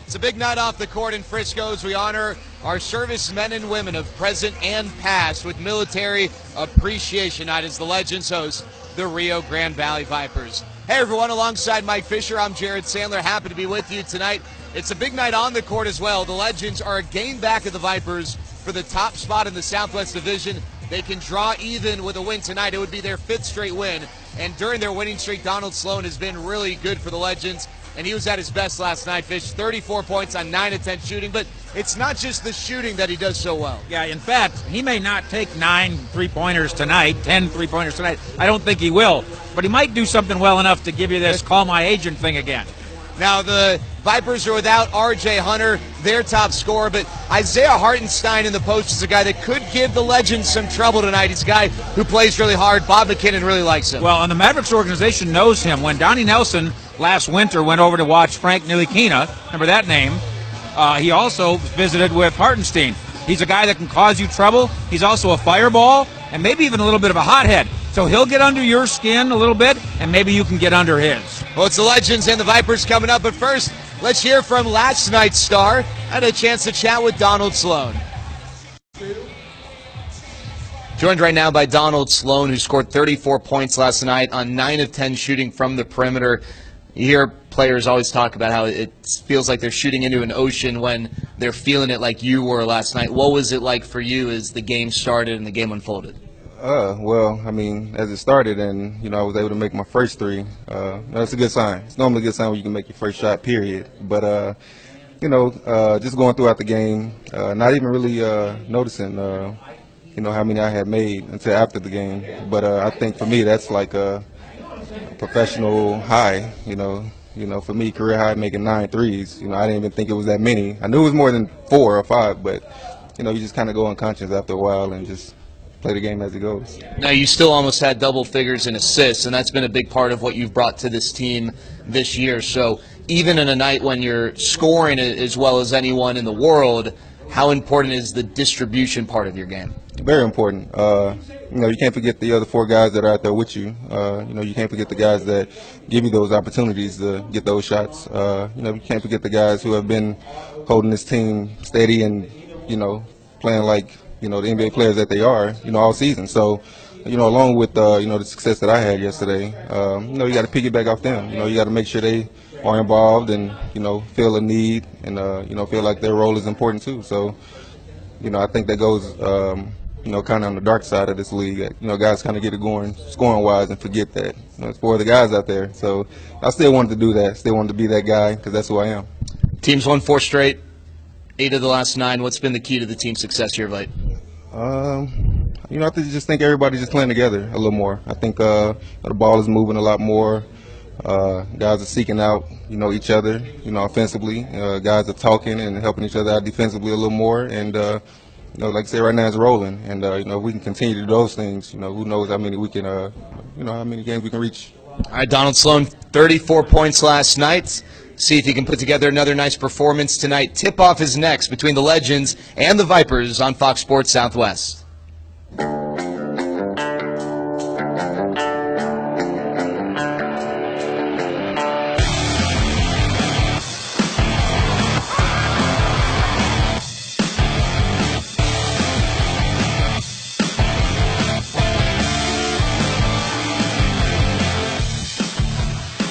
It's a big night off the court in Frisco as we honor our servicemen and women of present and past with Military Appreciation Night as the Legends host the Rio Grande Valley Vipers. Hey everyone, alongside Mike Fisher, I'm Jared Sandler. Happy to be with you tonight. It's a big night on the court as well. The Legends are a game back of the Vipers for the top spot in the Southwest Division. They can draw even with a win tonight. It would be their 5th straight win. And during their winning streak, Donald Sloan has been really good for the Legends. And he was at his best last night, Fish. 34 points on 9 of 10 shooting. But it's not just the shooting that he does so well. Yeah, in fact, he may not take 9 three-pointers tonight, 10 three-pointers tonight. I don't think he will. But he might do something well enough to give you this call my agent thing again. Now, the Vipers are without R.J. Hunter, their top scorer, but Isaiah Hartenstein in the post is a guy that could give the Legends some trouble tonight. He's a guy who plays really hard. Bob McKinnon really likes him. Well, and the Mavericks organization knows him. When Donnie Nelson last winter went over to watch Frank Ntilikina, remember that name, he also visited with Hartenstein. He's a guy that can cause you trouble. He's also a fireball and maybe even a little bit of a hothead. So he'll get under your skin a little bit, and maybe you can get under his. Well, it's the Legends and the Vipers coming up, but first, let's hear from last night's star. I had a chance to chat with Donald Sloan. Joined right now by Donald Sloan, who scored 34 points last night on 9 of 10 shooting from the perimeter. You hear players always talk about how it feels like they're shooting into an ocean when they're feeling it like you were last night. What was it like for you as the game started and the game unfolded? Well, I mean, as it started and, I was able to make my first three, that's a good sign. It's normally a good sign when you can make your first shot, period. But, just going throughout the game, not even really noticing, how many I had made until after the game. But I think for me, that's like a professional high, for me, career high, making 9 threes. I didn't even think it was that many. I knew it was more than 4 or 5, but, you just kind of go unconscious after a while and just play the game as it goes. Now, you still almost had double figures in assists, and that's been a big part of what you've brought to this team this year. So even in a night when you're scoring as well as anyone in the world, how important is the distribution part of your game? Very important. You can't forget the other 4 guys that are out there with you. You can't forget the guys that give you those opportunities to get those shots. You can't forget the guys who have been holding this team steady and, playing like, the NBA players that they are, all season. So, along with, the success that I had yesterday, you got to piggyback off them. You got to make sure they are involved and, feel a need and, feel like their role is important too. So, I think that goes, kind of on the dark side of this league. Guys kind of get it going scoring-wise and forget that. It's 4 of the guys out there. So, I still wanted to do that. Still wanted to be that guy because that's who I am. Team's won 4 straight, 8 of the last 9. What's been the key to the team's success here, Vite? I just think everybody's just playing together a little more. I think the ball is moving a lot more. Guys are seeking out, each other, offensively. Guys are talking and helping each other out defensively a little more. And, like I said, right now it's rolling. And, if we can continue to do those things, who knows how many we can, how many games we can reach. All right, Donald Sloan, 34 points last night. See if he can put together another nice performance tonight. Tip-off is next between the Legends and the Vipers on Fox Sports Southwest.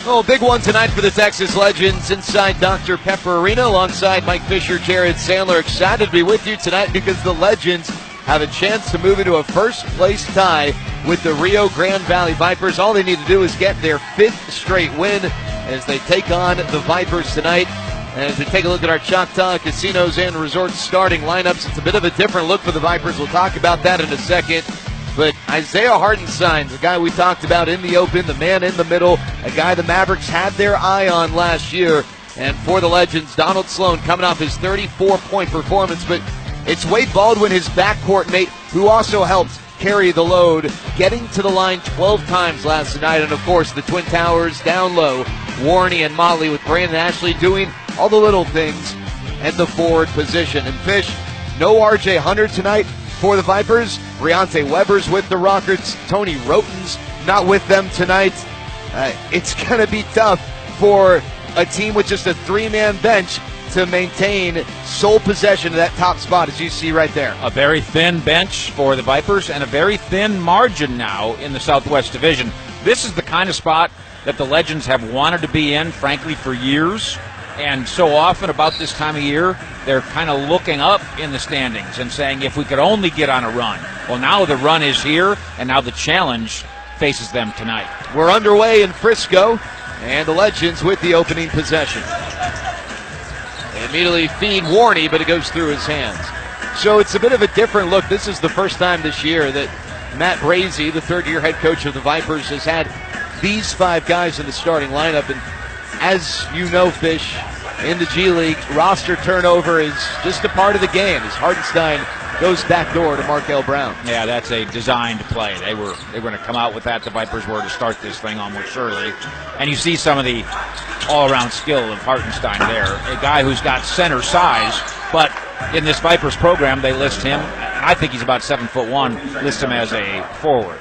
Oh, big one tonight for the Texas Legends inside Dr. Pepper Arena alongside Mike Fisher, Jared Sandler. Excited to be with you tonight because the Legends have a chance to move into a first-place tie with the Rio Grande Valley Vipers. All they need to do is get their 5th straight win as they take on the Vipers tonight. And as we take a look at our Choctaw Casinos and Resorts starting lineups, it's a bit of a different look for the Vipers. We'll talk about that in a second. But Isaiah Hartenstein, the guy we talked about in the open, the man in the middle, a guy the Mavericks had their eye on last year. And for the Legends, Donald Sloan coming off his 34-point performance. But it's Wade Baldwin, his backcourt mate, who also helped carry the load, getting to the line 12 times last night. And, of course, the Twin Towers down low, Warney and Motley with Brandon Ashley doing all the little things at the forward position. And Fish, no R.J. Hunter tonight for the Vipers. Briante Weber's with the Rockets. Tony Roten's not with them tonight. It's going to be tough for a team with just a 3-man bench to maintain sole possession of that top spot, as you see right there. A very thin bench for the Vipers and a very thin margin now in the Southwest Division. This is the kind of spot that the Legends have wanted to be in, frankly, for years. And so often about this time of year, they're kind of looking up in the standings and saying, if we could only get on a run. Well, now the run is here, and now the challenge faces them tonight. We're underway in Frisco, and the Legends with the opening possession. They immediately feed Warney, but it goes through his hands. So it's a bit of a different look. This is the first time this year that Matt Brazy, the third-year head coach of the Vipers, has had these 5 guys in the starting lineup. And as you know, Fish, in the G League, roster turnover is just a part of the game as Hartenstein goes back door to Markel Brown. Yeah, that's a designed play. They were going to come out with that. The Vipers were to start this thing almost surely. And you see some of the all-around skill of Hartenstein there. A guy who's got center size, but in this Vipers program, they list him, I think he's about 7'1", list him as a forward.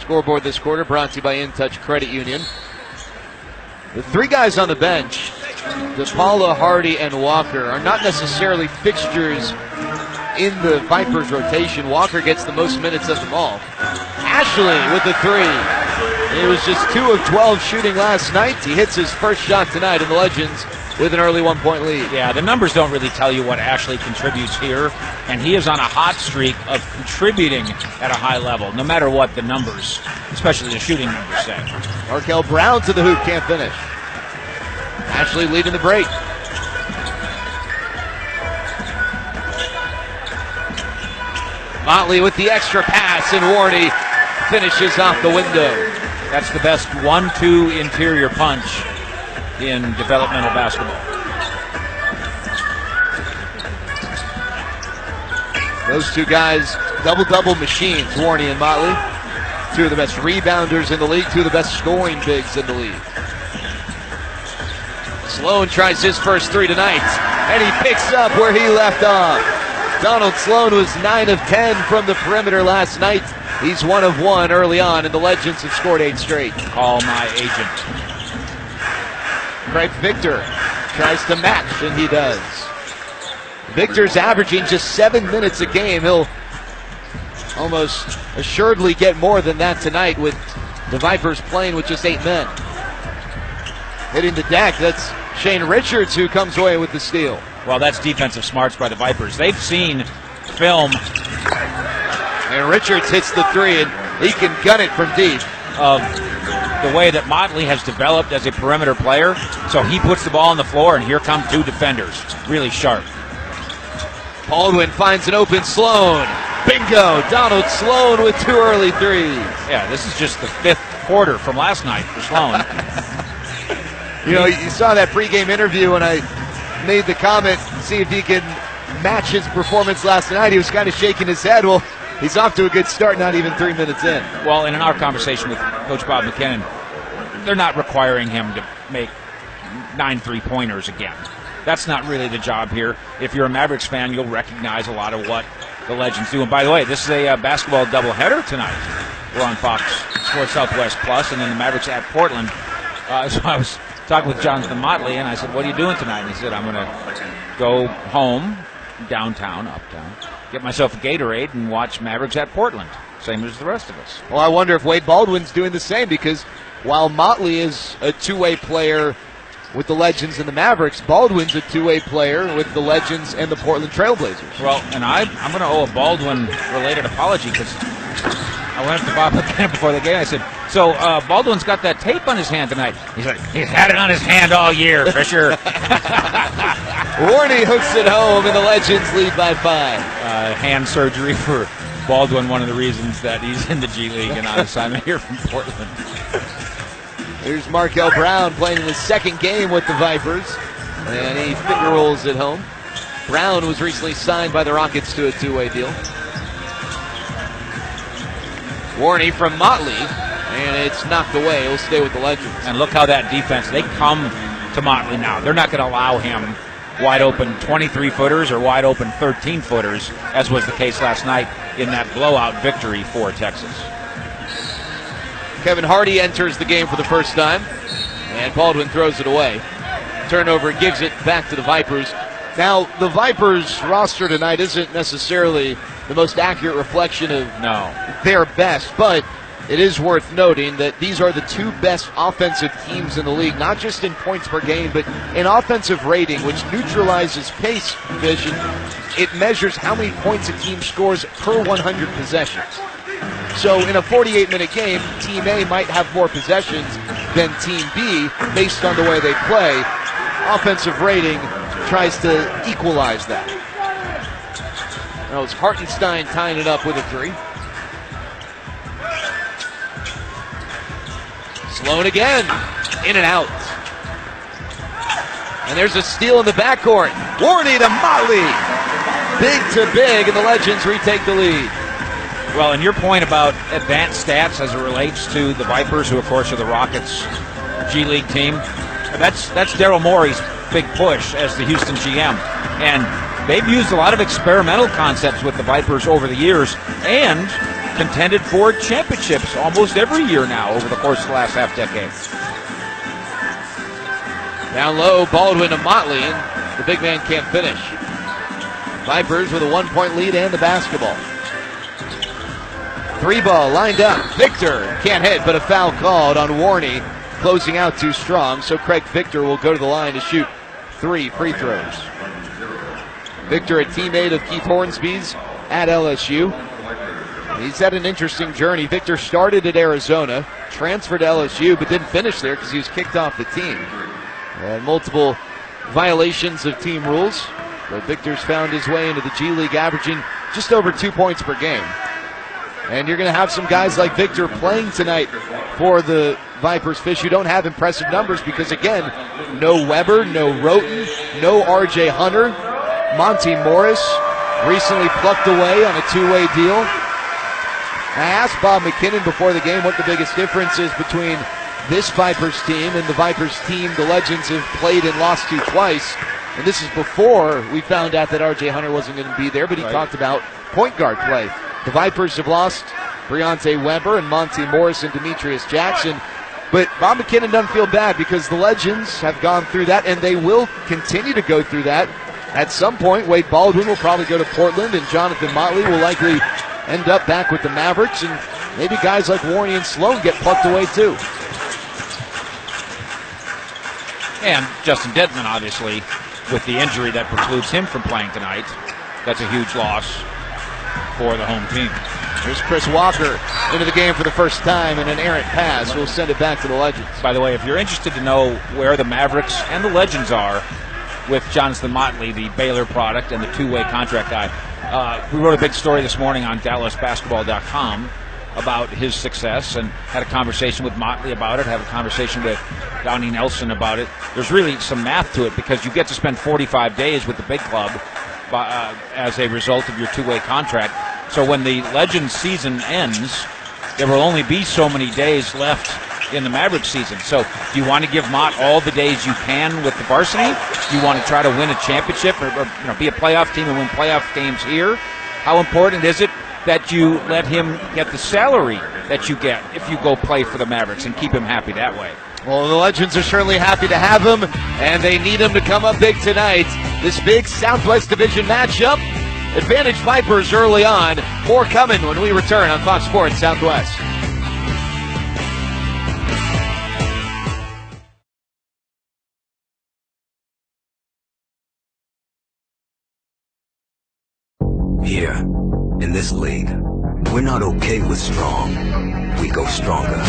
Scoreboard this quarter brought to you by In Touch Credit Union. The 3 guys on the bench, DePaula, Hardy, and Walker, are not necessarily fixtures in the Vipers rotation. Walker gets the most minutes of them all. Ashley with the 3. He was just 2 of 12 shooting last night. He hits his first shot tonight, and the Legends with an early 1-point lead. Yeah, the numbers don't really tell you what Ashley contributes here, and he is on a hot streak of contributing at a high level, no matter what the numbers, especially the shooting numbers, say. Markel Brown to the hoop, can't finish. Ashley leading the break. Motley with the extra pass, and Warney finishes off the window. That's the best 1-2 interior punch in developmental basketball. Those 2 guys, double-double machines, Warney and Motley. 2 of the best rebounders in the league, 2 of the best scoring bigs in the league. Sloan tries his first 3 tonight, and he picks up where he left off. Donald Sloan was 9 of 10 from the perimeter last night. He's 1 of 1 early on, and the Legends have scored 8 straight. Call my agent. Craig Victor tries to match, and he does. Victor's averaging just 7 minutes a game. He'll almost assuredly get more than that tonight with the Vipers playing with just 8 men. Hitting the deck, that's Shane Richards who comes away with the steal. Well, that's defensive smarts by the Vipers. They've seen film. And Richards hits the 3, and he can gun it from deep. Of the way that Motley has developed as a perimeter player. So he puts the ball on the floor, and here come 2 defenders. Really sharp. Baldwin finds an open Sloan. Bingo! Donald Sloan with 2 early 3s. Yeah, this is just the 5th quarter from last night for Sloan. You know, you saw that pregame interview when I made the comment, see if he can match his performance last night. He was kind of shaking his head. Well, he's off to a good start, not even 3 minutes in. Well, and in our conversation with Coach Bob McKinnon, they're not requiring him to make 9 3-pointers again. That's not really the job here. If you're a Mavericks fan, you'll recognize a lot of what the Legends do. And by the way, this is a basketball doubleheader tonight. We're on Fox Sports Southwest Plus, and then the Mavericks at Portland. So I was talking with Jonathan Motley, and I said, what are you doing tonight? And he said, I'm going to go home, downtown, uptown, get myself a Gatorade and watch Mavericks at Portland, same as the rest of us. Well, I wonder if Wade Baldwin's doing the same, because while Motley is a 2-way player with the Legends and the Mavericks, Baldwin's a 2-way player with the Legends and the Portland Trailblazers. Well, and I'm going to owe a Baldwin-related apology, because I went up to Bob McKinnon before the game. I said, so Baldwin's got that tape on his hand tonight. He's like, he's had it on his hand all year, Fisher. Warney hooks it home, and the Legends lead by 5. Hand surgery for Baldwin, one of the reasons that he's in the G League and on assignment here from Portland. Here's Markel Brown playing in his 2nd game with the Vipers, and he finger rolls it home. Brown was recently signed by the Rockets to a 2-way deal. Warney from Motley, and it's knocked away. He'll stay with the Legends. And look how that defense, they come to Motley now. They're not going to allow him wide open 23-footers or wide open 13-footers, as was the case last night in that blowout victory for Texas. Kevin Hardy enters the game for the first time, and Baldwin throws it away. Turnover gives it back to the Vipers. Now, the Vipers roster tonight isn't necessarily the most accurate reflection of their best, but it is worth noting that these are the two best offensive teams in the league, not just in points per game, but in offensive rating, which neutralizes pace vision. It measures how many points a team scores per 100 possessions. So in a 48-minute game, Team A might have more possessions than Team B based on the way they play. Offensive rating tries to equalize that. That was Hartenstein tying it up with a three. Sloan again, in and out. And there's a steal in the backcourt. Warney to Motley. Big to big, and the Legends retake the lead. Well, and your point about advanced stats as it relates to the Vipers, who of course are the Rockets' G League team, that's Daryl Morey's big push as the Houston GM. And they've used a lot of experimental concepts with the Vipers over the years and contended for championships almost every year now over the course of the last half-decade. Down low, Baldwin to Motley, and the big man can't finish. Vipers with a 1-point lead and the basketball. Three ball lined up. Victor can't hit, but a foul called on Warney. Closing out too strong, so Craig Victor will go to the line to shoot 3 free throws. Victor, a teammate of Keith Hornsby's at LSU. He's had an interesting journey. Victor started at Arizona, transferred to LSU, but didn't finish there because he was kicked off the team. And multiple violations of team rules, but Victor's found his way into the G League, averaging just over 2 points per game. And you're going to have some guys like Victor playing tonight for the Vipers Fish who don't have impressive numbers because, again, no Weber, no Roten, no R.J. Hunter. Monty Morris recently plucked away on a two-way deal. I asked Bob McKinnon before the game what the biggest difference is between this Vipers team and the Vipers team the Legends have played and lost to twice. And this is before we found out that R.J. Hunter wasn't going to be there, but he talked about point guard play. The Vipers have lost Breonte Weber and Monty Morris and Demetrius Jackson. But Bob McKinnon doesn't feel bad because the Legends have gone through that, and they will continue to go through that. At some point, Wade Baldwin will probably go to Portland, and Jonathan Motley will likely end up back with the Mavericks, and maybe guys like Warney and Sloan get plucked away too. And Justin Dedman, obviously, with the injury that precludes him from playing tonight. That's a huge loss for the home team. Here's Chris Walker into the game for the first time, and an errant pass will send it back to the Legends. By the way, if you're interested to know where the Mavericks and the Legends are with Jonathan Motley, the Baylor product and the two-way contract guy, we wrote a big story this morning on DallasBasketball.com about his success and had a conversation with Motley about it, had a conversation with Donnie Nelson about it. There's really some math to it because you get to spend 45 days with the big club as a result of your two-way contract. So when the Legends season ends, there will only be so many days left in the Mavericks season. So do you want to give Mott all the days you can with the varsity? Do you want to try to win a championship or be a playoff team and win playoff games here? How important is it that you let him get the salary that you get if you go play for the Mavericks and keep him happy that way? Well, the Legends are certainly happy to have him, and they need him to come up big tonight. This big Southwest Division matchup. Advantage Vipers early on. More coming when we return on Fox Sports Southwest. Here, in this league, we're not okay with strong. We go stronger.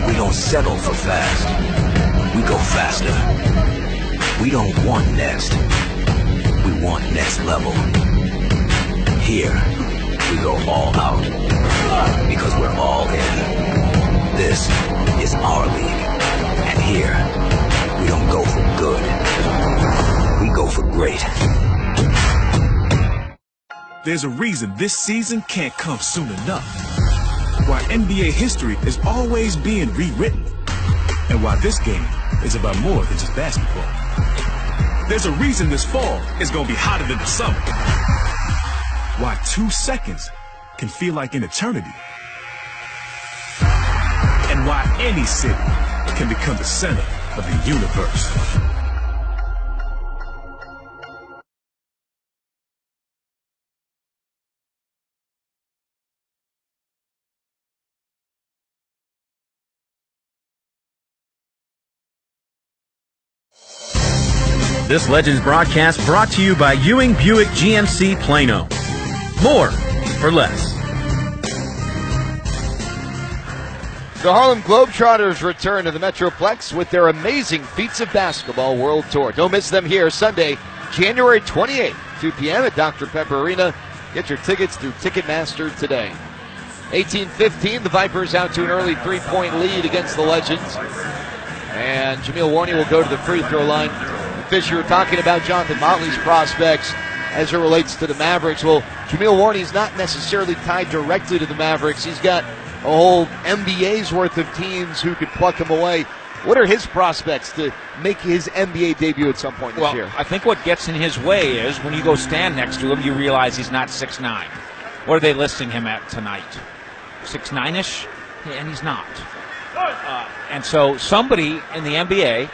We don't settle for fast. We go faster. We don't want next. We want next level. Here, we go all out. Because we're all in. This is our league. And here, we don't go for good. We go for great. There's a reason this season can't come soon enough. Why NBA history is always being rewritten. And why this game is about more than just basketball. There's a reason this fall is going to be hotter than the summer. Why 2 seconds can feel like an eternity. And why any city can become the center of the universe. This Legends broadcast brought to you by Ewing Buick GMC Plano. More for less. The Harlem Globetrotters return to the Metroplex with their amazing Feats of Basketball World Tour. Don't miss them here Sunday, January 28th, 2 p.m. at Dr. Pepper Arena. Get your tickets through Ticketmaster today. 18-15, the Vipers out to an early three-point lead against the Legends. And Jameel Warney will go to the free throw line. Fisher talking about Jonathan Motley's prospects as it relates to the Mavericks. Well, Jameel Warney's not necessarily tied directly to the Mavericks. He's got a whole NBA's worth of teams who could pluck him away. What are his prospects to make his NBA debut at some point this year? I think what gets in his way is when you go stand next to him, you realize he's not 6'9". What are they listing him at tonight? 6'9"-ish? And he's not. And so somebody in the NBA,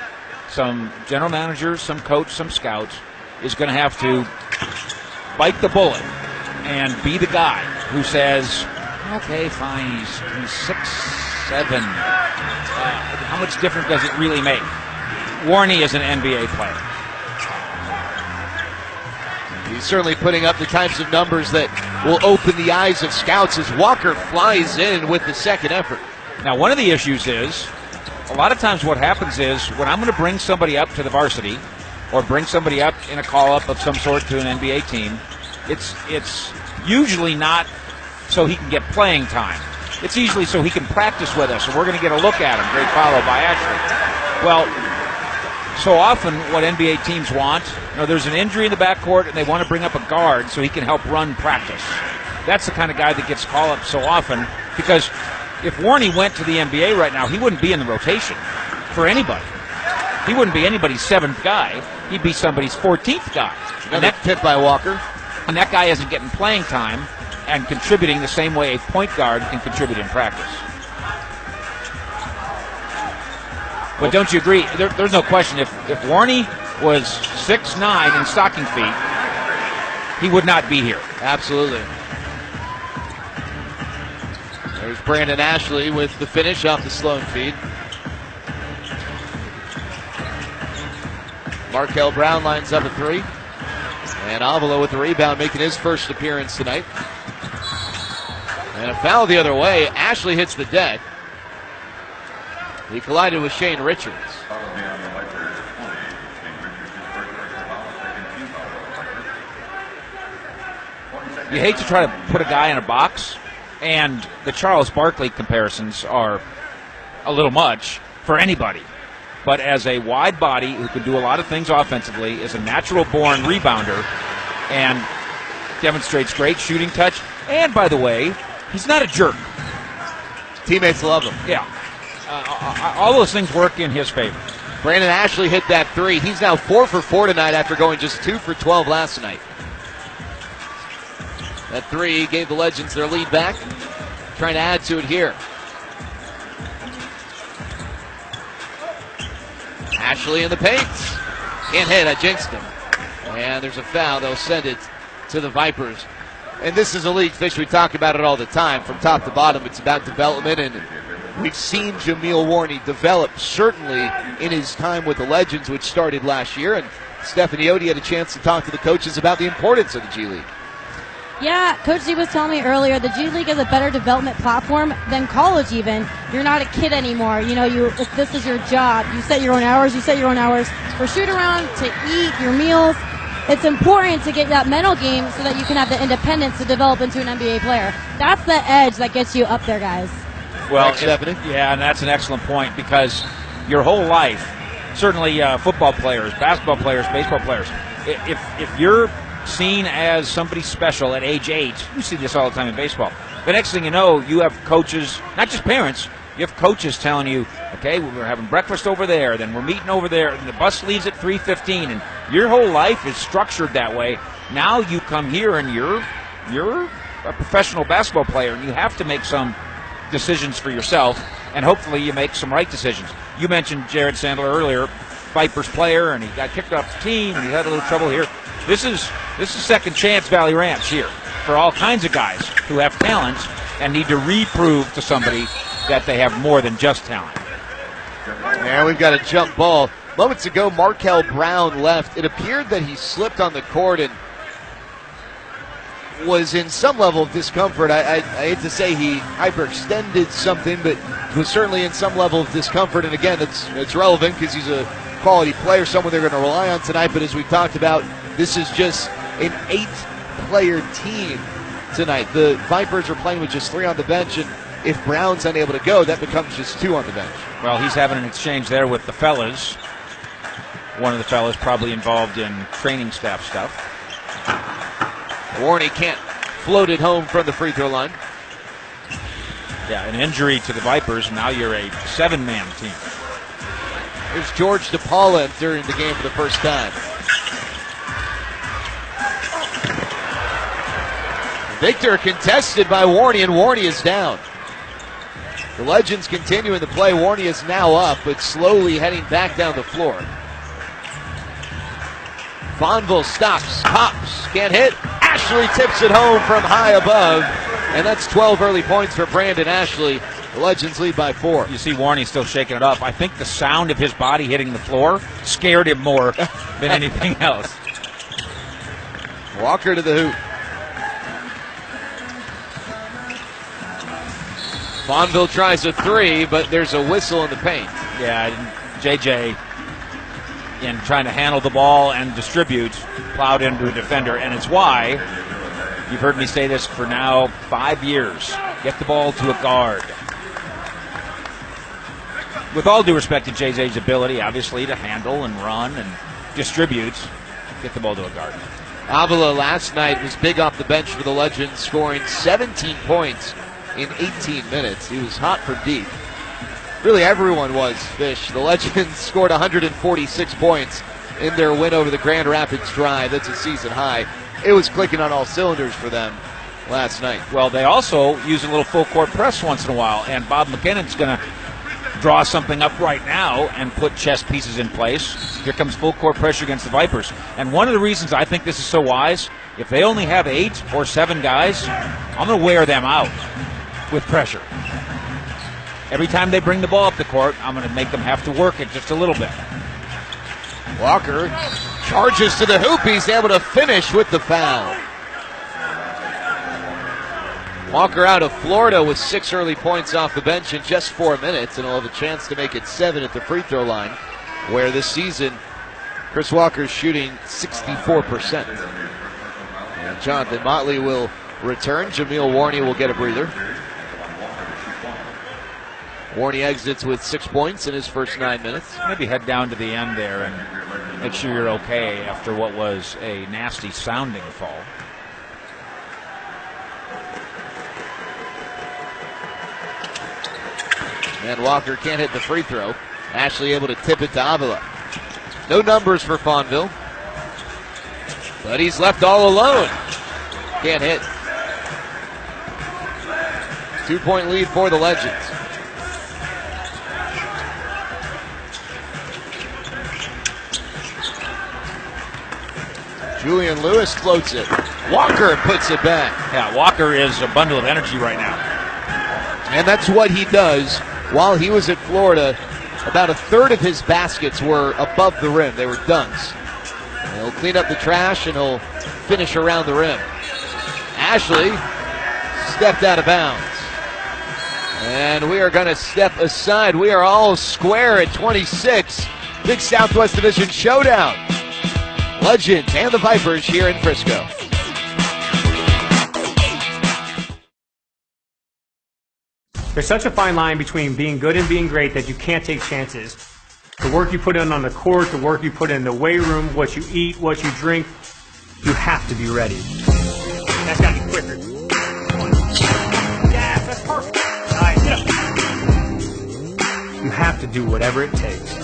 some general manager, some coach, some scout, is going to have to bite the bullet and be the guy who says, okay, fine, he's 6'7". How much difference does it really make? Warney is an NBA player. He's certainly putting up the types of numbers that will open the eyes of scouts as Walker flies in with the second effort. Now, one of the issues is, a lot of times what happens is when I'm going to bring somebody up to the varsity or bring somebody up in a call-up of some sort to an NBA team, it's usually not so he can get playing time. It's usually so he can practice with us, and we're going to get a look at him. Great follow by Ashley. Well, so often what NBA teams want, there's an injury in the backcourt, and they want to bring up a guard so he can help run practice. That's the kind of guy that gets called up so often, because if Warney went to the NBA right now, he wouldn't be in the rotation for anybody. He wouldn't be anybody's 7th guy. He'd be somebody's 14th guy. Another tip by Walker. And that guy isn't getting playing time and contributing the same way a point guard can contribute in practice. But don't you agree? There's no question. If Warney was 6'9" in stocking feet, he would not be here. Absolutely. There's Brandon Ashley with the finish off the Sloan feed. Markel Brown lines up a three. And Avila with the rebound, making his first appearance tonight. And a foul the other way. Ashley hits the deck. He collided with Shane Richards. You hate to try to put a guy in a box, and the Charles Barkley comparisons are a little much for anybody. But as a wide body who can do a lot of things offensively, is a natural-born rebounder, and demonstrates great shooting touch. And, by the way, he's not a jerk. Teammates love him. Yeah. All those things work in his favor. Brandon Ashley hit that three. He's now 4 for 4 tonight after going just 2 for 12 last night. That three gave the Legends their lead back. Trying to add to it here. Ashley in the paint. Can't hit. I jinxed him. And there's a foul. They'll send it to the Vipers. And this is a league, Fish. We talk about it all the time. From top to bottom, it's about development. And we've seen Jameel Warney develop, certainly in his time with the Legends, which started last year. And Stephanie Odie had a chance to talk to the coaches about the importance of the G League. Yeah, Coach Z was telling me earlier, the G League is a better development platform than college even. You're not a kid anymore. If this is your job, you set your own hours, for shoot-around, to eat, your meals. It's important to get that mental game so that you can have the independence to develop into an NBA player. That's the edge that gets you up there, guys. Well, yeah, and that's an excellent point, because your whole life, certainly football players, basketball players, baseball players, if you're seen as somebody special at age 8, you see this all the time in baseball. The next thing you know, you have coaches, not just parents, you have coaches telling you, okay, we're having breakfast over there, then we're meeting over there, and the bus leaves at 3:15, and your whole life is structured that way. Now you come here and you're a professional basketball player, and you have to make some decisions for yourself, and hopefully you make some right decisions. You mentioned Jared Sandler earlier, Vipers player, and he got kicked off the team, and he had a little trouble here. This is second chance Valley Ranch here for all kinds of guys who have talent and need to reprove to somebody that they have more than just talent. And we've got a jump ball. Moments ago, Markel Brown left. It appeared that he slipped on the court and was in some level of discomfort. I hate to say he hyperextended something, but was certainly in some level of discomfort. And again, it's relevant because he's a quality player, someone they're going to rely on tonight. But as we talked about, this is just an 8-player team tonight. The Vipers are playing with just 3 on the bench, and if Brown's unable to go, that becomes just 2 on the bench. Well, he's having an exchange there with the fellas. One of the fellas probably involved in training staff stuff. Warney can't float it home from the free throw line. Yeah, an injury to the Vipers. Now you're a 7-man team. Here's George DePaula entering the game for the first time. Victor contested by Warney, and Warney is down. The Legends continuing to play. Warney is now up, but slowly heading back down the floor. Fonville stops, pops, can't hit. Ashley tips it home from high above, and that's 12 early points for Brandon Ashley. The Legends lead by 4. You see Warney still shaking it up. I think the sound of his body hitting the floor scared him more than anything else. Walker to the hoop. Fonville tries a 3, but there's a whistle in the paint. Yeah, JJ, in trying to handle the ball and distribute, plowed into a defender, and it's why, you've heard me say this for now 5 years, get the ball to a guard. With all due respect to JJ's ability, obviously, to handle and run and distribute, get the ball to a guard. Avila last night was big off the bench for the Legends, scoring 17 points in 18 minutes. He was hot from deep. Really, everyone was, Fish. The Legends scored 146 points in their win over the Grand Rapids Drive. That's a season high. It was clicking on all cylinders for them last night. Well, they also use a little full court press once in a while, and Bob McKinnon's going to draw something up right now and put chess pieces in place. Here comes full court pressure against the Vipers. And one of the reasons I think this is so wise, if they only have 8 or 7 guys, I'm going to wear them out with pressure. Every time they bring the ball up the court, I'm going to make them have to work it just a little bit. Walker charges to the hoop. He's able to finish with the foul. Walker out of Florida with 6 early points off the bench in just 4 minutes, and he'll have a chance to make it 7 at the free throw line, where this season Chris Walker's shooting 64%. And Jonathan Motley will return. Jameel Warney will get a breather. Warney exits with 6 points in his first 9 minutes. Maybe head down to the end there and make sure you're okay after what was a nasty sounding fall. And Walker can't hit the free throw. Ashley able to tip it to Avila. No numbers for Fonville, but he's left all alone. Can't hit. 2-point lead for the Legends. Julian Lewis floats it. Walker puts it back. Yeah, Walker is a bundle of energy right now. And that's what he does. While he was at Florida, about a third of his baskets were above the rim. They were dunks. And he'll clean up the trash and he'll finish around the rim. Ashley stepped out of bounds. And we are going to step aside. We are all square at 26. Big Southwest Division showdown. Legends and the Vipers here in Frisco. There's such a fine line between being good and being great that you can't take chances. The work you put in on the court, the work you put in the weight room, what you eat, what you drink, you have to be ready. That's got to be quicker. Yes, that's perfect. All right, get up. You have to do whatever it takes.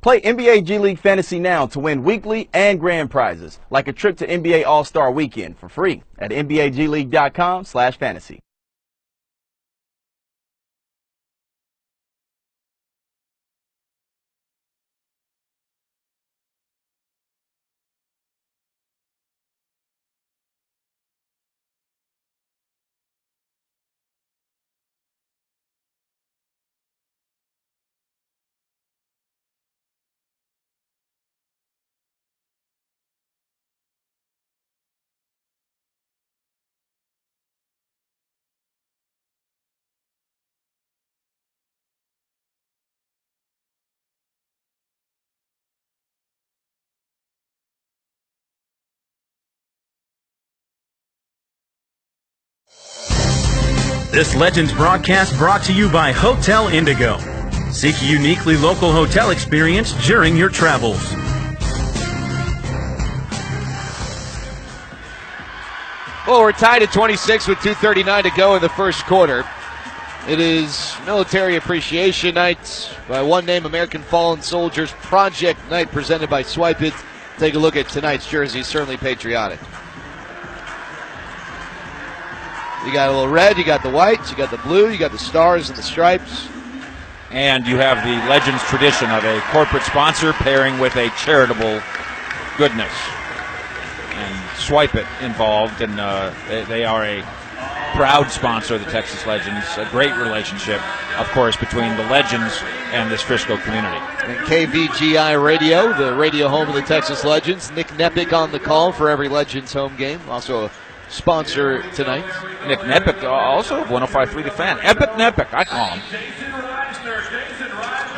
Play NBA G League Fantasy now to win weekly and grand prizes, like a trip to NBA All-Star Weekend for free at NBAGleague.com/fantasy. This Legends broadcast brought to you by Hotel Indigo. Seek a uniquely local hotel experience during your travels. Well, we're tied at 26 with 2:39 to go in the first quarter. It is Military Appreciation Night by One Name American Fallen Soldiers Project Night presented by Swipe It. Take a look at tonight's jersey, certainly patriotic. You got a little red, you got the white, you got the blue, you got the stars and the stripes. And you have the Legends tradition of a corporate sponsor pairing with a charitable goodness. And Swipe It involved, and they are a proud sponsor of the Texas Legends. A great relationship, of course, between the Legends and this Frisco community. And KVGI Radio, the radio home of the Texas Legends. Nick Nepic on the call for every Legends home game. Also a sponsor tonight. Nick Nepic, also of 105.3 The Fan. Epic Nepic, I call him.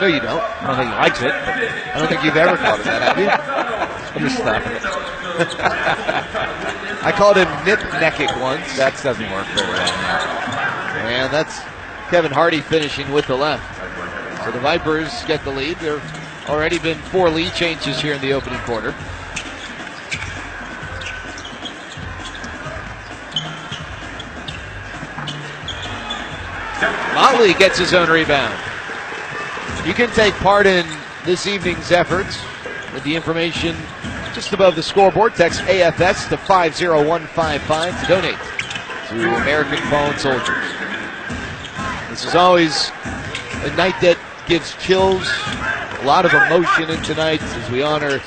No, you don't. I don't think he likes it. I don't think you've ever called him that, have you? I'm just stopping it. I called him Nip Neckick once. That doesn't work very well now. And that's Kevin Hardy finishing with the left. So the Vipers get the lead. There have already been 4 lead changes here in the opening quarter. Motley gets his own rebound. You can take part in this evening's efforts with the information just above the scoreboard. Text AFS to 50155 to donate to American Fallen Soldiers. This is always a night that gives chills, a lot of emotion in tonight as we honor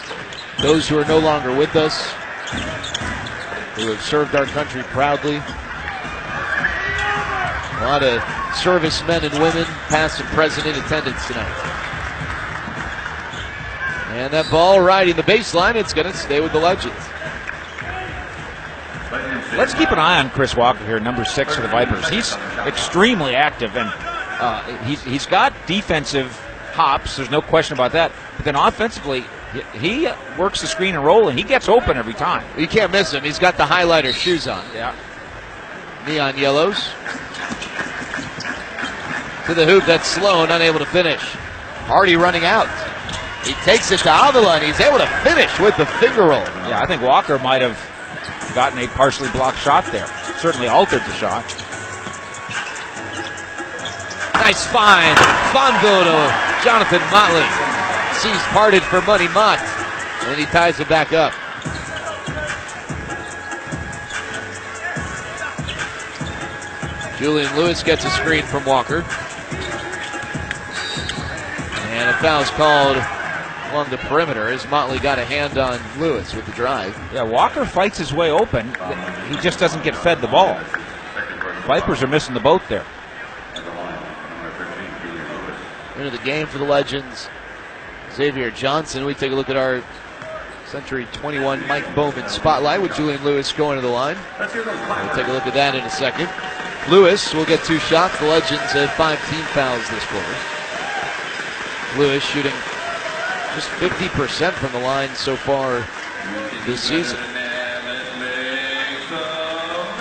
those who are no longer with us, who have served our country proudly. A lot of servicemen and women, past and present, in attendance tonight. And that ball riding the baseline, it's going to stay with the Legends. Let's keep an eye on Chris Walker here, number 6 for the Vipers. He's extremely active, and he's got defensive hops. There's no question about that. But then offensively, he works the screen and roll, and he gets open every time. You can't miss him. He's got the highlighter shoes on. Yeah. Neon yellows. To the hoop, that's Sloan, unable to finish. Hardy running out. He takes it to Avila, and he's able to finish with the finger roll. Yeah, I think Walker might have gotten a partially blocked shot there. Certainly altered the shot. Nice find. Fonville to Jonathan Motley. Seas parted for Money Mott. And he ties it back up. Julian Lewis gets a screen from Walker. And a foul's called along the perimeter as Motley got a hand on Lewis with the drive. Yeah, Walker fights his way open. He just doesn't get fed the ball. Vipers are missing the boat there. Into the game for the Legends, Xavier Johnson. We take a look at our Century 21 Mike Bowman spotlight with Julian Lewis going to the line. We'll take a look at that in a second. Lewis will get 2 shots. The Legends have 5 team fouls this quarter. Lewis shooting just 50% from the line so far this season.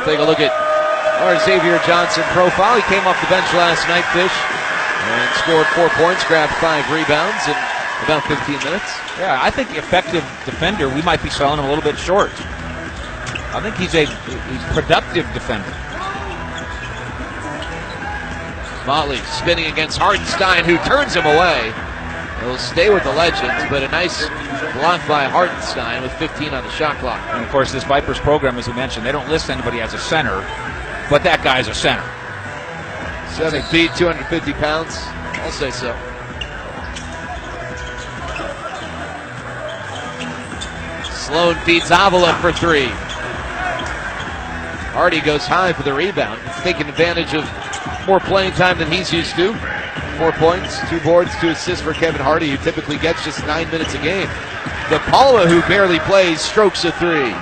Take a look at our Xavier Johnson profile. He came off the bench last night, Fish, and scored 4 points, grabbed 5 rebounds in about 15 minutes. Yeah, I think effective defender, we might be selling him a little bit short. I think he's a productive defender. Motley spinning against Hartenstein, who turns him away. He'll stay with the Legends, but a nice block by Hartenstein with 15 on the shot clock. And of course, this Vipers program, as we mentioned, they don't list anybody as a center, but that guy's a center. 7 feet, 250 pounds. I'll say so. Sloan feeds Avila for 3. Hardy goes high for the rebound. He's taking advantage of more playing time than he's used to. 4 points, 2 boards, 2 assists for Kevin Hardy, who typically gets just 9 minutes a game. DePaula, who barely plays, strokes a 3.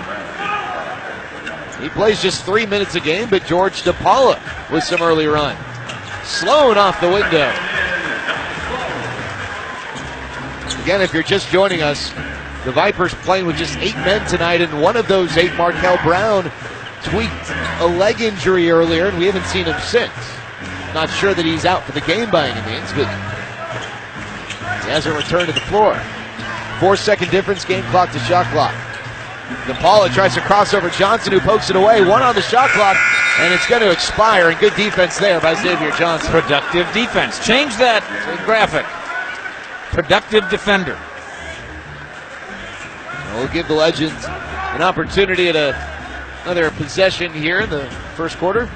He plays just 3 minutes a game, but George DePaula with some early run. Sloan off the window. Again, if you're just joining us, the Vipers playing with just 8 men tonight, and one of those 8, Markel Brown, tweaked a leg injury earlier, and we haven't seen him since. Not sure that he's out for the game by any means, but he hasn't returned to the floor. 4-second difference, game clock to shot clock. Paula tries to cross over Johnson, who pokes it away. One on the shot clock, and it's going to expire. And good defense there by Xavier Johnson. Productive defense. Change that graphic. Productive defender. We'll give the Legends an opportunity at another possession here in the first quarter.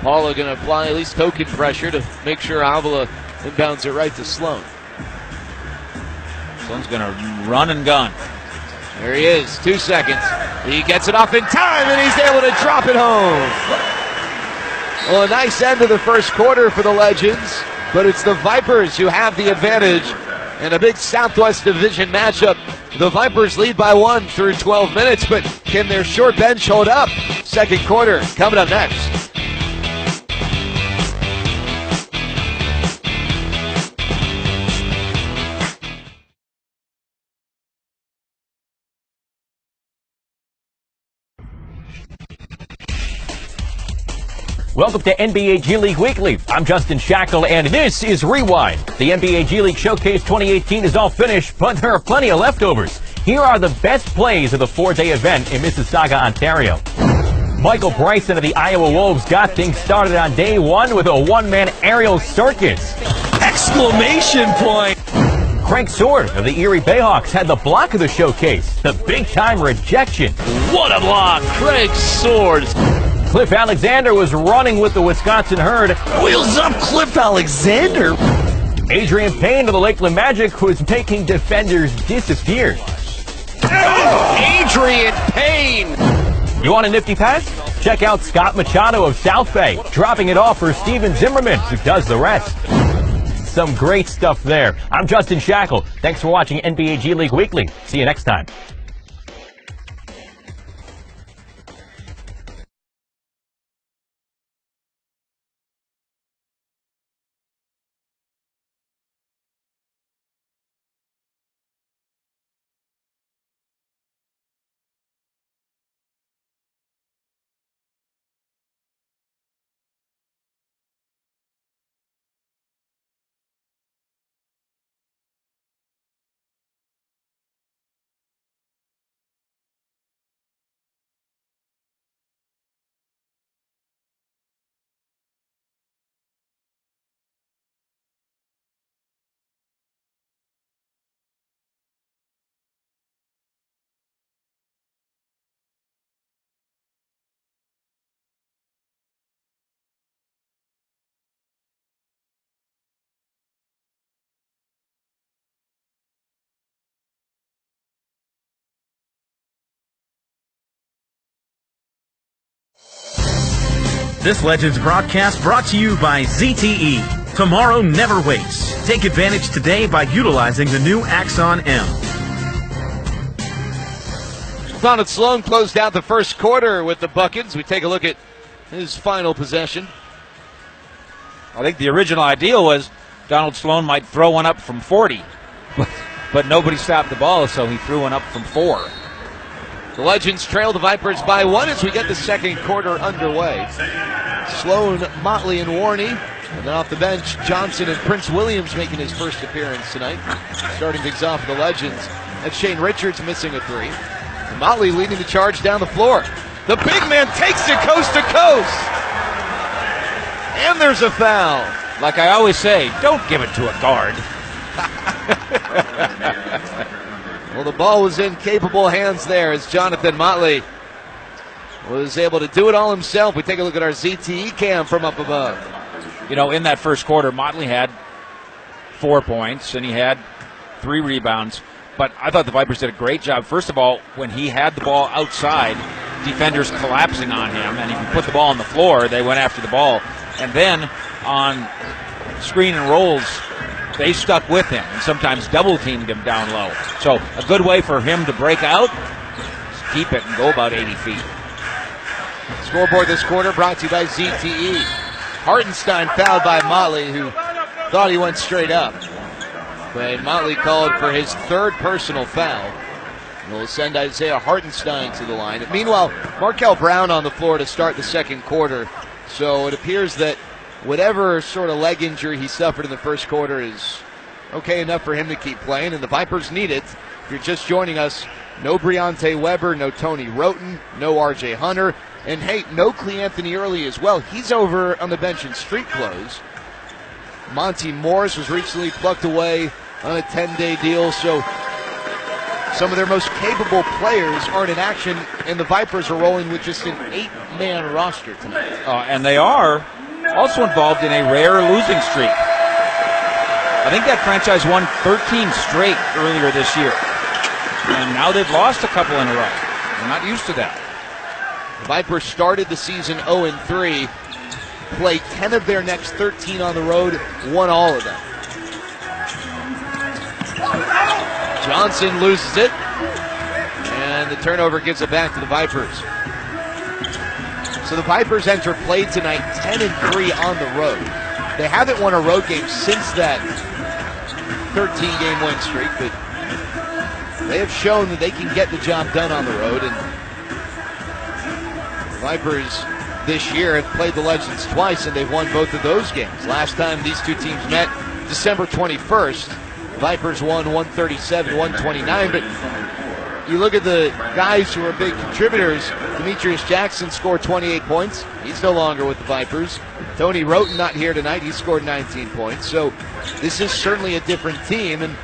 Paula going to apply at least token pressure to make sure Avila inbounds it right to Sloan. Sloan's going to run and gun. There he is, 2 seconds. He gets it off in time, and he's able to drop it home. Well, a nice end of the first quarter for the Legends, but it's the Vipers who have the advantage in a big Southwest Division matchup. The Vipers lead by 1 through 12 minutes, but can their short bench hold up? Second quarter coming up next. Welcome to NBA G League Weekly. I'm Justin Shackle, and this is Rewind. The NBA G League Showcase 2018 is all finished, but there are plenty of leftovers. Here are the best plays of the 4-day event in Mississauga, Ontario. Michael Bryson of the Iowa Wolves got things started on day 1 with a one-man aerial circus. Exclamation point! Craig Sword of the Erie Bayhawks had the block of the showcase, the big-time rejection. What a block! Craig Sword! Cliff Alexander was running with the Wisconsin Herd. Wheels up, Cliff Alexander! Adrian Payne of the Lakeland Magic was making defenders disappear. Adrian Payne! You want a nifty pass? Check out Scott Machado of South Bay, dropping it off for Steven Zimmerman, who does the rest. Some great stuff there. I'm Justin Shackle. Thanks for watching NBA G League Weekly. See you next time. This Legends broadcast brought to you by ZTE. Tomorrow never waits. Take advantage today by utilizing the new Axon M. Donald Sloan closed out the first quarter with the buckets. We take a look at his final possession. I think the original idea was Donald Sloan might throw one up from 40, but nobody stopped the ball, so he threw one up from 4. The Legends trail the Vipers by 1 as we get the second quarter underway. Sloan, Motley, and Warney. And then off the bench, Johnson and Prince Williams making his first appearance tonight. Starting things off with the Legends. That's Shane Richards missing a 3. And Motley leading the charge down the floor. The big man takes it coast to coast. And there's a foul. Like I always say, don't give it to a guard. Well, the ball was in capable hands there as Jonathan Motley was able to do it all himself. We take a look at our ZTE cam from up above. You know, in that first quarter, Motley had 4 points and he had 3 rebounds. But I thought the Vipers did a great job. First of all, when he had the ball outside, defenders collapsing on him, and if you put the ball on the floor, they went after the ball. And then on screen and rolls, they stuck with him and sometimes double-teamed him down low. So a good way for him to break out is keep it and go about 80 feet. Scoreboard this quarter brought to you by ZTE. Hartenstein fouled by Motley, who thought he went straight up. But Motley called for his 3rd personal foul. We'll send Isaiah Hartenstein to the line. Meanwhile, Markel Brown on the floor to start the second quarter. So it appears that whatever sort of leg injury he suffered in the first quarter is okay enough for him to keep playing, and the Vipers need it. If you're just joining us, no Briante Weber, no Tony Roten, no RJ Hunter, and hey, no Cleanthony Early as well. He's over on the bench in street clothes. Monty Morris was recently plucked away on a 10-day deal, so some of their most capable players aren't in action, and the Vipers are rolling with just an 8-man roster tonight. And they are also involved in a rare losing streak. I think that franchise won 13 straight earlier this year, and now they've lost a couple in a row. They're not used to that. The Vipers started the season 0-3, played 10 of their next 13 on the road, won all of them. Johnson loses it, and the turnover gives it back to the Vipers. So the Vipers enter play tonight 10-3 on the road. They haven't won a road game since that 13-game win streak, but they have shown that they can get the job done on the road. And the Vipers this year have played the Legends twice, and they've won both of those games. Last time these two teams met, December 21st. Vipers won 137-129, but you look at the guys who are big contributors. Demetrius Jackson scored 28 points. He's no longer with the Vipers. Tony Roten not here tonight. He scored 19 points. So this is certainly a different team, and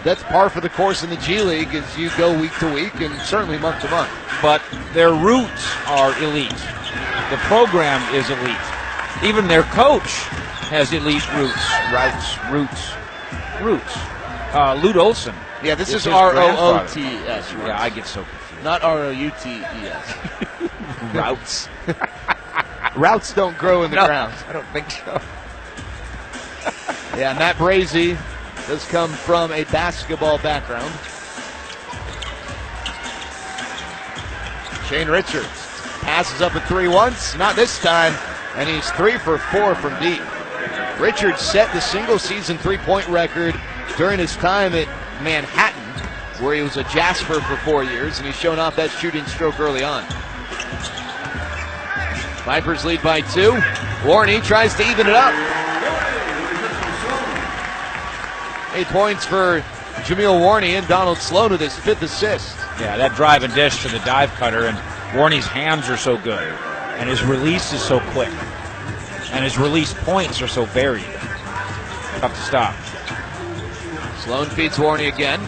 that's par for the course in the G League as you go week to week and certainly month to month. But their roots are elite. The program is elite. Even their coach has elite roots. Lute Olson. Yeah, this is R-O-O-T-S. Roots. Yeah, I get so confused. Not R-O-U-T-E-S. Routes. Routes don't grow in the ground. I don't think so. Yeah, Matt Brazy does come from a basketball background. Shane Richards passes up a 3 once, not this time, and he's 3 for 4 from deep. Richards set the single-season three-point record during his time at Manhattan, where he was a Jasper for 4 years, and he's shown off that shooting stroke early on. Vipers lead by 2. Warney tries to even it up. 8 points for Jameel Warney, and Donald Sloan with his 5th assist. Yeah, that drive and dish to the dive cutter, and Warney's hands are so good, and his release is so quick, and his release points are so varied. Tough to stop. Sloan feeds Warney again.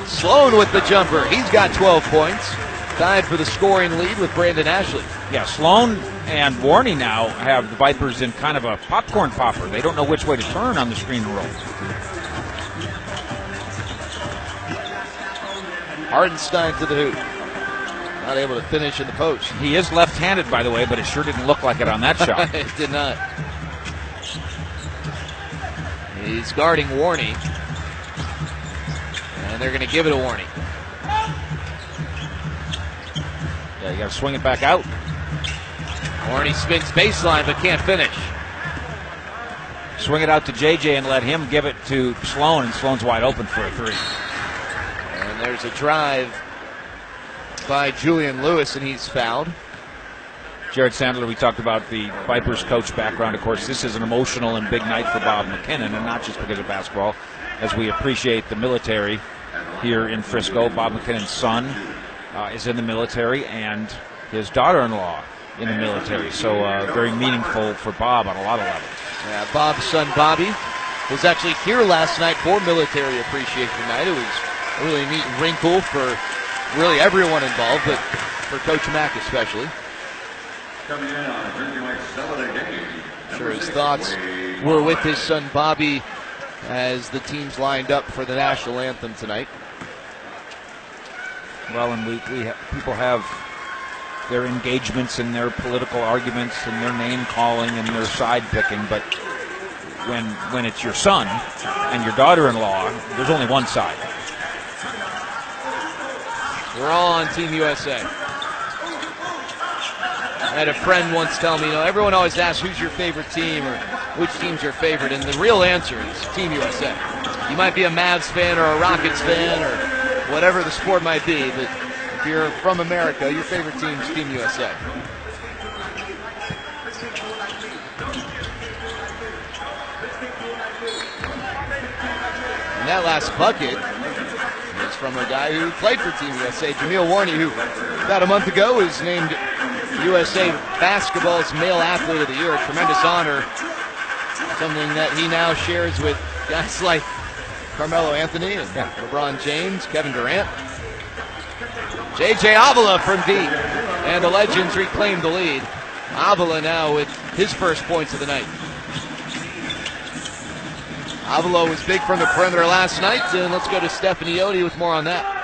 Sloan with the jumper. He's got 12 points. Tied for the scoring lead with Brandon Ashley. Yeah, Sloan and Warney now have the Vipers in kind of a popcorn popper. They don't know which way to turn on the screen and roll. Hartenstein to the hoop. Not able to finish in the post. He is left-handed, by the way, but it sure didn't look like it on that shot. It did not. He's guarding Warney. And they're going to give it to Warney. Yeah, you got to swing it back out. Warney spins baseline but can't finish. Swing it out to JJ and let him give it to Sloan, and Sloan's wide open for a 3. And there's a drive by Julian Lewis, and he's fouled. Jared Sandler, we talked about the Vipers coach background. Of course, this is an emotional and big night for Bob McKinnon, and not just because of basketball, as we appreciate the military here in Frisco. Bob McKinnon's son is in the military, and his daughter-in-law in the military. So very meaningful for Bob on a lot of levels. Yeah, Bob's son Bobby was actually here last night for Military Appreciation Night. It was a really neat wrinkle for really everyone involved, but for Coach Mack especially. Coming in on a drinking like 7 a day. I'm sure his thoughts were with his son Bobby as the teams lined up for the national anthem tonight. Well, and people have their engagements and their political arguments and their name calling and their side picking, but when it's your son and your daughter-in-law, there's only one side. We're all on Team USA. I had a friend once tell me, everyone always asks who's your favorite team or which team's your favorite, and the real answer is Team USA. You might be a Mavs fan or a Rockets fan or whatever the sport might be, but if you're from America, your favorite team is Team USA. And that last bucket is from a guy who played for Team USA, Jameel Warney, who about a month ago was named USA Basketball's Male Athlete of the Year. A tremendous honor, something that he now shares with guys like Carmelo Anthony and LeBron James, Kevin Durant. J.J. Avila from deep, and the Legends reclaim the lead. Avila now with his first points of the night. Avila was big from the perimeter last night, and let's go to Stephanie Odie with more on that.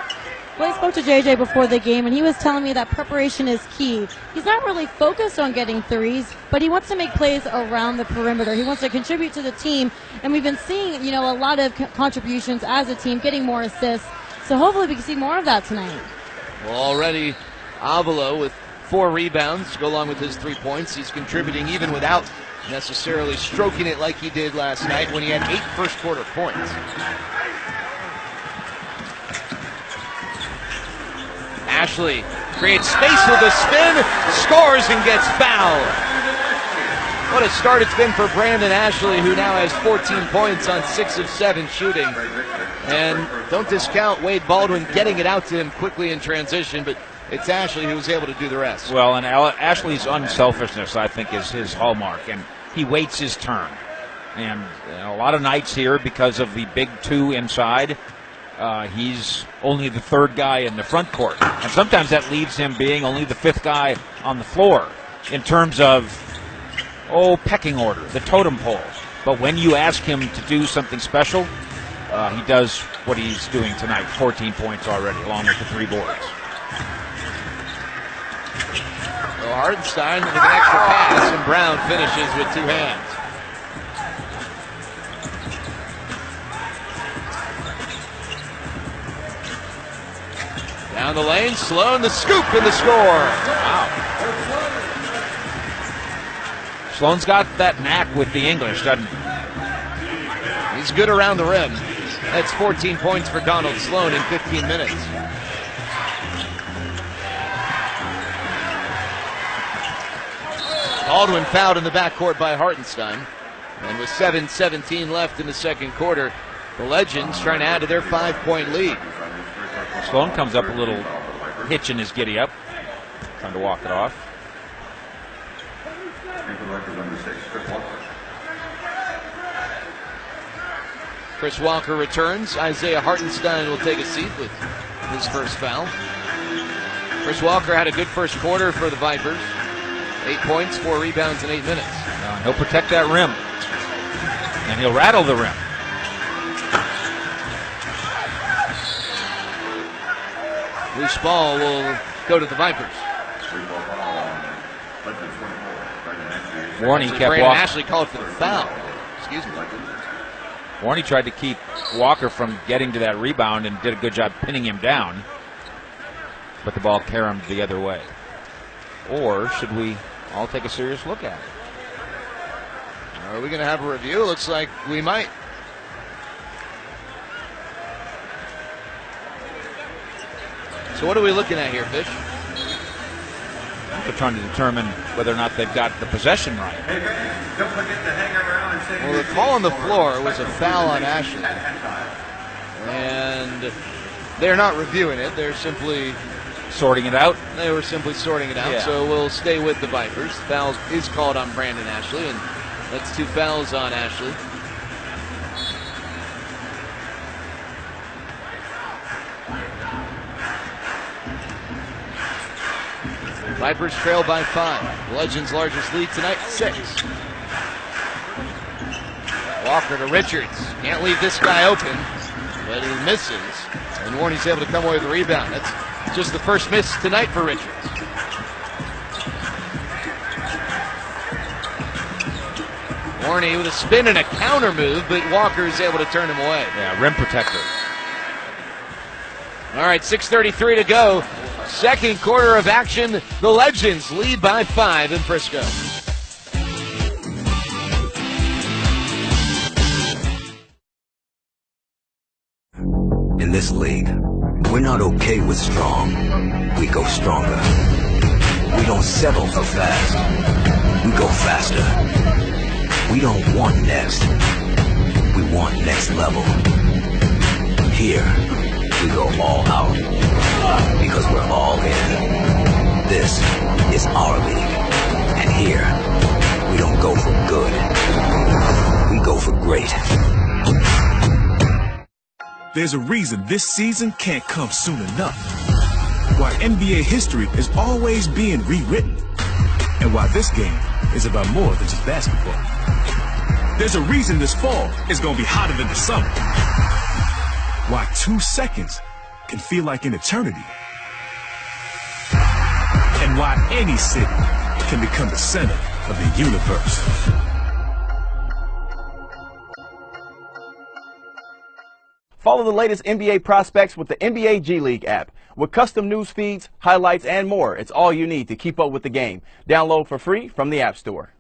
Well, I spoke to JJ before the game, and he was telling me that preparation is key. He's not really focused on getting threes, but he wants to make plays around the perimeter. He wants to contribute to the team, and we've been seeing, a lot of contributions as a team, getting more assists. So hopefully we can see more of that tonight. Well, already Avila with 4 rebounds to go along with his 3 points. He's contributing even without necessarily stroking it like he did last night when he had 8 first-quarter points. Ashley creates space with a spin, scores and gets fouled. What a start it's been for Brandon Ashley, who now has 14 points on 6 of 7 shooting. And don't discount Wade Baldwin getting it out to him quickly in transition, but it's Ashley who was able to do the rest. Well, and Ashley's unselfishness, I think, is his hallmark, and he waits his turn. And a lot of nights here, because of the big 2 inside, he's only the 3rd guy in the front court. And sometimes that leaves him being only the 5th guy on the floor in terms of, pecking order, the totem pole. But when you ask him to do something special, he does what he's doing tonight, 14 points already, along with the 3 boards. So Hartenstein with an extra pass, and Brown finishes with 2 hands. Down the lane, Sloan, the scoop and the score. Wow. Sloan's got that knack with the English, doesn't he? He's good around the rim. That's 14 points for Donald Sloan in 15 minutes. Baldwin fouled in the backcourt by Hartenstein. And with 7:17 left in the second quarter, the Legends trying to add to their 5-point lead. Sloan comes up a little hitch in his giddy up, trying to walk it off. Chris Walker returns. Isaiah Hartenstein will take a seat with his first foul. Chris Walker had a good first quarter for the Vipers. 8 points, 4 rebounds in 8 minutes. He'll protect that rim, and he'll rattle the rim. Loose ball will go to the Vipers. Warney kept Brandon Walker. Ashley called for the foul. Excuse me. Warney tried to keep Walker from getting to that rebound and did a good job pinning him down, but the ball caromed the other way. Or should we all take a serious look at it? Are we going to have a review? Looks like we might. So what are we looking at here, Fish? They're trying to determine whether or not they've got the possession right. Well, the call on the floor was a foul on Ashley. And they're not reviewing it. They're simply sorting it out. They were simply sorting it out. Yeah. So we'll stay with the Vipers. Foul is called on Brandon Ashley, and that's 2 fouls on Ashley. Vipers trail by 5. The Legends' largest lead tonight, 6. Walker to Richards. Can't leave this guy open, but he misses. And Warney's able to come away with the rebound. That's just the first miss tonight for Richards. Warney with a spin and a counter move, but Walker is able to turn him away. Yeah, rim protector. All right, 6:33 to go. Second quarter of action. The Legends lead by 5 in Frisco. this league, we're not okay with strong. We go stronger. We don't settle for fast. We go faster. We don't want next. We want next level. Here, we go all out. Because we're all in. This is our league. And here, we don't go for good. We go for great. There's a reason this season can't come soon enough. Why NBA history is always being rewritten. And why this game is about more than just basketball. There's a reason this fall is going to be hotter than the summer. Why 2 seconds can feel like an eternity. And why any city can become the center of the universe. Follow the latest NBA prospects with the NBA G League app. With custom news feeds, highlights, and more, it's all you need to keep up with the game. Download for free from the App Store.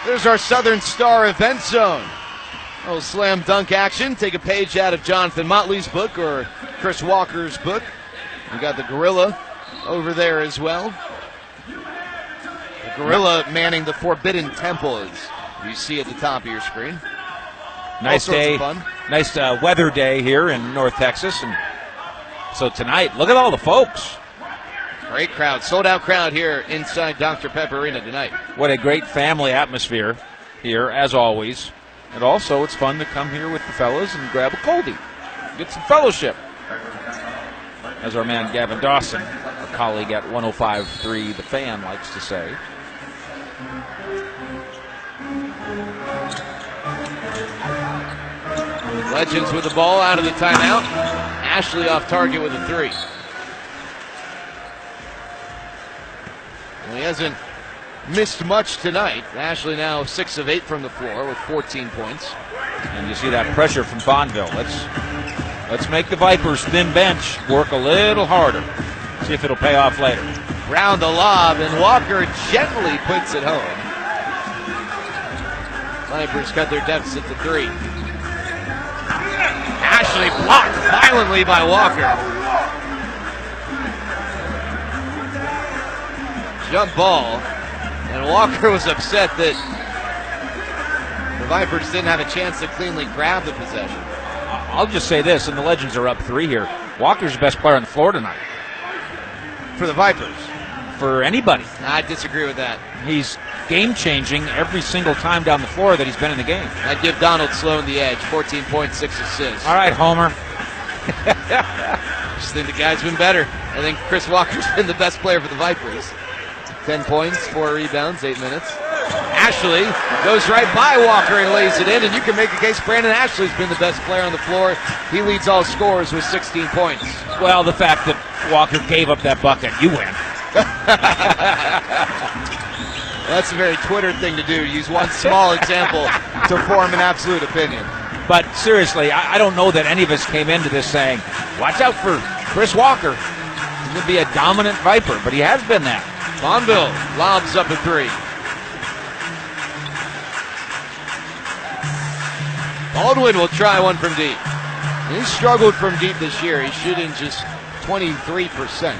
There's our Southern Star Event Zone. A little slam dunk action. Take a page out of Jonathan Motley's book or Chris Walker's book. We got the gorilla over there as well. The gorilla manning the Forbidden Temple, as you see at the top of your screen. Nice day, nice weather day here in North Texas. And so tonight, look at all the folks. Great crowd, sold out crowd here inside Dr. Pepper Arena tonight. What a great family atmosphere here, as always. And also, it's fun to come here with the fellas and grab a coldie, get some fellowship. As our man Gavin Dawson, a colleague at 105.3 The Fan, likes to say. Legends with the ball out of the timeout. Ashley off target with a three. Well, he hasn't missed much tonight. Ashley now 6 of 8 from the floor with 14 points. And you see that pressure from Bonneville. Let's make the Vipers' thin bench work a little harder. See if it'll pay off later. Round the lob, and Walker gently puts it home. Vipers cut their deficit to 3. Ashley blocked violently by Walker. Jump ball, and Walker was upset that the Vipers didn't have a chance to cleanly grab the possession. I'll just say this, and the Legends are up 3 here. Walker's the best player on the floor tonight. For the Vipers? For anybody. I disagree with that. He's game-changing every single time down the floor that he's been in the game. I'd give Donald Sloan the edge, 14 points, 6 assists. All right, Homer. I just think the guy's been better. I think Chris Walker's been the best player for the Vipers. 10 points, 4 rebounds, 8 minutes. Ashley goes right by Walker and lays it in, and you can make a case Brandon Ashley's been the best player on the floor. He leads all scorers with 16 points. Well, the fact that Walker gave up that bucket, you win. Well, that's a very Twitter thing to do, use one small example to form an absolute opinion. But seriously, I don't know that any of us came into this saying, watch out for Chris Walker. He's going to be a dominant Viper, but he has been that. Bonneville lobs up a 3. Baldwin will try one from deep. He's struggled from deep this year. He's shooting just 23%.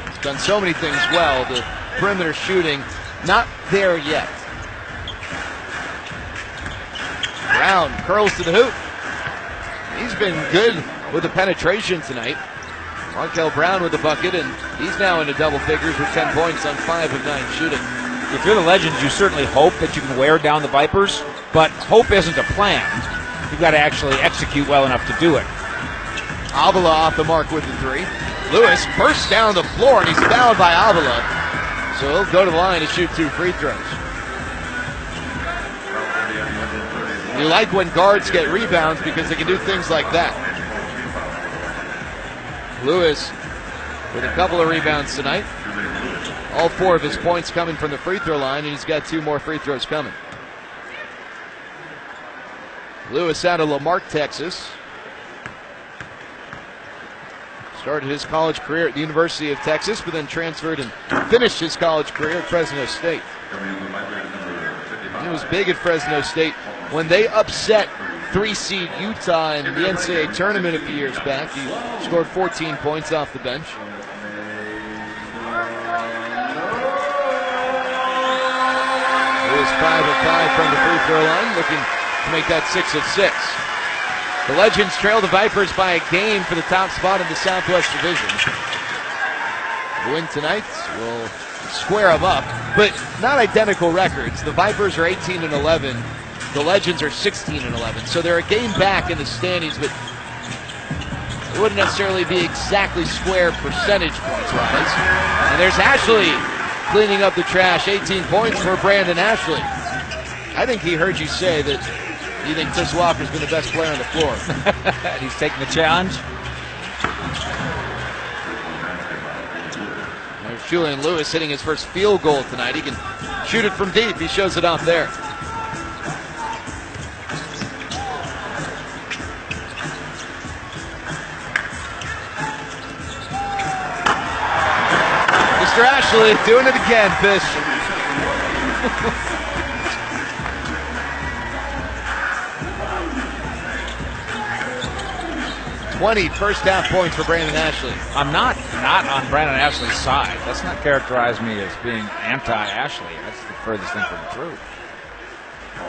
He's done so many things well. The perimeter shooting, not there yet. Brown curls to the hoop. He's been good with the penetration tonight. Markel Brown with the bucket, and he's now into double figures with 10 points on 5 of 9 shooting. If you're the Legends, you certainly hope that you can wear down the Vipers, but hope isn't a plan. You've got to actually execute well enough to do it. Avila off the mark with the 3. Lewis bursts down the floor, and he's fouled by Avila. So he'll go to the line to shoot 2 free throws. You like when guards get rebounds because they can do things like that. Lewis with a couple of rebounds tonight. All 4 of his points coming from the free throw line, and he's got 2 more free throws coming. Lewis out of Lamarck, Texas. Started his college career at the University of Texas, but then transferred and finished his college career at Fresno State. and it was big at Fresno State when they upset 3-seed Utah in the NCAA tournament a few years back. He scored 14 points off the bench. Lewis 5 of 5 from the free throw line, looking to make that 6 of 6. The Legends trail the Vipers by a game for the top spot in the Southwest Division. The win tonight will square them up, but not identical records. The Vipers are 18-11. The Legends are 16-11. So they're a game back in the standings, but it wouldn't necessarily be exactly square percentage points wise. And there's Ashley cleaning up the trash. 18 points for Brandon Ashley. I think he heard you say that you think Chris Walker's been the best player on the floor. And he's taking the challenge. There's Julian Lewis hitting his first field goal tonight. He can shoot it from deep. He shows it off there. Mr. Ashley doing it again, Fish. 20 first half points for Brandon Ashley. I'm not on Brandon Ashley's side. Let's not characterize me as being anti-Ashley. That's the furthest thing from the truth.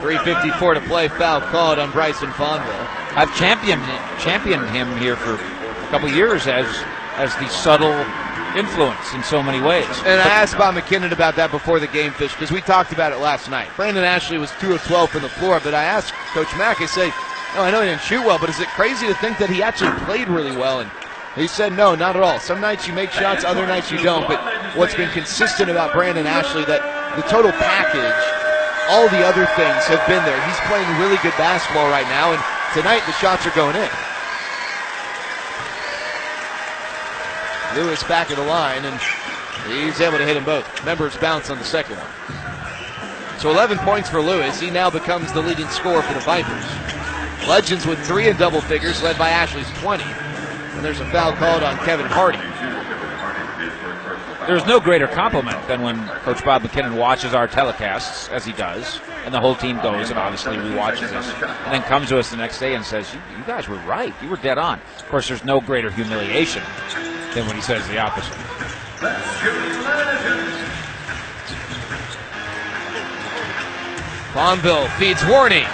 3:54 to play, foul called on Bryson Fonville. I've championed him here for a couple years as the subtle influence in so many ways. And I asked Bob McKinnon about that before the game, Fish, because we talked about it last night. Brandon Ashley was 2 of 12 from the floor, but I asked Coach Mack, I say, no, I know he didn't shoot well, but is it crazy to think that he actually played really well? And he said, no, not at all. Some nights you make shots, other nights you don't. But what's been consistent about Brandon Ashley, that the total package, all the other things have been there. He's playing really good basketball right now, and tonight the shots are going in. Lewis back of the line, and he's able to hit them both. Members bounce on the second one. So 11 points for Lewis. He now becomes the leading scorer for the Vipers. Legends with 3 in double figures, led by Ashley's 20. And there's a foul called on Kevin Hardy. There's no greater compliment than when Coach Bob McKinnon watches our telecasts, as he does, and the whole team goes and obviously rewatches us, and then comes to us the next day and says, you guys were right. You were dead on. Of course, there's no greater humiliation than when he says the opposite. Fonville feeds Warney.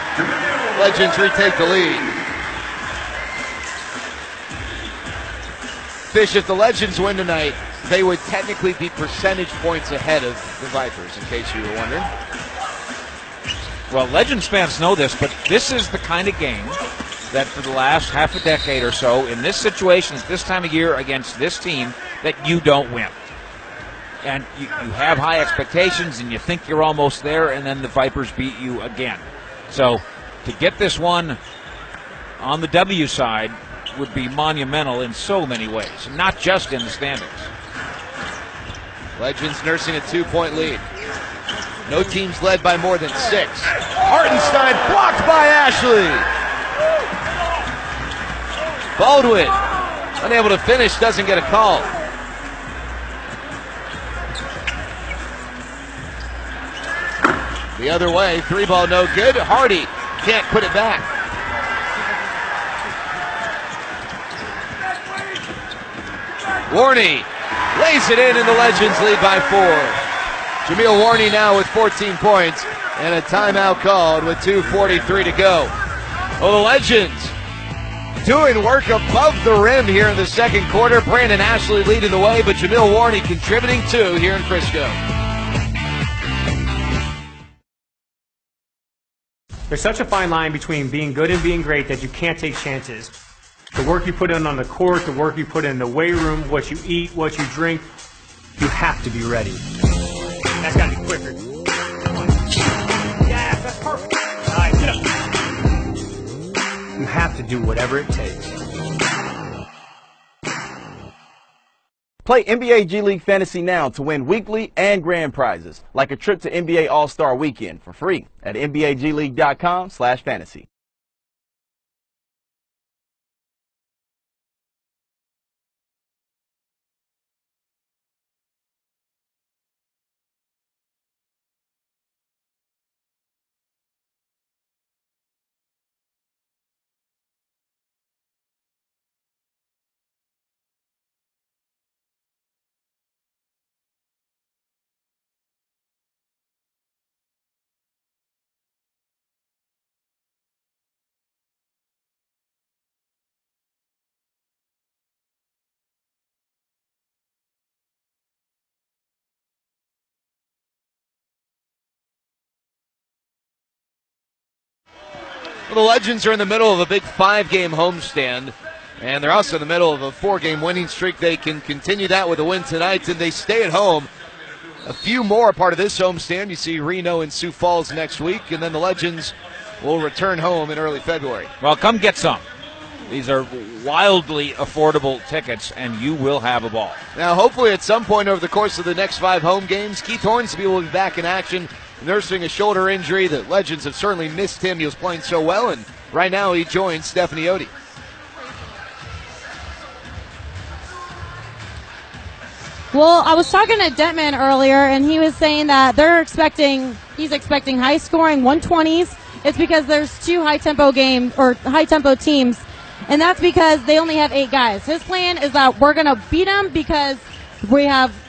Legends retake the lead. Fish, if the Legends win tonight, they would technically be percentage points ahead of the Vipers, in case you were wondering. Well, Legends fans know this, but this is the kind of game that for the last half a decade or so, in this situation, at this time of year, against this team, that you don't win. And you have high expectations, and you think you're almost there, and then the Vipers beat you again. So to get this one on the W side would be monumental in so many ways, not just in the standings. Legends nursing a 2-point lead. No teams led by more than 6. Hartenstein blocked by Ashley. Baldwin, unable to finish, doesn't get a call. The other way, 3-ball no good. Hardy can't put it back. Warney lays it in, and the Legends lead by 4. Jameel Warney now with 14 points, and a timeout called with 2:43 to go. Well, the Legends doing work above the rim here in the second quarter. Brandon Ashley leading the way, but Jameel Warney contributing too here in Frisco. There's such a fine line between being good and being great that you can't take chances. The work you put in on the court, the work you put in the weight room, what you eat, what you drink, you have to be ready. That's got to be quicker. Yeah, that's perfect. All right, get up. You have to do whatever it takes. Play NBA G League Fantasy now to win weekly and grand prizes, like a trip to NBA All-Star Weekend for free at NBAGleague.com/fantasy. Well, the Legends are in the middle of a big 5-game homestand, and they're also in the middle of a 4-game winning streak. They can continue that with a win tonight, and they stay at home. A few more are part of this homestand. You see Reno and Sioux Falls next week, and then the Legends will return home in early February. Well, come get some. These are wildly affordable tickets, and you will have a ball. Now, hopefully at some point over the course of the next 5 home games, Keith Hornsby will be back in action, nursing a shoulder injury. The Legends have certainly missed him. He was playing so well, and right now he joins Stephanie Odie. Well, I was talking to Detman earlier, and he was saying that he's expecting high-scoring 120s. It's because there's 2 high-tempo teams, and that's because they only have 8 guys. His plan is that we're going to beat them because we're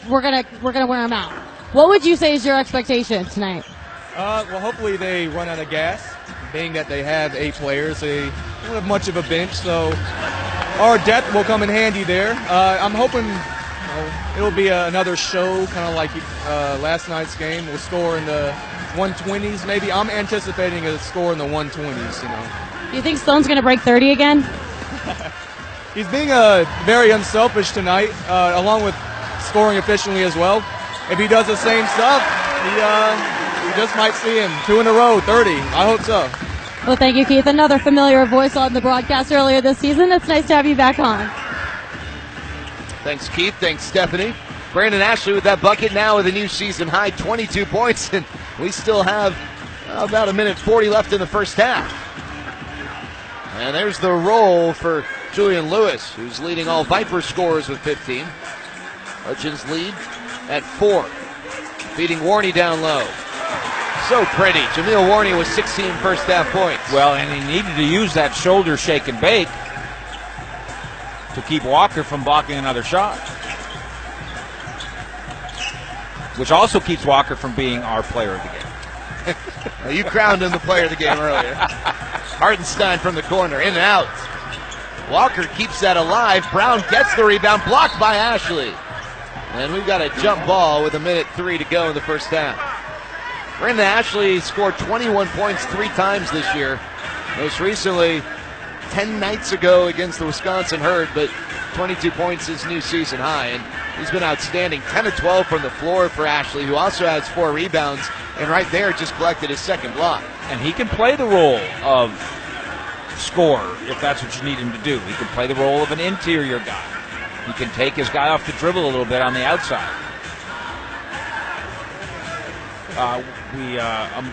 going to wear them out. What would you say is your expectation tonight? Well, hopefully they run out of gas, being that they have 8 players. They don't have much of a bench, so our depth will come in handy there. I'm hoping it'll be another show, kind of like last night's game. We'll score in the 120s, maybe. I'm anticipating a score in the 120s, Do you think Sloan's going to break 30 again? He's being very unselfish tonight, along with scoring efficiently as well. If he does the same stuff, we just might see him 2 in a row, 30. I hope so. Well, thank you, Keith. Another familiar voice on the broadcast earlier this season. It's nice to have you back on. Thanks, Keith. Thanks, Stephanie. Brandon Ashley with that bucket now with a new season high, 22 points, and we still have about 1:40 left in the first half. And there's the roll for Julian Lewis, who's leading all Viper scorers with 15. Legends lead at 4. Feeding Warney down low. So pretty. Jameel Warney with 16 first half points. Well, and he needed to use that shoulder shake and bake to keep Walker from blocking another shot, which also keeps Walker from being our player of the game. You crowned him the player of the game earlier. Hartenstein from the corner, in and out. Walker keeps that alive. Brown gets the rebound, blocked by Ashley. And we've got a jump ball with 1:03 to go in the first half. Brandon Ashley scored 21 points 3 times this year. Most recently, 10 nights ago against the Wisconsin Herd, but 22 points is new season high, and he's been outstanding. 10 of 12 from the floor for Ashley, who also has 4 rebounds, and right there just collected his second block. And he can play the role of scorer if that's what you need him to do. He can play the role of an interior guy. He can take his guy off the dribble a little bit on the outside. We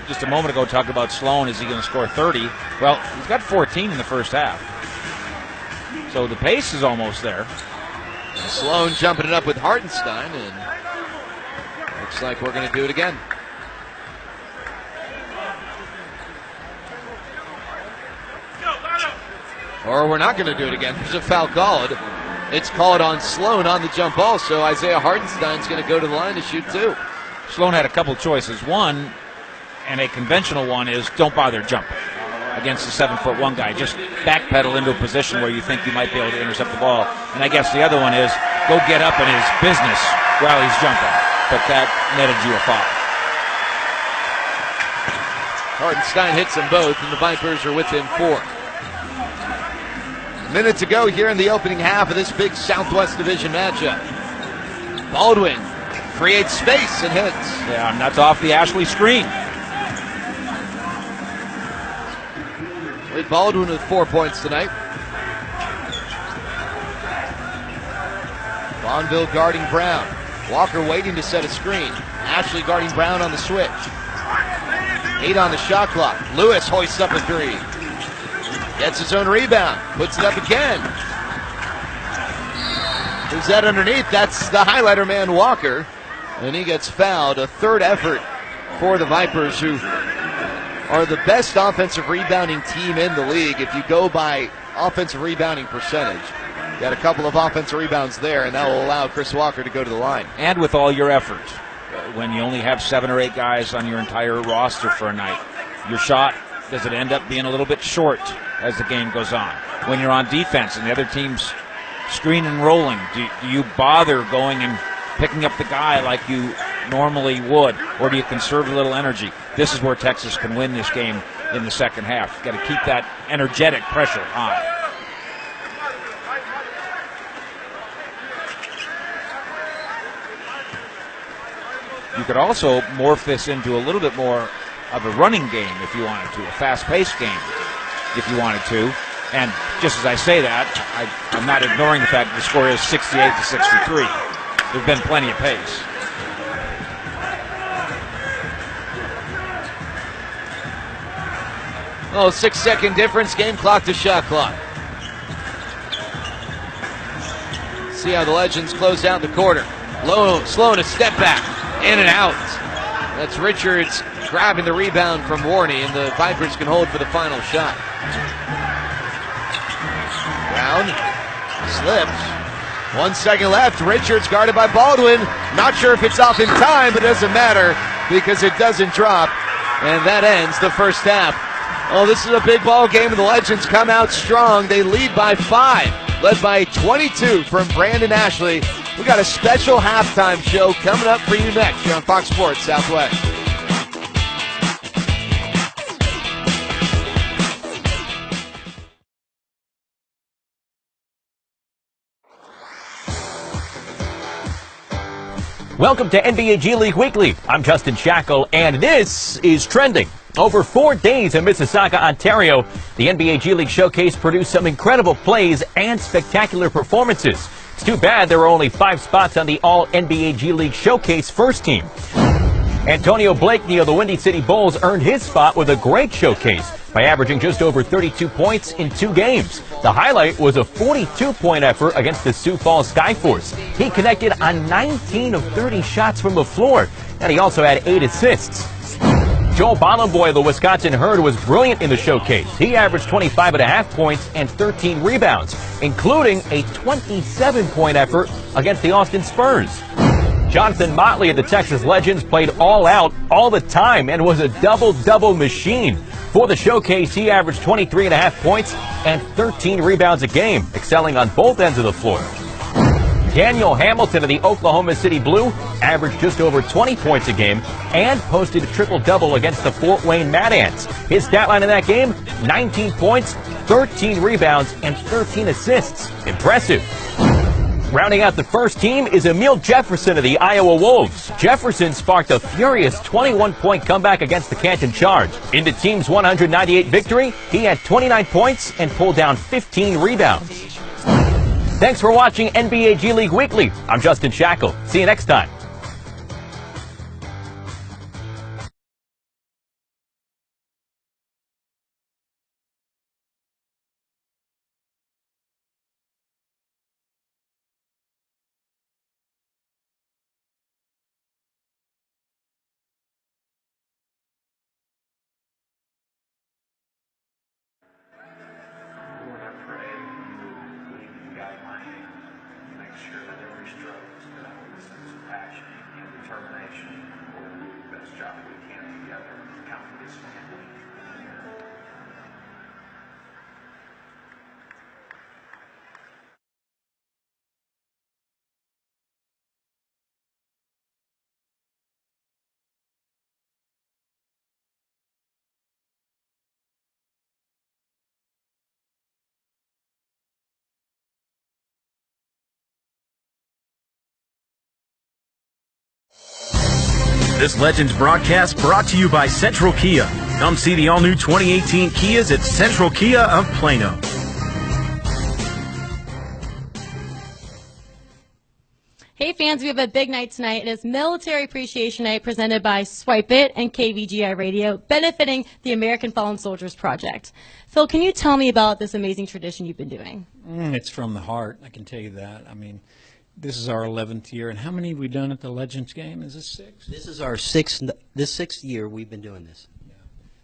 just a moment ago talked about Sloan. Is he going to score 30? Well, he's got 14 in the first half. So the pace is almost there. Sloan jumping it up with Hartenstein, and looks like we're going to do it again. Or we're not going to do it again. There's a foul called. It's called on Sloan on the jump ball, so Isaiah Hartenstein's going to go to the line to shoot 2. Sloan had a couple choices. One, and a conventional one, is don't bother jumping against the 7'1" guy. Just backpedal into a position where you think you might be able to intercept the ball. And I guess the other one is go get up in his business while he's jumping. But that netted you a foul. Hartenstein hits them both, and the Vipers are within 4. Minute to go here in the opening half of this big Southwest Division matchup. Baldwin creates space and hits. Yeah, and that's off the Ashley screen. Wade Baldwin with 4 points tonight. Bonneville guarding Brown. Walker waiting to set a screen. Ashley guarding Brown on the switch. 8 on the shot clock. Lewis hoists up a 3. Gets his own rebound. Puts it up again. Who's that underneath? That's the highlighter man, Walker. And he gets fouled. A third effort for the Vipers, who are the best offensive rebounding team in the league if you go by offensive rebounding percentage. Got a couple of offensive rebounds there, and that will allow Chris Walker to go to the line. And with all your effort, when you only have 7 or 8 guys on your entire roster for a night, your shot, does it end up being a little bit short as the game goes on? When you're on defense and the other team's screen and rolling, do you bother going and picking up the guy like you normally would, or do you conserve a little energy? This is where Texas can win this game in the second half. You've got to keep that energetic pressure high. You could also morph this into a little bit more of a running game if you wanted to, a fast-paced game if you wanted to. And just as I say that, I'm not ignoring the fact that the score is 68-63. There's been plenty of pace. Oh, 6-second difference, game clock to shot clock. See how the Legends close out the quarter. Sloan a step back, in and out. That's Richards grabbing the rebound from Warney, and the Vipers can hold for the final shot. Brown slips. 1 second left. Richards guarded by Baldwin. Not sure if it's off in time, but it doesn't matter because it doesn't drop. And that ends the first half. Oh, this is a big ball game, and the Legends come out strong. They lead by 5, led by 22 from Brandon Ashley. We got a special halftime show coming up for you next here on Fox Sports Southwest. Welcome to NBA G League Weekly. I'm Justin Shackle, and this is Trending. Over 4 days in Mississauga, Ontario, the NBA G League Showcase produced some incredible plays and spectacular performances. It's too bad there were only 5 spots on the All-NBA G League Showcase first team. Antonio Blakeney of the Windy City Bulls earned his spot with a great showcase by averaging just over 32 points in 2 games. The highlight was a 42-point effort against the Sioux Falls Skyforce. He connected on 19 of 30 shots from the floor, and he also had 8 assists. Joel Bolomboy of the Wisconsin Herd was brilliant in the showcase. He averaged 25.5 points and 13 rebounds, including a 27-point effort against the Austin Spurs. Jonathan Motley of the Texas Legends played all out all the time and was a double-double machine. For the showcase, he averaged 23.5 points and 13 rebounds a game, excelling on both ends of the floor. Daniel Hamilton of the Oklahoma City Blue averaged just over 20 points a game and posted a triple-double against the Fort Wayne Mad Ants. His stat line in that game, 19 points, 13 rebounds, and 13 assists. Impressive. Rounding out the first team is Emil Jefferson of the Iowa Wolves. Jefferson sparked a furious 21-point comeback against the Canton Charge. In the team's 198 victory, he had 29 points and pulled down 15 rebounds. Thanks for watching NBA G League Weekly. I'm Justin Shackle. See you next time. This Legends broadcast brought to you by Central Kia. Come see the all-new 2018 Kias at Central Kia of Plano. Hey fans, we have a big night tonight. It is Military Appreciation Night presented by Swipe It and KVGI Radio, benefiting the American Fallen Soldiers Project. Phil, can you tell me about this amazing tradition you've been doing? It's from the heart, I can tell you that. I mean, this is our 11th year, and how many have we done at the Legends game? Is this 6? This is our sixth year we've been doing this. Yeah.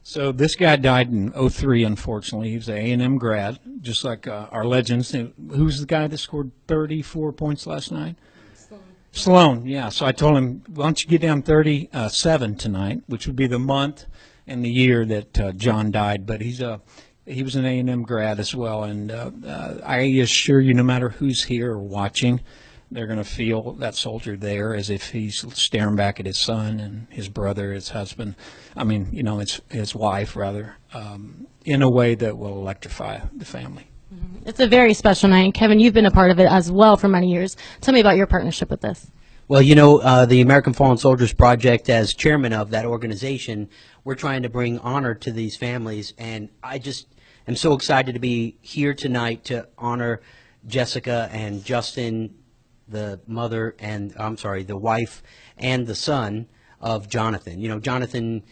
So this guy died in '03, unfortunately. He was an A&M grad, just like our Legends. Who's the guy that scored 34 points last night? Sloan, yeah. So I told him, why don't you get down 37 tonight, which would be the month and the year that John died. But he was an A&M grad as well, and I assure you, no matter who's here or watching, They're going to feel that soldier there as if he's staring back at his son and his brother, his husband. I mean, you know, his wife, rather, in a way that will electrify the family. It's a very special night. Kevin, you've been a part of it as well for many years. Tell me about your partnership with this. Well, you know, the American Fallen Soldiers Project, as chairman of that organization, we're trying to bring honor to these families, and I just am so excited to be here tonight to honor Jessica and Justin, the mother and, the wife and the son of Jonathan. You know, Jonathan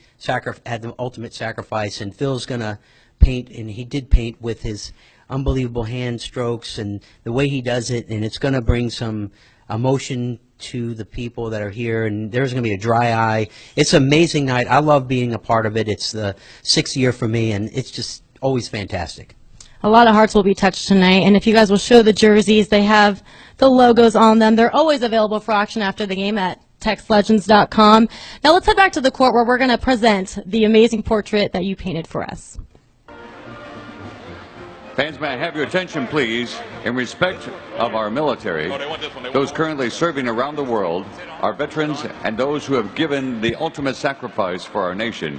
had the ultimate sacrifice, and Phil's going to paint, and he did paint with his unbelievable hand strokes and the way he does it, and it's going to bring some emotion to the people that are here, and there's going to be a dry eye. It's an amazing night. I love being a part of it. It's the 6th year for me, and it's just always fantastic. A lot of hearts will be touched tonight, and if you guys will show the jerseys, they have the logos on them. They're always available for auction after the game at TexLegends.com. Now let's head back to the court where we're going to present the amazing portrait that you painted for us. Fans, may I have your attention, please, in respect of our military, those currently serving around the world, our veterans, and those who have given the ultimate sacrifice for our nation.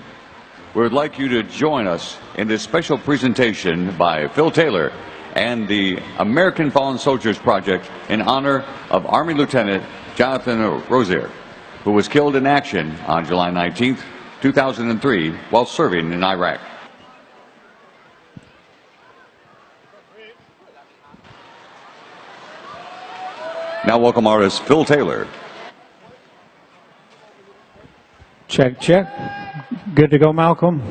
We would like you to join us in this special presentation by Phil Taylor and the American Fallen Soldiers Project in honor of Army Lieutenant Jonathan Rozier, who was killed in action on July 19th, 2003, while serving in Iraq. Now welcome artist Phil Taylor. Check, check. Good to go, Malcolm?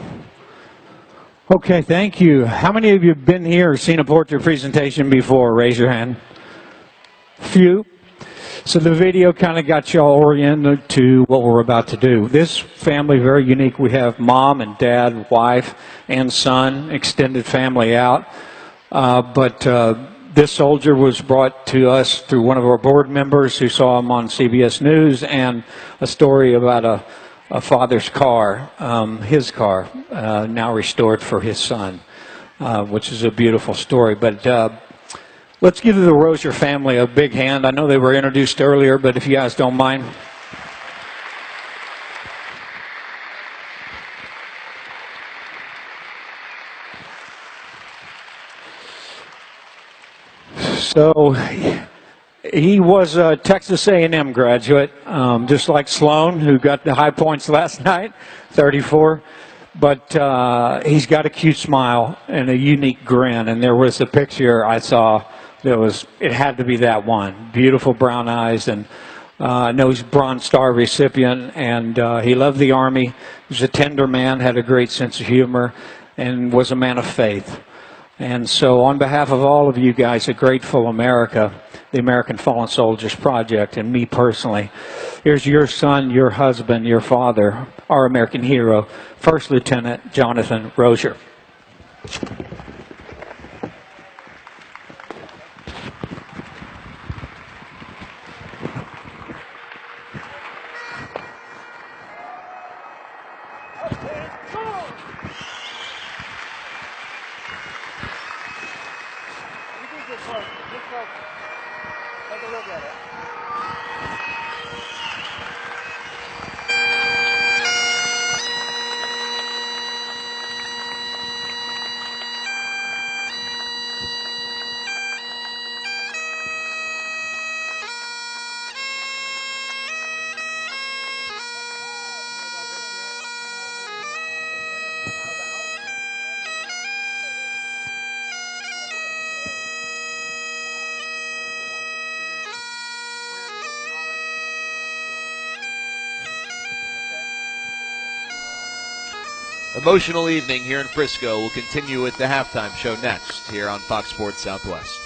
Okay, thank you. How many of you have been here or seen a portrait presentation before? Raise your hand. Few. So the video kind of got you all oriented to what we're about to do. This family, very unique. We have mom and dad, wife and son, extended family out. This soldier was brought to us through one of our board members who saw him on CBS News, and a story about a father's car, his car, now restored for his son, which is a beautiful story. But let's give the Rozier family a big hand. I know they were introduced earlier, but if you guys don't mind. So he was a Texas A&M graduate, just like Sloan, who got the high points last night, 34. But he's got a cute smile and a unique grin. And there was a picture I saw that it had to be that one. Beautiful brown eyes, and I know he's a Bronze Star recipient, and he loved the Army. He was a tender man, had a great sense of humor, and was a man of faith. And so on behalf of all of you guys at Grateful America, the American Fallen Soldiers Project, and me personally, here's your son, your husband, your father, our American hero, First Lieutenant Jonathan Rozier. Emotional evening here in Frisco. We'll continue with the halftime show next here on Fox Sports Southwest.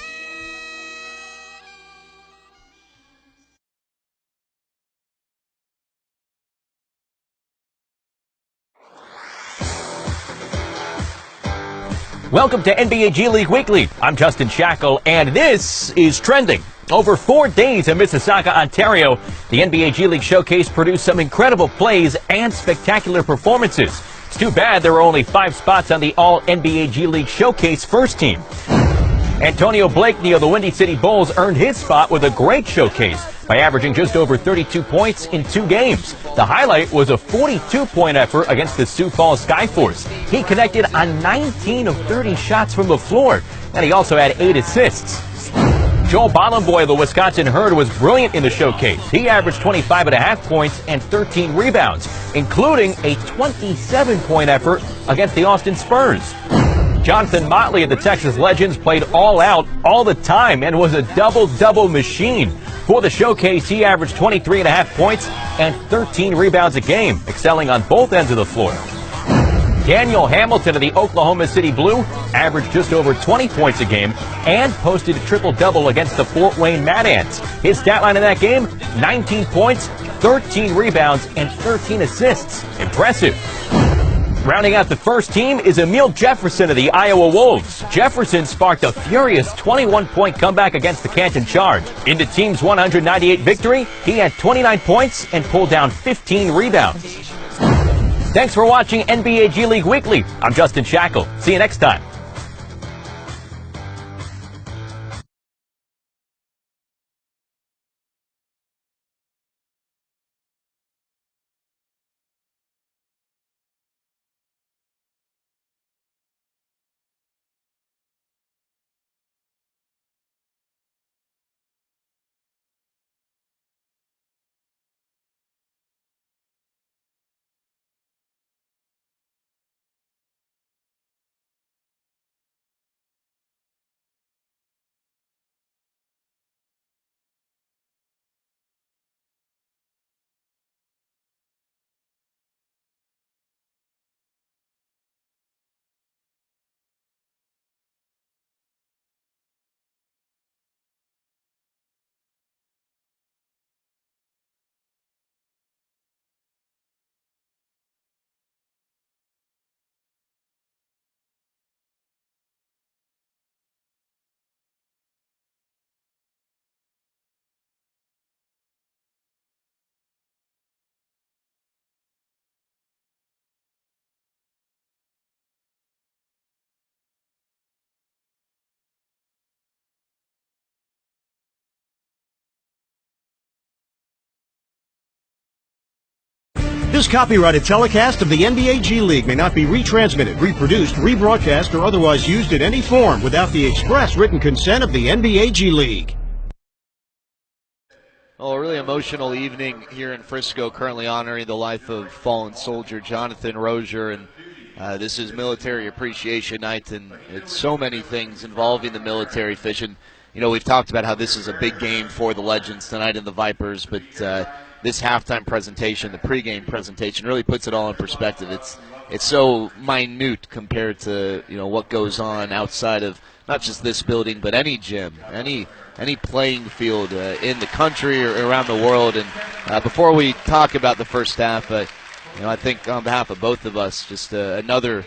Welcome to NBA G League Weekly. I'm Justin Shackle, and this is Trending. Over 4 days in Mississauga, Ontario, the NBA G League Showcase produced some incredible plays and spectacular performances. It's too bad there were only 5 spots on the All-NBA G League Showcase first team. Antonio Blakeney of the Windy City Bulls earned his spot with a great showcase by averaging just over 32 points in 2 games. The highlight was a 42-point effort against the Sioux Falls Skyforce. He connected on 19 of 30 shots from the floor, and he also had 8 assists. Joel Bollenboy of the Wisconsin Herd was brilliant in the showcase. He averaged 25.5 points and 13 rebounds, including a 27-point effort against the Austin Spurs. Jonathan Motley of the Texas Legends played all out all the time and was a double-double machine. For the showcase, he averaged 23.5 points and 13 rebounds a game, excelling on both ends of the floor. Daniel Hamilton of the Oklahoma City Blue averaged just over 20 points a game and posted a triple-double against the Fort Wayne Mad Ants. His stat line in that game, 19 points, 13 rebounds, and 13 assists. Impressive. Rounding out the first team is Emil Jefferson of the Iowa Wolves. Jefferson sparked a furious 21-point comeback against the Canton Charge. In the team's 198 victory, he had 29 points and pulled down 15 rebounds. Thanks for watching NBA G League Weekly. I'm Justin Shackle. See you next time. This copyrighted telecast of the NBA G League may not be retransmitted, reproduced, rebroadcast, or otherwise used in any form without the express written consent of the NBA G League. Well, a really emotional evening here in Frisco, currently honoring the life of fallen soldier Jonathan Rozier, and this is Military Appreciation Night, and it's so many things involving the military, Fish. And, you know, we've talked about how this is a big game for the Legends tonight and the Vipers, but this halftime presentation, the pregame presentation, really puts it all in perspective. It's so minute compared to, you know, what goes on outside of not just this building, but any gym, any playing field in the country or around the world. And before we talk about the first half, you know, I think on behalf of both of us, just another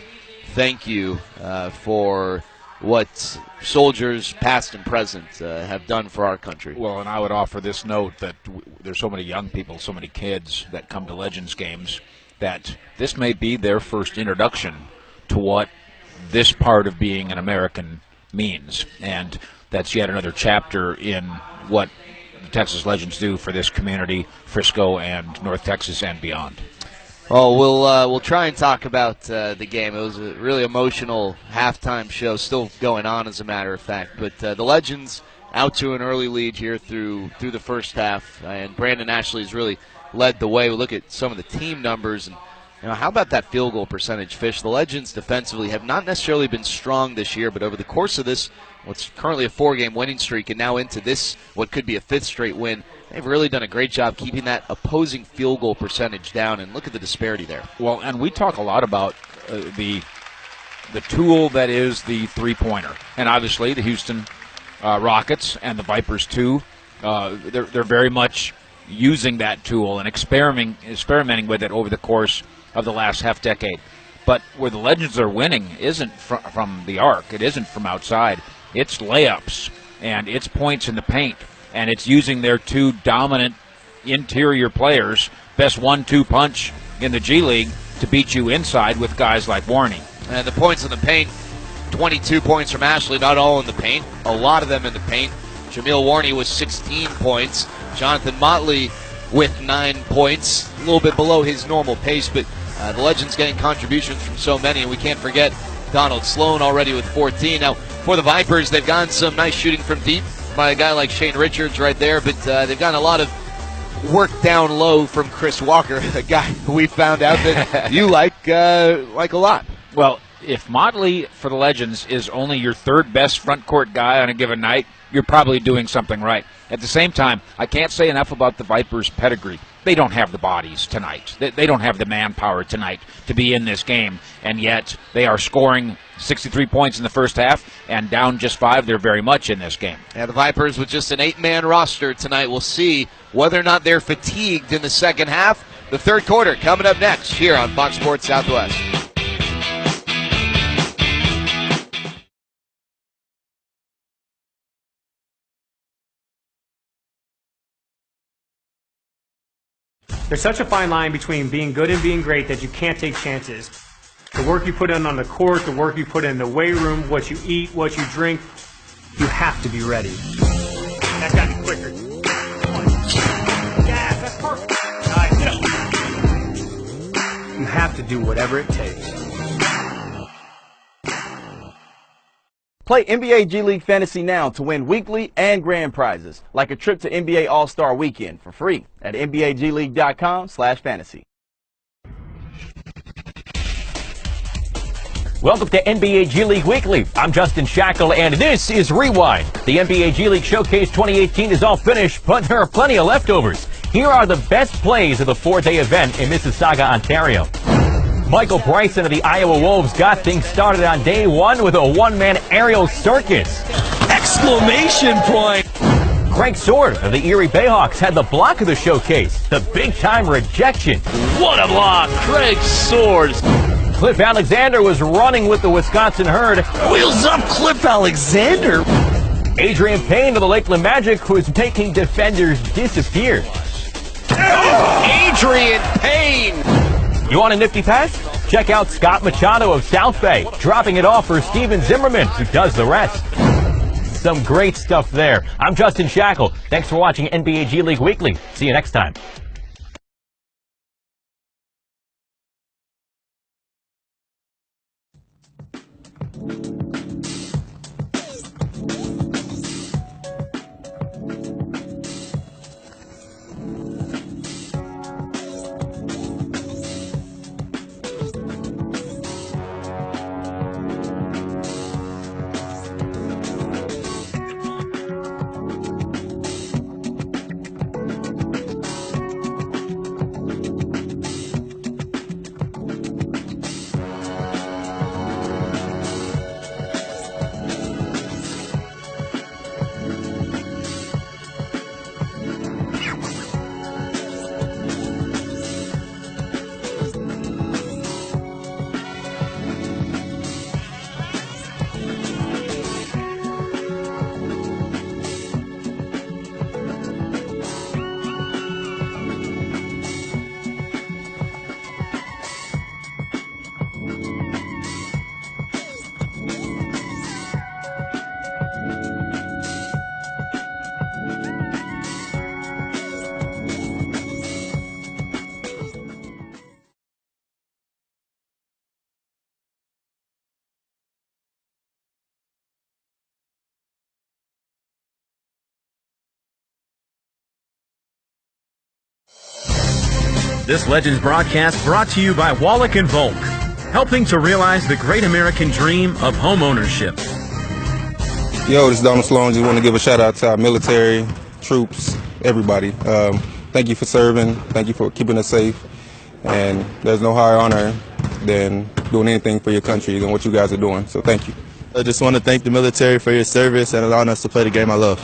thank you for what soldiers past and present have done for our country. Well, and I would offer this note that there's so many young people, so many kids that come to Legends games, that this may be their first introduction to what this part of being an American means. And that's yet another chapter in what the Texas Legends do for this community, Frisco and North Texas and beyond. Oh, we'll try and talk about the game. It was a really emotional halftime show, still going on as a matter of fact. But the Legends out to an early lead here through the first half, and Brandon Ashley's really led the way. We look at some of the team numbers, and you know, how about that field goal percentage, Fish? The Legends defensively have not necessarily been strong this year, but over the course of this, what's currently a 4-game winning streak, and now into this, what could be a 5th straight win, they've really done a great job keeping that opposing field goal percentage down, and look at the disparity there. Well, and we talk a lot about the tool that is the three-pointer, and obviously the Houston Rockets and the Vipers too. They're very much using that tool and experimenting with it over the course of the last half-decade. But where the Legends are winning isn't from the arc. It isn't from outside. It's layups, and it's points in the paint, and it's using their two dominant interior players, best 1-2 punch in the G League, to beat you inside with guys like Warney. And the points in the paint, 22 points from Ashley, not all in the paint, a lot of them in the paint. Jameel Warney with 16 points. Jonathan Motley with 9 points, a little bit below his normal pace, but the Legends getting contributions from so many, and we can't forget Donald Sloan already with 14. Now, for the Vipers, they've gotten some nice shooting from deep by a guy like Shane Richards right there, but they've gotten a lot of work down low from Chris Walker, a guy who we found out that you like a lot. Well, if Motley for the Legends is only your third best front court guy on a given night, you're probably doing something right. At the same time, I can't say enough about the Vipers' pedigree. They don't have the bodies tonight. They don't have the manpower tonight to be in this game, and yet they are scoring 63 points in the first half, and down just 5, they're very much in this game. Yeah, the Vipers with just an 8-man roster tonight. We'll see whether or not they're fatigued in the second half. The third quarter coming up next here on Fox Sports Southwest. There's such a fine line between being good and being great that you can't take chances. The work you put in on the court, the work you put in the weight room, what you eat, what you drink, you have to be ready. That got me quicker. Yes, that's perfect. Nice. Get up. You have to do whatever it takes. Play NBA G League Fantasy now to win weekly and grand prizes, like a trip to NBA All-Star Weekend for free at NBAGleague.com/fantasy. Welcome to NBA G League Weekly. I'm Justin Shackle, and this is Rewind. The NBA G League Showcase 2018 is all finished, but there are plenty of leftovers. Here are the best plays of the 4-day event in Mississauga, Ontario. Michael Bryson of the Iowa Wolves got things started on day one with a one-man aerial circus. Exclamation point! Craig Sword of the Erie Bayhawks had the block of the showcase, the big-time rejection. What a block! Craig Sword! Cliff Alexander was running with the Wisconsin Herd. Wheels up, Cliff Alexander! Adrian Payne of the Lakeland Magic was making defenders disappear. Adrian Payne! You want a nifty pass? Check out Scott Machado of South Bay, dropping it off for Steven Zimmerman, who does the rest. Some great stuff there. I'm Justin Shackle. Thanks for watching NBA G League Weekly. See you next time. This Legends broadcast brought to you by Wallach & Volk, helping to realize the great American dream of home ownership. Yo, this is Donald Sloan. Just want to give a shout out to our military, troops, everybody. Thank you for serving. Thank you for keeping us safe. And there's no higher honor than doing anything for your country than what you guys are doing. So thank you. I just want to thank the military for your service and allowing us to play the game I love.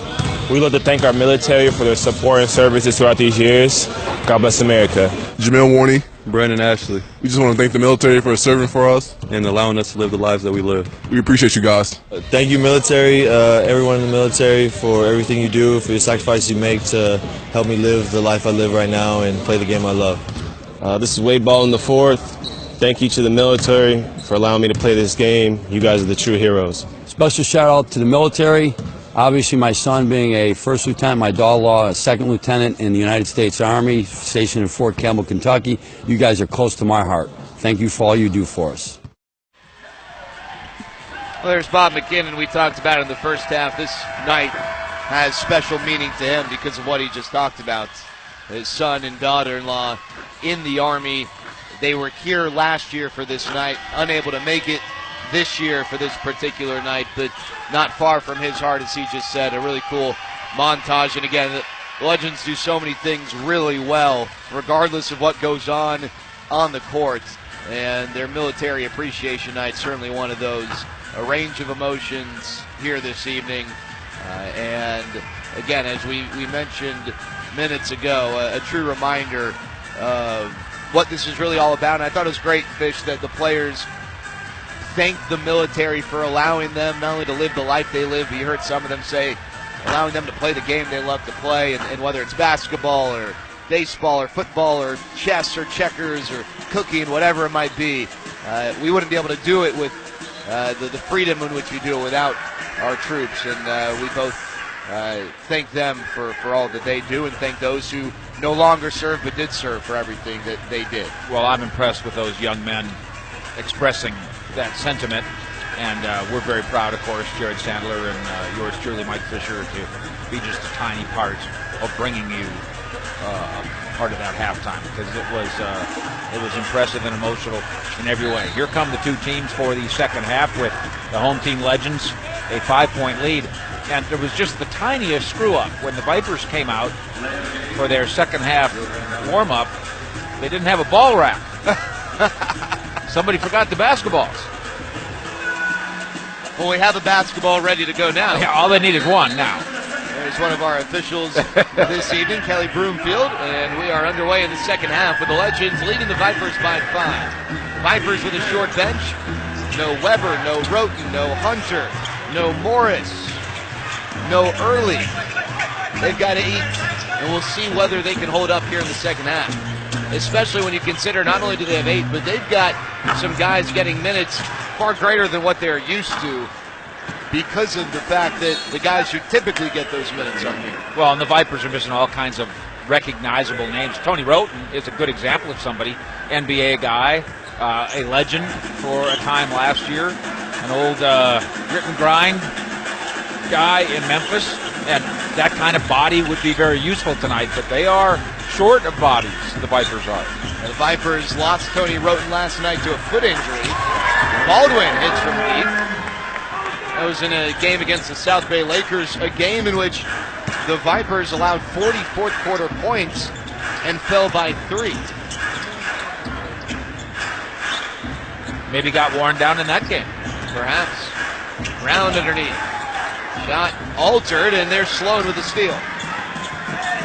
We'd like to thank our military for their support and services throughout these years. God bless America. Jameel Warney. Brandon Ashley. We just want to thank the military for serving for us and allowing us to live the lives that we live. We appreciate you guys. Thank you, military, everyone in the military, for everything you do, for your sacrifice you make to help me live the life I live right now and play the game I love. This is Wade Ball in the fourth. thank you to the military for allowing me to play this game. You guys are the true heroes. Special shout out to the military. Obviously, my son being a first lieutenant, my daughter-in-law a second lieutenant in the United States Army, stationed in Fort Campbell, Kentucky. You guys are close to my heart. Thank you for all you do for us. Well, there's Bob McKinnon. We talked about in the first half. This night has special meaning to him because of what he just talked about. His son and daughter-in-law in the Army. They were here last year for this night, unable to make it this year for this particular night, but not far from his heart, as he just said. A really cool montage. And again, the Legends do so many things really well, regardless of what goes on the court. And their military appreciation night, certainly one of those. A range of emotions here this evening. And again, as we mentioned minutes ago, a true reminder of what this is really all about. And I thought it was great, Fish, that the players thanked the military for allowing them not only to live the life they live, but you heard some of them say allowing them to play the game they love to play, and whether it's basketball or baseball or football or chess or checkers or cooking, whatever it might be, we wouldn't be able to do it with the freedom in which we do it without our troops. And we both thank them for all that they do, and thank those who no longer serve but did serve for everything that they did. Well, I'm impressed with those young men expressing that sentiment, and we're very proud, of course, Jared Sandler and yours truly, Mike Fisher, to be just a tiny part of bringing you part of that halftime, because it was impressive and emotional in every way. Here come the two teams for the second half with the home team Legends, a 5-point lead, and there was just the tiniest screw-up when the Vipers came out for their second half warm-up. They didn't have a ball rack. Somebody forgot the basketballs. Well, we have a basketball ready to go now. Yeah, all they need is one now. There's one of our officials this evening, Kelly Broomfield, and we are underway in the second half with the Legends leading the Vipers by 5. Vipers with a short bench. No Weber, no Roten, no Hunter, no Morris, no Early. They've got to eat, and we'll see whether they can hold up here in the second half. Especially when you consider not only do they have 8, but they've got some guys getting minutes far greater than what they're used to because of the fact that the guys who typically get those minutes are here. Well, and the Vipers are missing all kinds of recognizable names. Tony Roten is a good example of somebody, NBA guy, a legend for a time last year, an old grit and grind guy in Memphis, and that kind of body would be very useful tonight, but they are short of bodies, the Vipers are. The Vipers lost Tony Roten last night to a foot injury. Baldwin hits from deep. That was in a game against the South Bay Lakers, a game in which the Vipers allowed 40 fourth quarter points and fell by 3. Maybe got worn down in that game. Perhaps. Round underneath. Shot altered, and there's Sloan with the steal.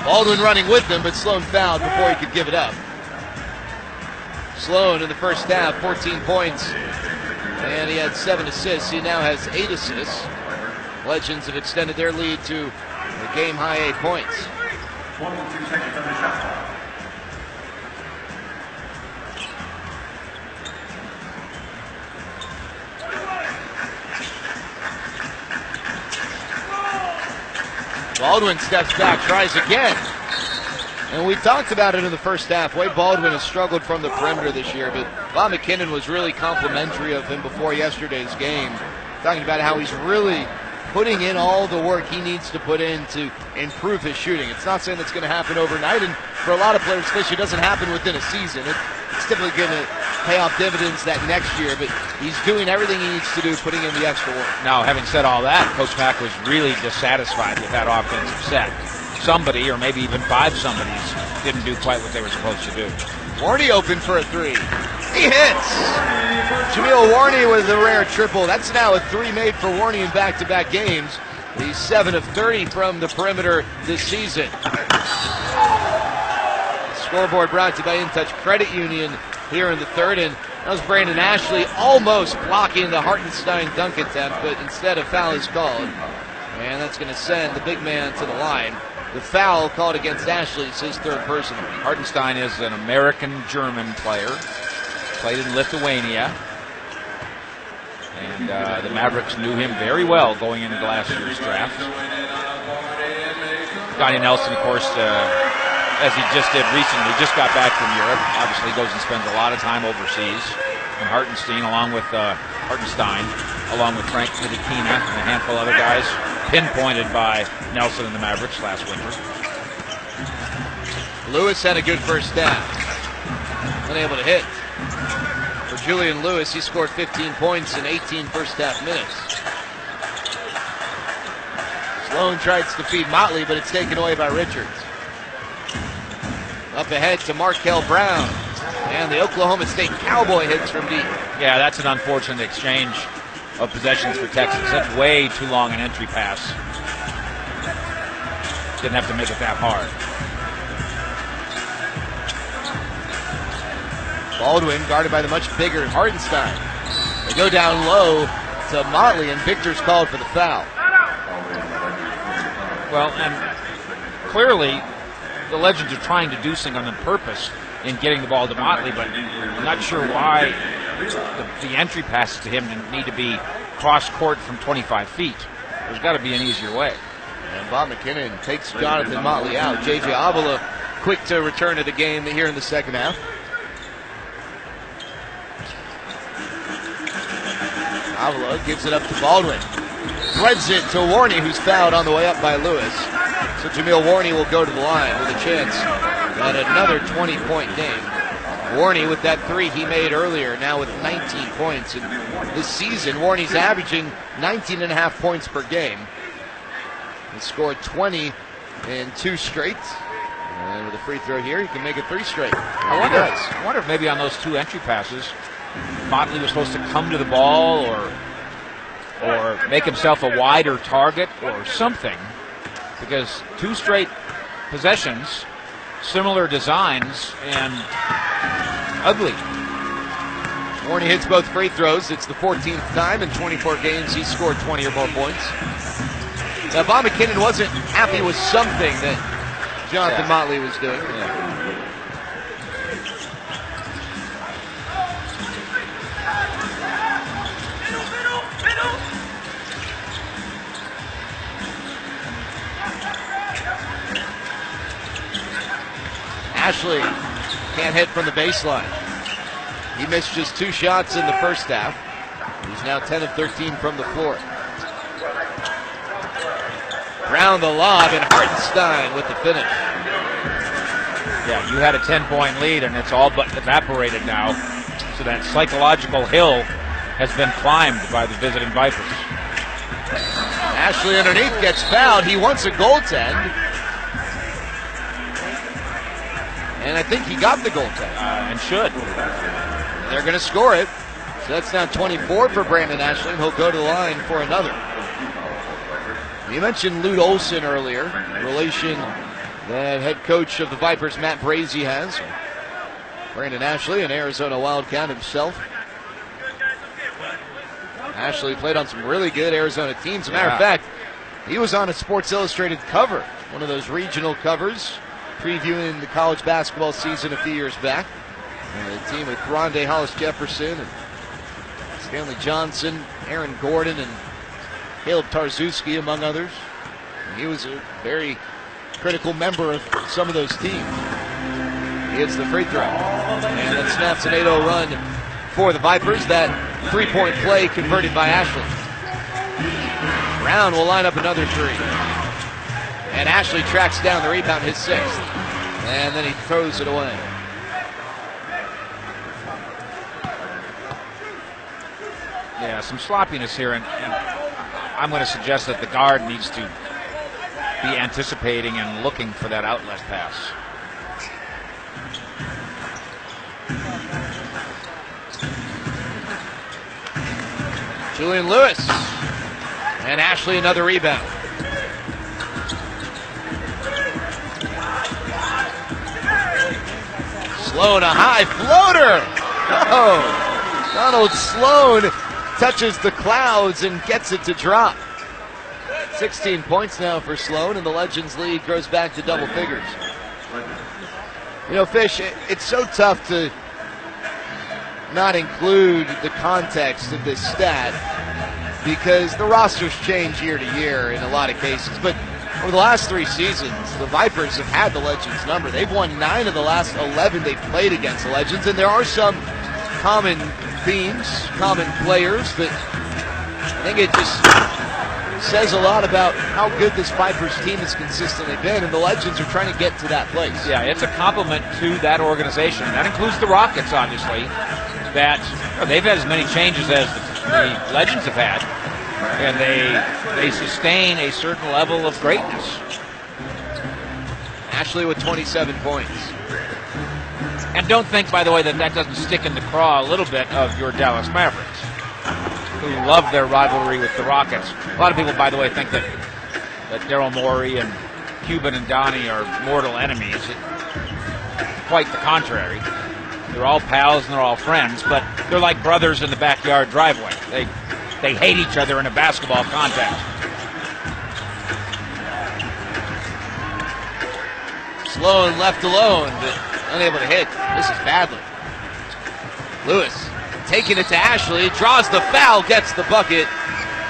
Baldwin running with them, but Sloan fouled before he could give it up. Sloan in the first half, 14 points, and he had 7 assists. He now has 8 assists. Legends have extended their lead to a game-high 8 points. 22 seconds on the shot clock. Baldwin steps back, tries again. And we talked about it in the first half. Wade Baldwin has struggled from the perimeter this year, but Bob McKinnon was really complimentary of him before yesterday's game, talking about how he's really putting in all the work he needs to put in to improve his shooting. It's not saying that's going to happen overnight, and for a lot of players, it doesn't happen within a season. It's typically going to pay off dividends that next year, but he's doing everything he needs to do, putting in the extra work. Now, having said all that, Coach Mack was really dissatisfied with that offensive set. Somebody, or maybe even 5 somebodies, didn't do quite what they were supposed to do. Warney open for a 3. He hits! Jameel Warney with a rare triple. That's now a 3 made for Warney in back-to-back games. He's 7 of 30 from the perimeter this season. Scoreboard brought to you by In Touch Credit Union here in the third, and that was Brandon Ashley almost blocking the Hartenstein dunk attempt, but instead a foul is called. And that's going to send the big man to the line. The foul called against Ashley is his 3rd personal. Hartenstein is an American-German player. Played in Lithuania. And the Mavericks knew him very well going into last year's draft. Donnie Nelson, of course, as he just did recently, just got back from Europe. Obviously goes and spends a lot of time overseas. And Hartenstein, along with Frank Ntilikina and a handful of other guys, pinpointed by Nelson and the Mavericks last winter. Lewis had a good first half. Unable to hit. For Julian Lewis, he scored 15 points in 18 first half minutes. Sloan tries to feed Motley, but it's taken away by Richards. Up ahead to Markel Brown. And the Oklahoma State Cowboy hits from deep. Yeah, that's an unfortunate exchange of possessions for Texas. That's way too long an entry pass. Didn't have to make it that hard. Baldwin guarded by the much bigger Hartenstein. They go down low to Motley, and Victor's called for the foul. Well, and clearly the Legends are trying to do something on purpose in getting the ball to Motley, but I'm not sure why the entry passes to him need to be cross-court from 25 feet. There's got to be an easier way. And Bob McKinnon takes Jonathan Motley out. J.J. Avila quick to return to the game here in the second half. Avila gives it up to Baldwin. Threads it to Warney, who's fouled on the way up by Lewis. So Jamil Warney will go to the line with a chance at another 20-point game. Warney with that three he made earlier, now with 19 points. And this season, Warney's averaging 19.5 points per game. He scored 20 in 2 straight. And with a free throw here, he can make it 3 straight. I wonder if maybe on those 2 entry passes, Motley was supposed to come to the ball or make himself a wider target or something, because 2 straight possessions, similar designs, and ugly. Warney hits both free throws. It's the 14th time in 24 games he's scored 20 or more points. Now, Bob McKinnon wasn't happy with something that Jonathan Motley was doing. Ashley can't hit from the baseline. He missed just 2 shots in the first half. He's now 10 of 13 from the floor. Round the lob, and Hartenstein with the finish. Yeah, you had a 10-point lead, and it's all but evaporated now. So that psychological hill has been climbed by the visiting Vipers. Ashley underneath gets fouled. He wants a goaltend. And I think he got the goaltend. And should. They're going to score it. So that's now 24 for Brandon Ashley, and he'll go to the line for another. You mentioned Lute Olson earlier, relation that head coach of the Vipers, Matt Brazy, has. Brandon Ashley, an Arizona Wildcat himself. Ashley played on some really good Arizona teams. As a matter of fact, he was on a Sports Illustrated cover, one of those regional covers, previewing the college basketball season a few years back. And the team with Grande Hollis Jefferson and Stanley Johnson, Aaron Gordon, and Caleb Tarzuski, among others. And he was a very critical member of some of those teams. He hits the free throw. And that snaps an 8-0 run for the Vipers. That 3-point play converted by Ashley. Brown will line up another 3. And Ashley tracks down the rebound, his 6th. And then he throws it away. Yeah, some sloppiness here, and I'm going to suggest that the guard needs to be anticipating and looking for that outlet pass. Julian Lewis. And Ashley another rebound. Sloan, a high floater. Oh, Donald Sloan touches the clouds and gets it to drop. 16 points now for Sloan, and the Legends lead grows back to double figures. You know, Fish, it's so tough to not include the context of this stat because the rosters change year to year in a lot of cases. But over the last 3 seasons, the Vipers have had the Legends number. They've won 9 of the last 11 they've played against the Legends, and there are some common themes, common players, but I think it just says a lot about how good this Vipers team has consistently been, and the Legends are trying to get to that place. Yeah, it's a compliment to that organization. That includes the Rockets, obviously, that they've had as many changes as the Legends have had, and they sustain a certain level of greatness. Ashley with 27 points. And don't think, by the way, that doesn't stick in the craw a little bit of your Dallas Mavericks, who love their rivalry with the Rockets. A lot of people, by the way, think that Daryl Morey and Cuban and Donnie are mortal enemies. Quite the contrary. They're all pals and they're all friends, but they're like brothers in the backyard driveway. They hate each other in a basketball context. Sloan left alone, but unable to hit. This is badly. Lewis taking it to Ashley, draws the foul, gets the bucket,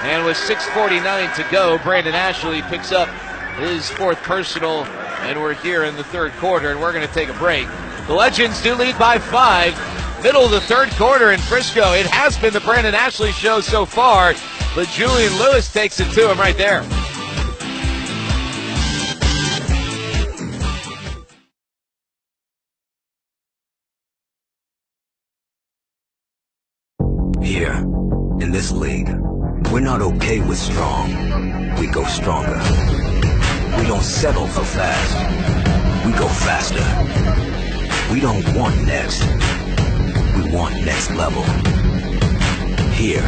and with 6:49 to go, Brandon Ashley picks up his 4th personal, and we're here in the 3rd quarter, and we're going to take a break. The Legends do lead by 5. Middle of the 3rd quarter in Frisco. It has been the Brandon Ashley show so far, but Julian Lewis takes it to him right there. Here, in this league, we're not okay with strong. We go stronger. We don't settle for fast. We go faster. We don't want next. We want next level. Here,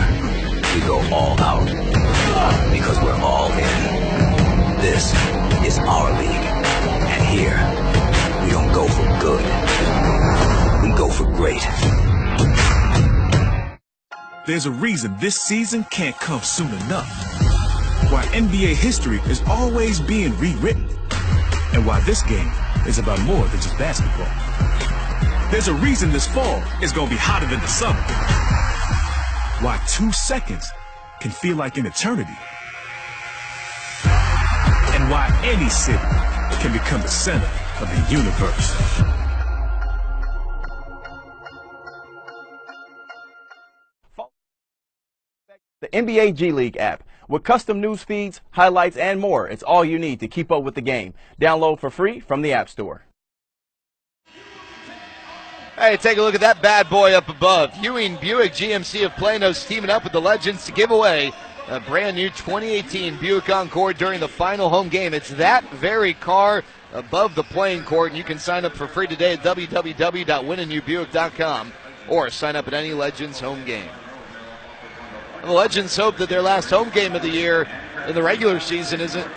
we go all out. Because we're all in. This is our league. And here, we don't go for good. We go for great. There's a reason this season can't come soon enough. Why NBA history is always being rewritten. And why this game is about more than just basketball. There's a reason this fall is going to be hotter than the summer. Why 2 seconds can feel like an eternity. And why any city can become the center of the universe. The NBA G League app. With custom news feeds, highlights, and more, it's all you need to keep up with the game. Download for free from the App Store. Hey, take a look at that bad boy up above. Ewing Buick GMC of Plano's teaming up with the Legends to give away a brand new 2018 Buick Encore during the final home game. It's that very car above the playing court, and you can sign up for free today at www.winanewbuick.com or sign up at any Legends home game. The Legends hope that their last home game of the year in the regular season isn't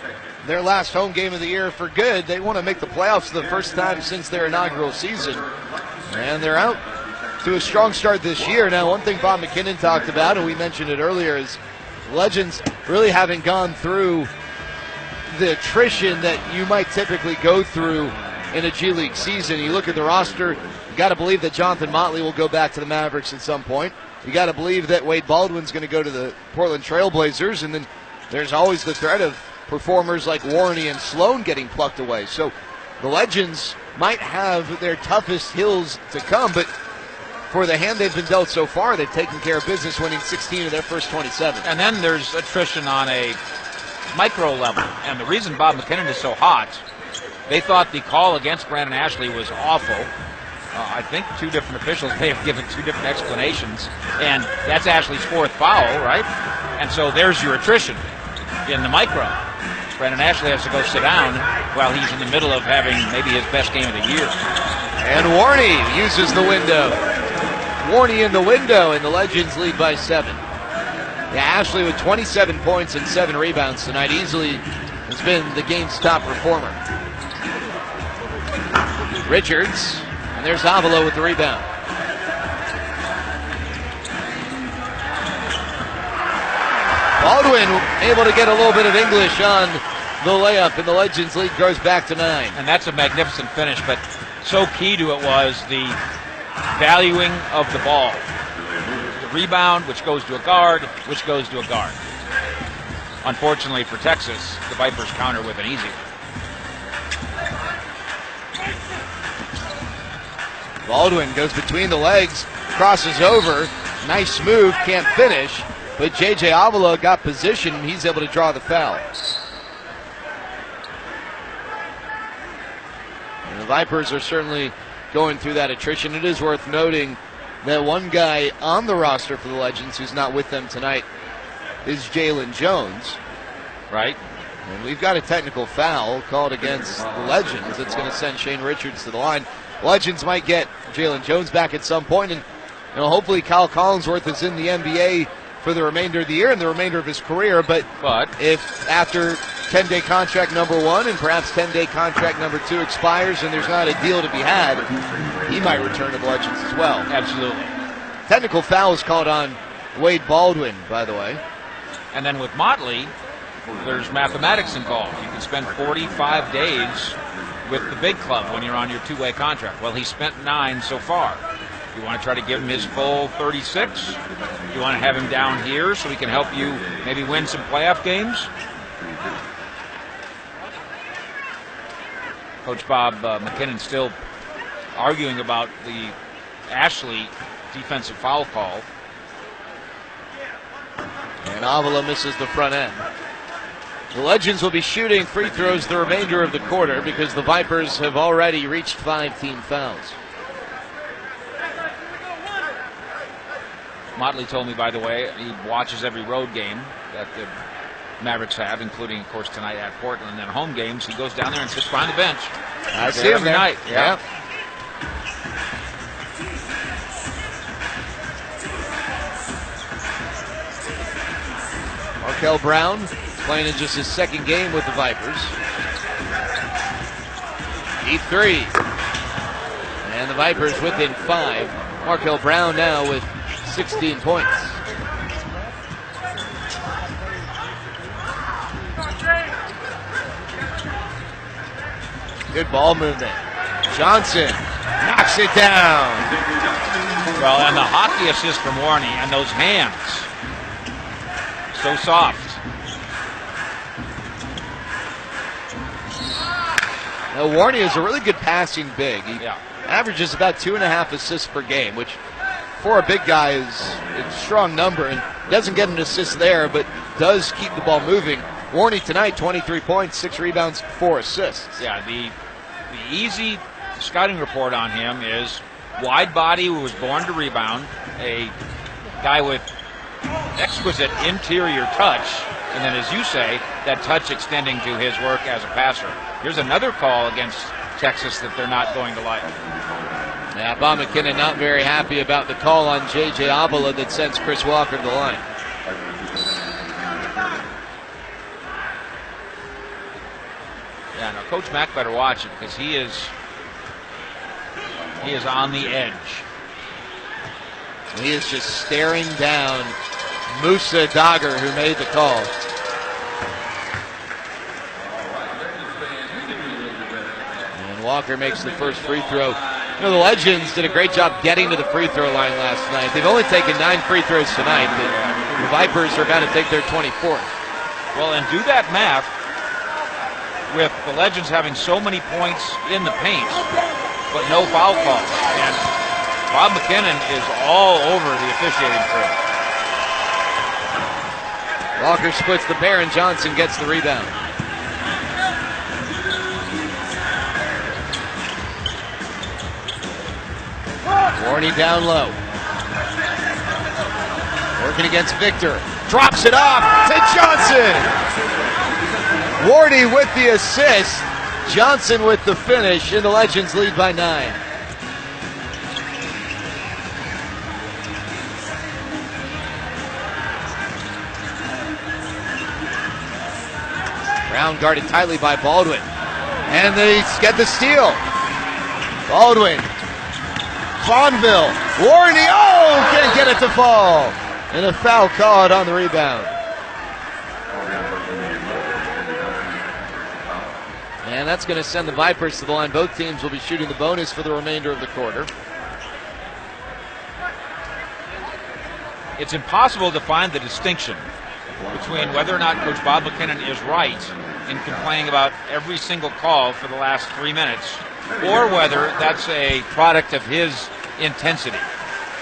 their last home game of the year for good. They want to make the playoffs for the first time since their inaugural season. And they're out to a strong start this year. Now, one thing Bob McKinnon talked about, and we mentioned it earlier, is Legends really haven't gone through the attrition that you might typically go through in a G League season. You look at the roster, you got to believe that Jonathan Motley will go back to the Mavericks at some point. You got to believe that Wade Baldwin's going to go to the Portland Trailblazers, and then there's always the threat of performers like Warney and Sloan getting plucked away. So the Legends might have their toughest hills to come, but for the hand they've been dealt so far, they've taken care of business, winning 16 of their first 27. And then there's attrition on a micro level. And the reason Bob McKinnon is so hot, they thought the call against Brandon Ashley was awful. I think 2 different officials may have given 2 different explanations, and that's Ashley's 4th foul, right? And so there's your attrition in the micro. Brandon Ashley has to go sit down while he's in the middle of having maybe his best game of the year. And Warney uses the window. Warney in the window, and the Legends lead by 7. Yeah, Ashley with 27 points and 7 rebounds tonight easily has been the game's top performer. Richards, and there's Avila with the rebound. Baldwin able to get a little bit of English on the layup, and the Legends lead goes back to 9. And that's a magnificent finish, but so key to it was the valuing of the ball. The rebound, which goes to a guard, which goes to a guard. Unfortunately for Texas, the Vipers counter with an easy one. Baldwin goes between the legs, crosses over. Nice move, can't finish. But J.J. Avila got position, and he's able to draw the foul. And the Vipers are certainly going through that attrition. It is worth noting that one guy on the roster for the Legends who's not with them tonight is Jalen Jones. Right. And we've got a technical foul called against the Legends. It's going to send Shane Richards to the line. Legends might get Jalen Jones back at some point, and hopefully Kyle Collinsworth is in the NBA for the remainder of the year and the remainder of his career. But if after 10-day contract number 1 and perhaps 10-day contract number 2 expires and there's not a deal to be had, he might return to the Legends as well. Absolutely. Technical foul is called on Wade Baldwin, by the way. And then with Motley, there's mathematics involved. You can spend 45 days with the big club when you're on your two-way contract. Well, he spent 9 so far. You want to try to give him his full 36? You want to have him down here so he can help you maybe win some playoff games? Coach Bob McKinnon still arguing about the Ashley defensive foul call. And Avila misses the front end. The Legends will be shooting free throws the remainder of the quarter because the Vipers have already reached 5 team fouls. Motley told me, by the way, he watches every road game that the Mavericks have, including, of course, tonight at Portland. And then home games, he goes down there and sits behind the bench. I see him every there. night. Yeah. Markel Brown playing in just his second game with the Vipers. Deep 3. And the Vipers within 5. Markel Brown now with 16 points. Good ball movement. Johnson knocks it down. Well, and the hockey assist from Warney and those hands. So soft. Now, Warney is a really good passing big. He averages about 2.5 assists per game, which for a big guy is a strong number, and doesn't get an assist there, but does keep the ball moving. Warney tonight, 23 points, 6 rebounds, 4 assists. Yeah, the easy scouting report on him is wide body who was born to rebound, a guy with exquisite interior touch, and then, as you say, that touch extending to his work as a passer. Here's another call against Texas that they're not going to like. Yeah, Bob McKinnon not very happy about the call on J.J. Avila that sends Chris Walker to the line. Yeah, no, Coach Mack better watch it because he is on the edge. He is just staring down Musa Dagger, who made the call. And Walker makes the first free throw. The Legends did a great job getting to the free throw line last night. They've only taken 9 free throws tonight, but the Vipers are about to take their 24th. Well, and do that math with the Legends having so many points in the paint, but no foul calls. And Bob McKinnon is all over the officiating crew. Walker splits the pair, and Johnson gets the rebound. Warney down low. Working against Victor. Drops it off to Johnson. Warney with the assist. Johnson with the finish, and the Legends lead by 9. Brown guarded tightly by Baldwin. And they get the steal. Baldwin. Fonville. Warney. Oh, can't get it to fall. And a foul called on the rebound. And that's going to send the Vipers to the line. Both teams will be shooting the bonus for the remainder of the quarter. it's impossible to find the distinction between whether or not Coach Bob McKinnon is right in complaining about every single call for the last 3 minutes, or whether that's a product of his intensity.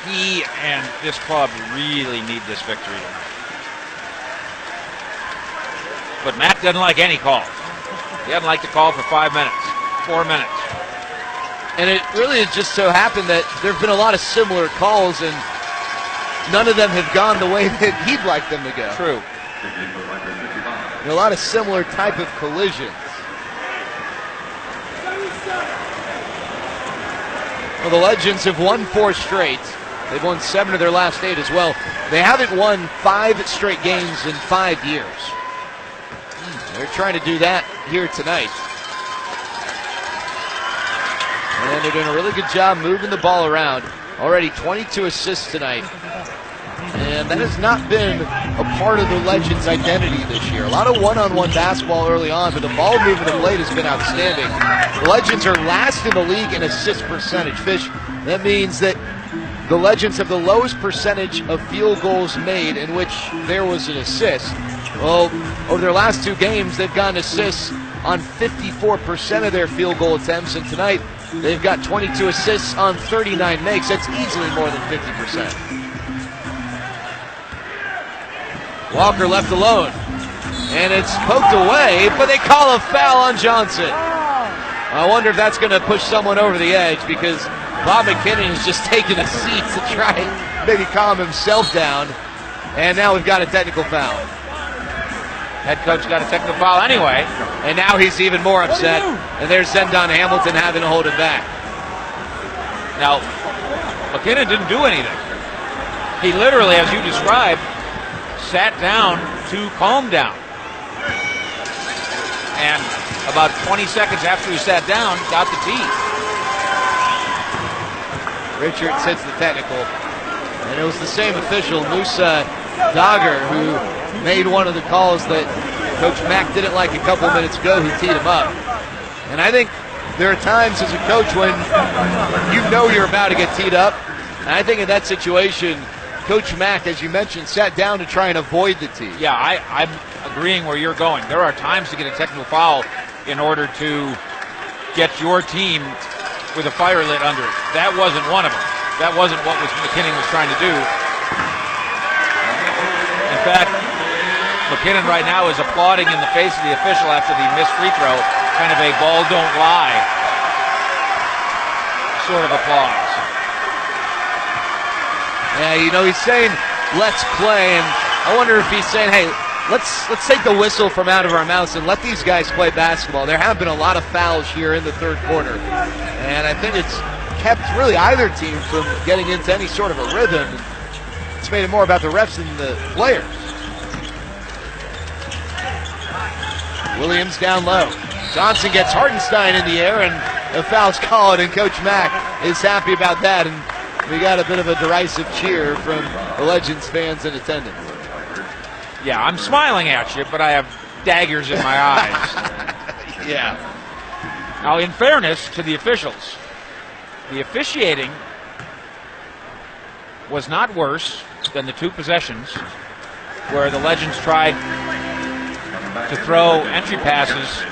He and this club really need this victory tonight. But Matt doesn't like any call. He doesn't like the call for 5 minutes, 4 minutes. And it really has just so happened that there have been a lot of similar calls, and none of them have gone the way that he'd like them to go. True. A lot of similar type of collisions. Well, the Legends have won 4 straight. They've won 7 of their last 8 as well. They haven't won 5 straight games in 5 years. They're trying to do that here tonight. And they're doing a really good job moving the ball around. Already 22 assists tonight. And that has not been a part of the Legends' identity this year. A lot of one-on-one basketball early on, but the ball movement of late has been outstanding. The Legends are last in the league in assist percentage. Fish, that means that the Legends have the lowest percentage of field goals made in which there was an assist. Well, over their last 2 games, they've gotten assists on 54% of their field goal attempts, and tonight they've got 22 assists on 39 makes. That's easily more than 50%. Walker left alone, and it's poked away, but they call a foul on Johnson. I wonder if that's going to push someone over the edge, because Bob McKinnon has just taken a seat to try and maybe calm himself down, and now we've got a technical foul. Head coach got a technical foul anyway. And now he's even more upset, and there's Zendon Hamilton having to hold him back. Now, McKinnon didn't do anything. He literally, as you described, sat down to calm down. And about 20 seconds after he sat down, got the tee. Richard sits the technical. And it was the same official, Musa Dogger, who made one of the calls that Coach Mack didn't like a couple minutes ago, who teed him up. And I think there are times as a coach when you know you're about to get teed up. And I think in that situation, Coach Mack, as you mentioned, sat down to try and avoid the tee. Yeah, I'm agreeing where you're going. There are times to get a technical foul in order to get your team with a fire lit under it. That wasn't one of them. That wasn't what McKinnon was trying to do. In fact, McKinnon right now is applauding in the face of the official after the missed free throw, kind of a ball don't lie sort of applause. Yeah, you know, he's saying, let's play, and I wonder if he's saying, hey, let's take the whistle from out of our mouths and let these guys play basketball. There have been a lot of fouls here in the third quarter, and I think it's kept really either team from getting into any sort of a rhythm. It's made it more about the refs than the players. Williams down low. Johnson gets Hartenstein in the air, and the foul's called, and Coach Mack is happy about that, and we got a bit of a derisive cheer from the Legends fans in attendance. Yeah, I'm smiling at you, but I have daggers in my eyes. Yeah. Now, in fairness to the officials, the officiating was not worse than the 2 possessions where the Legends tried to throw entry passes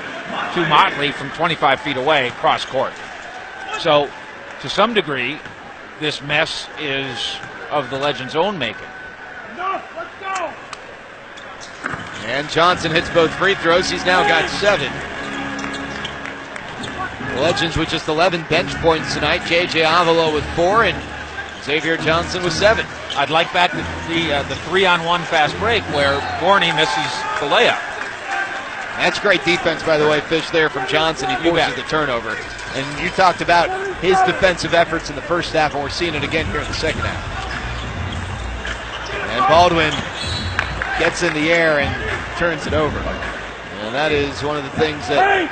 to Motley from 25 feet away cross court. So, to some degree, this mess is of the Legends' own making. And Johnson hits both free throws. He's now got 7. The Legends with just 11 bench points tonight. J.J. Avila with 4 and Xavier Johnson with 7. I'd like back the 3-on-1 fast break where Gorney misses the layup. That's great defense, by the way, Fish, there from Johnson. He forces the turnover. And you talked about his defensive efforts in the first half, and we're seeing it again here in the second half. And Baldwin gets in the air and turns it over. And that is one of the things that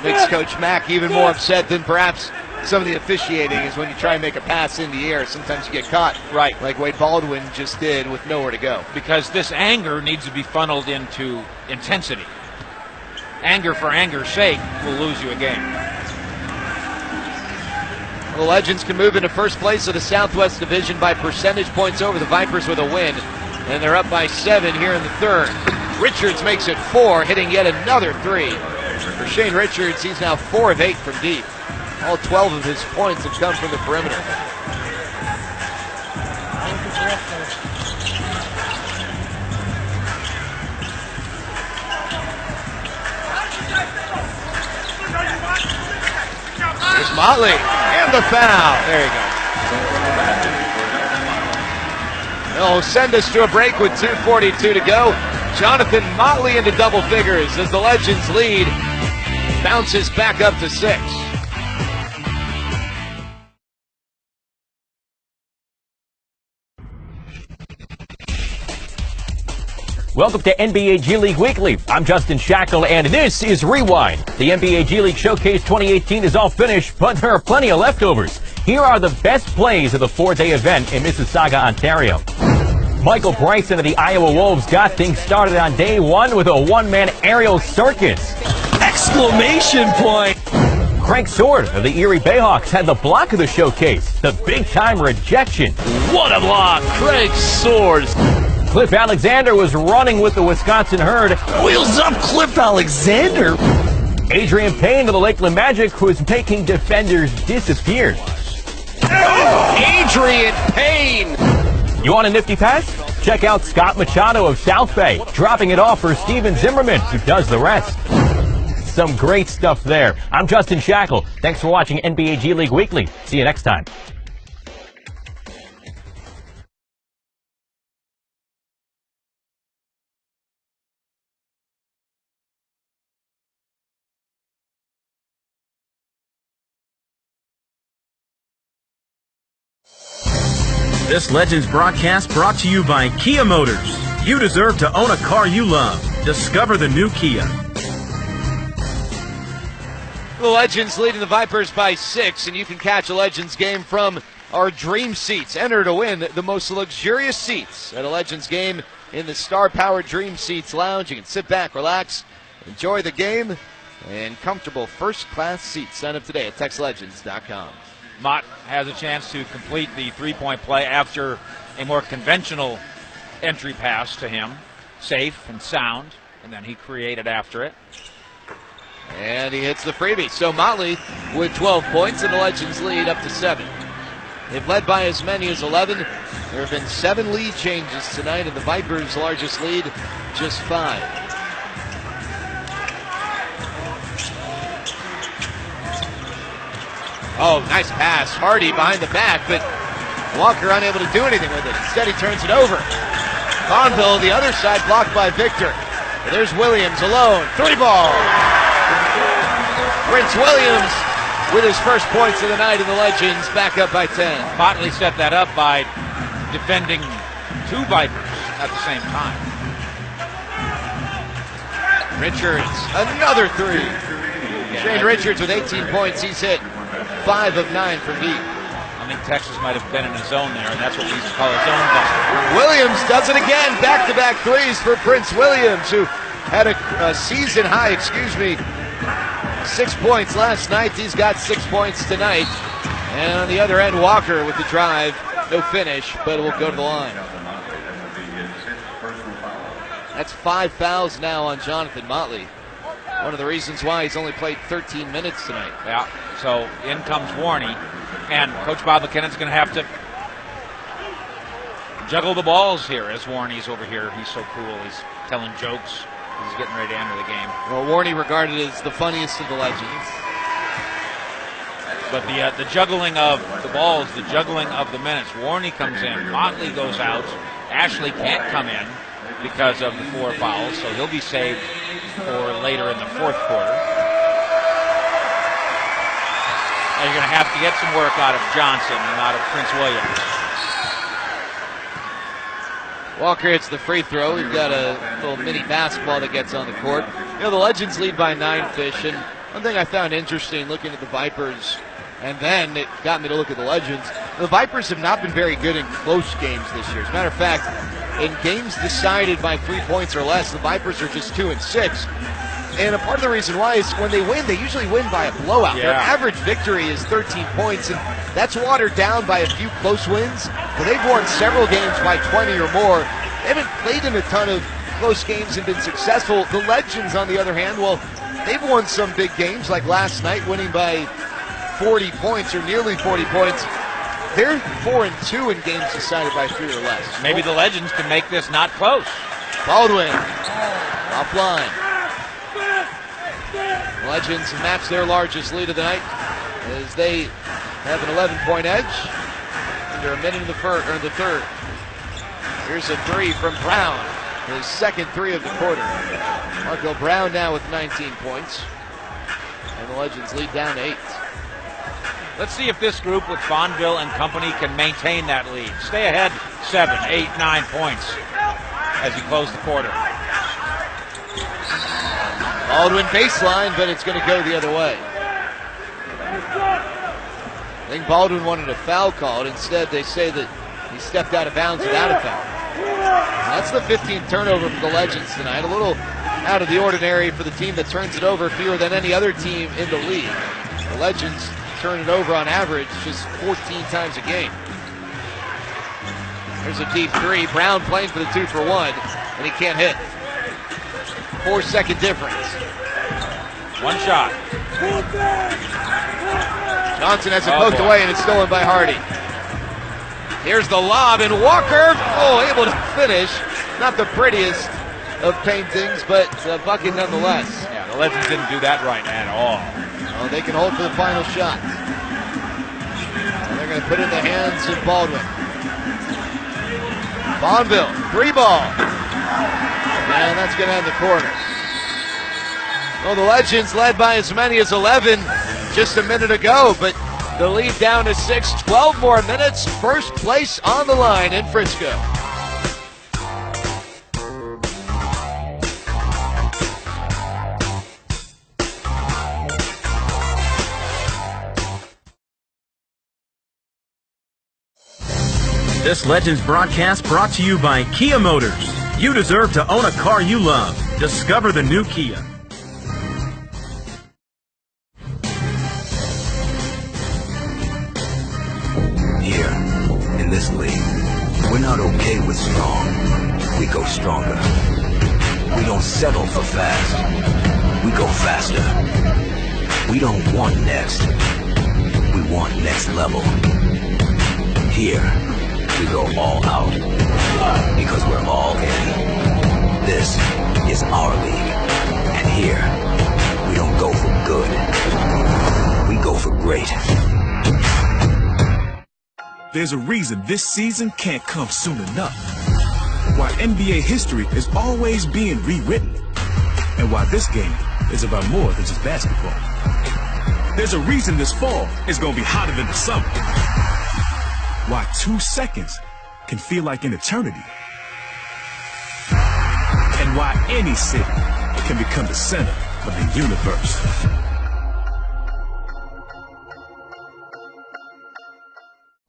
makes Coach Mack even more upset than perhaps some of the officiating, is when you try and make a pass in the air, sometimes you get caught. Right. Like Wade Baldwin just did with nowhere to go. Because this anger needs to be funneled into intensity. Anger for anger's sake will lose you a game. The Legends can move into first place of the Southwest Division by percentage points over the Vipers with a win. And they're up by 7 here in the third. Richards makes it 4, hitting yet another 3. For Shane Richards, he's now 4 of 8 from deep. All 12 of his points have come from the perimeter. Here's Motley, and the foul. There you go. They'll send us to a break with 2:42 to go. Jonathan Motley into double figures as the Legends lead bounces back up to 6. Welcome to NBA G League Weekly. I'm Justin Shackle, and this is Rewind. The NBA G League Showcase 2018 is all finished, but there are plenty of leftovers. Here are the best plays of the 4-day event in Mississauga, Ontario. Michael Bryson of the Iowa Wolves got things started on day 1 with a one-man aerial circus. Exclamation point! Craig Sword of the Erie Bayhawks had the block of the showcase, the big-time rejection. What a block! Craig Sword! Cliff Alexander was running with the Wisconsin Herd. Wheels up, Cliff Alexander! Adrian Payne of the Lakeland Magic, who is making defenders disappear. Adrian Payne! You want a nifty pass? Check out Scott Machado of South Bay, dropping it off for Steven Zimmerman, who does the rest. Some great stuff there. I'm Justin Shackle. Thanks for watching NBA G League Weekly. See you next time. This Legends broadcast brought to you by Kia Motors. You deserve to own a car you love. Discover the new Kia. The Legends leading the Vipers by 6, and you can catch a Legends game from our Dream Seats. Enter to win the most luxurious seats at a Legends game in the star-powered Dream Seats Lounge. You can sit back, relax, enjoy the game, and comfortable first-class seats. Sign up today at TexLegends.com. Mott has a chance to complete the three-point play after a more conventional entry pass to him. Safe and sound, and then he created after it. And he hits the freebie. So Motley with 12 points, and the Legends lead up to 7. They've led by as many as 11. There have been 7 lead changes tonight, and the Vipers' largest lead, just 5. Oh, nice pass. Hardy behind the back, but Walker unable to do anything with it. Instead, he turns it over. Bonville, the other side, blocked by Victor. But there's Williams alone. 3 ball. Prince Williams with his first points of the night, and the Legends back up by 10. Motley set that up by defending 2 Vipers at the same time. Richards, another 3. Shane Richards with 18 points. He's hit 5 of 9 from deep. I think Texas might have been in his zone there, and that's what we used to call a zone buster. Williams does it again. Back-to-back 3s for Prince Williams, who had a season high, 6 points last night. He's got 6 points tonight. And on the other end, Walker with the drive. No finish, but it will go to the line. That's 5 fouls now on Jonathan Motley. One of the reasons why he's only played 13 minutes tonight. Yeah, so in comes Warney, and Coach Bob McKinnon's going to have to juggle the balls here as Warney's over here. He's so cool. He's telling jokes. He's getting ready to enter the game. Well, Warney regarded as the funniest of the Legends. But the juggling of the balls, the juggling of the minutes. Warney comes in, Motley goes out, Ashley can't come in because of the 4 fouls, so he'll be saved for later in the 4th quarter. And you're going to have to get some work out of Johnson and out of Prince Williams. Walker hits the free throw. We've got a little mini basketball that gets on the court. You know, the Legends lead by 9 fish, and one thing I found interesting looking at the Vipers, and then it got me to look at the Legends, the Vipers have not been very good in close games this year. As a matter of fact, in games decided by 3 points or less, the Vipers are just 2-6. And a part of the reason why is when they win, they usually win by a blowout. Their average victory is 13 points, and that's watered down by a few close wins. But they've won several games by 20 or more. They haven't played in a ton of close games and been successful. The Legends, on the other hand, well, they've won some big games, like last night, winning by 40 points or nearly 40 points. They're 4-2 in games decided by 3 or less. Maybe the Legends can make this not close. Baldwin, offline. Legends match their largest lead of the night as they have an 11-point edge under a minute in the third. Here's a three from Brown, his second three of the quarter. Marco Brown now with 19 points, and the Legends lead down to 8. Let's see if this group with Fonville and company can maintain that lead. Stay ahead 7, 8, 9 points as you close the quarter. Baldwin baseline, but it's going to go the other way. I think Baldwin wanted a foul called. Instead, they say that he stepped out of bounds without a foul. That's the 15th turnover for the Legends tonight. A little out of the ordinary for the team that turns it over fewer than any other team in the league. The Legends turn it over on average just 14 times a game. There's a deep three. Brown playing for the 2 for 1, and he can't hit. 4-second difference. One shot. Johnson has it poked away, and it's stolen by Hardy. Here's the lob, and Walker, able to finish. Not the prettiest of paintings, but a bucket nonetheless. Yeah, the Legends didn't do that right at all. Well, they can hold for the final shot. And they're going to put it in the hands of Baldwin. Fonville, 3 ball. And that's going to end the quarter. Well, the Legends led by as many as 11 just a minute ago, but the lead down to 6, 12 more minutes. First place on the line in Frisco. This Legends broadcast brought to you by Kia Motors. You deserve to own a car you love. Discover the new Kia. Here, in this league, we're not okay with strong. We go stronger. We don't settle for fast. We go faster. We don't want next. We want next level. Here, we go all out because we're all in. This is our league, and here we don't go for good, we go for great. There's a reason this season can't come soon enough. Why NBA history is always being rewritten, and why this game is about more than just basketball. There's a reason this fall is gonna be hotter than the summer. Why 2 seconds can feel like an eternity. And why any city can become the center of the universe.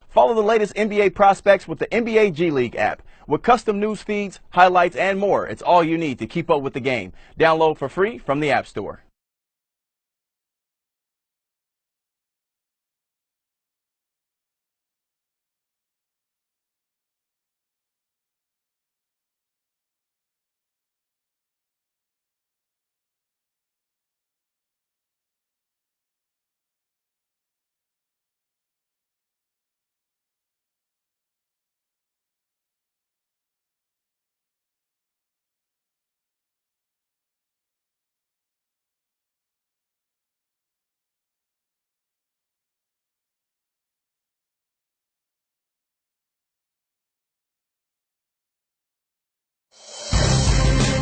Follow the latest NBA prospects with the NBA G League app. With custom news feeds, highlights, and more, it's all you need to keep up with the game. Download for free from the App Store.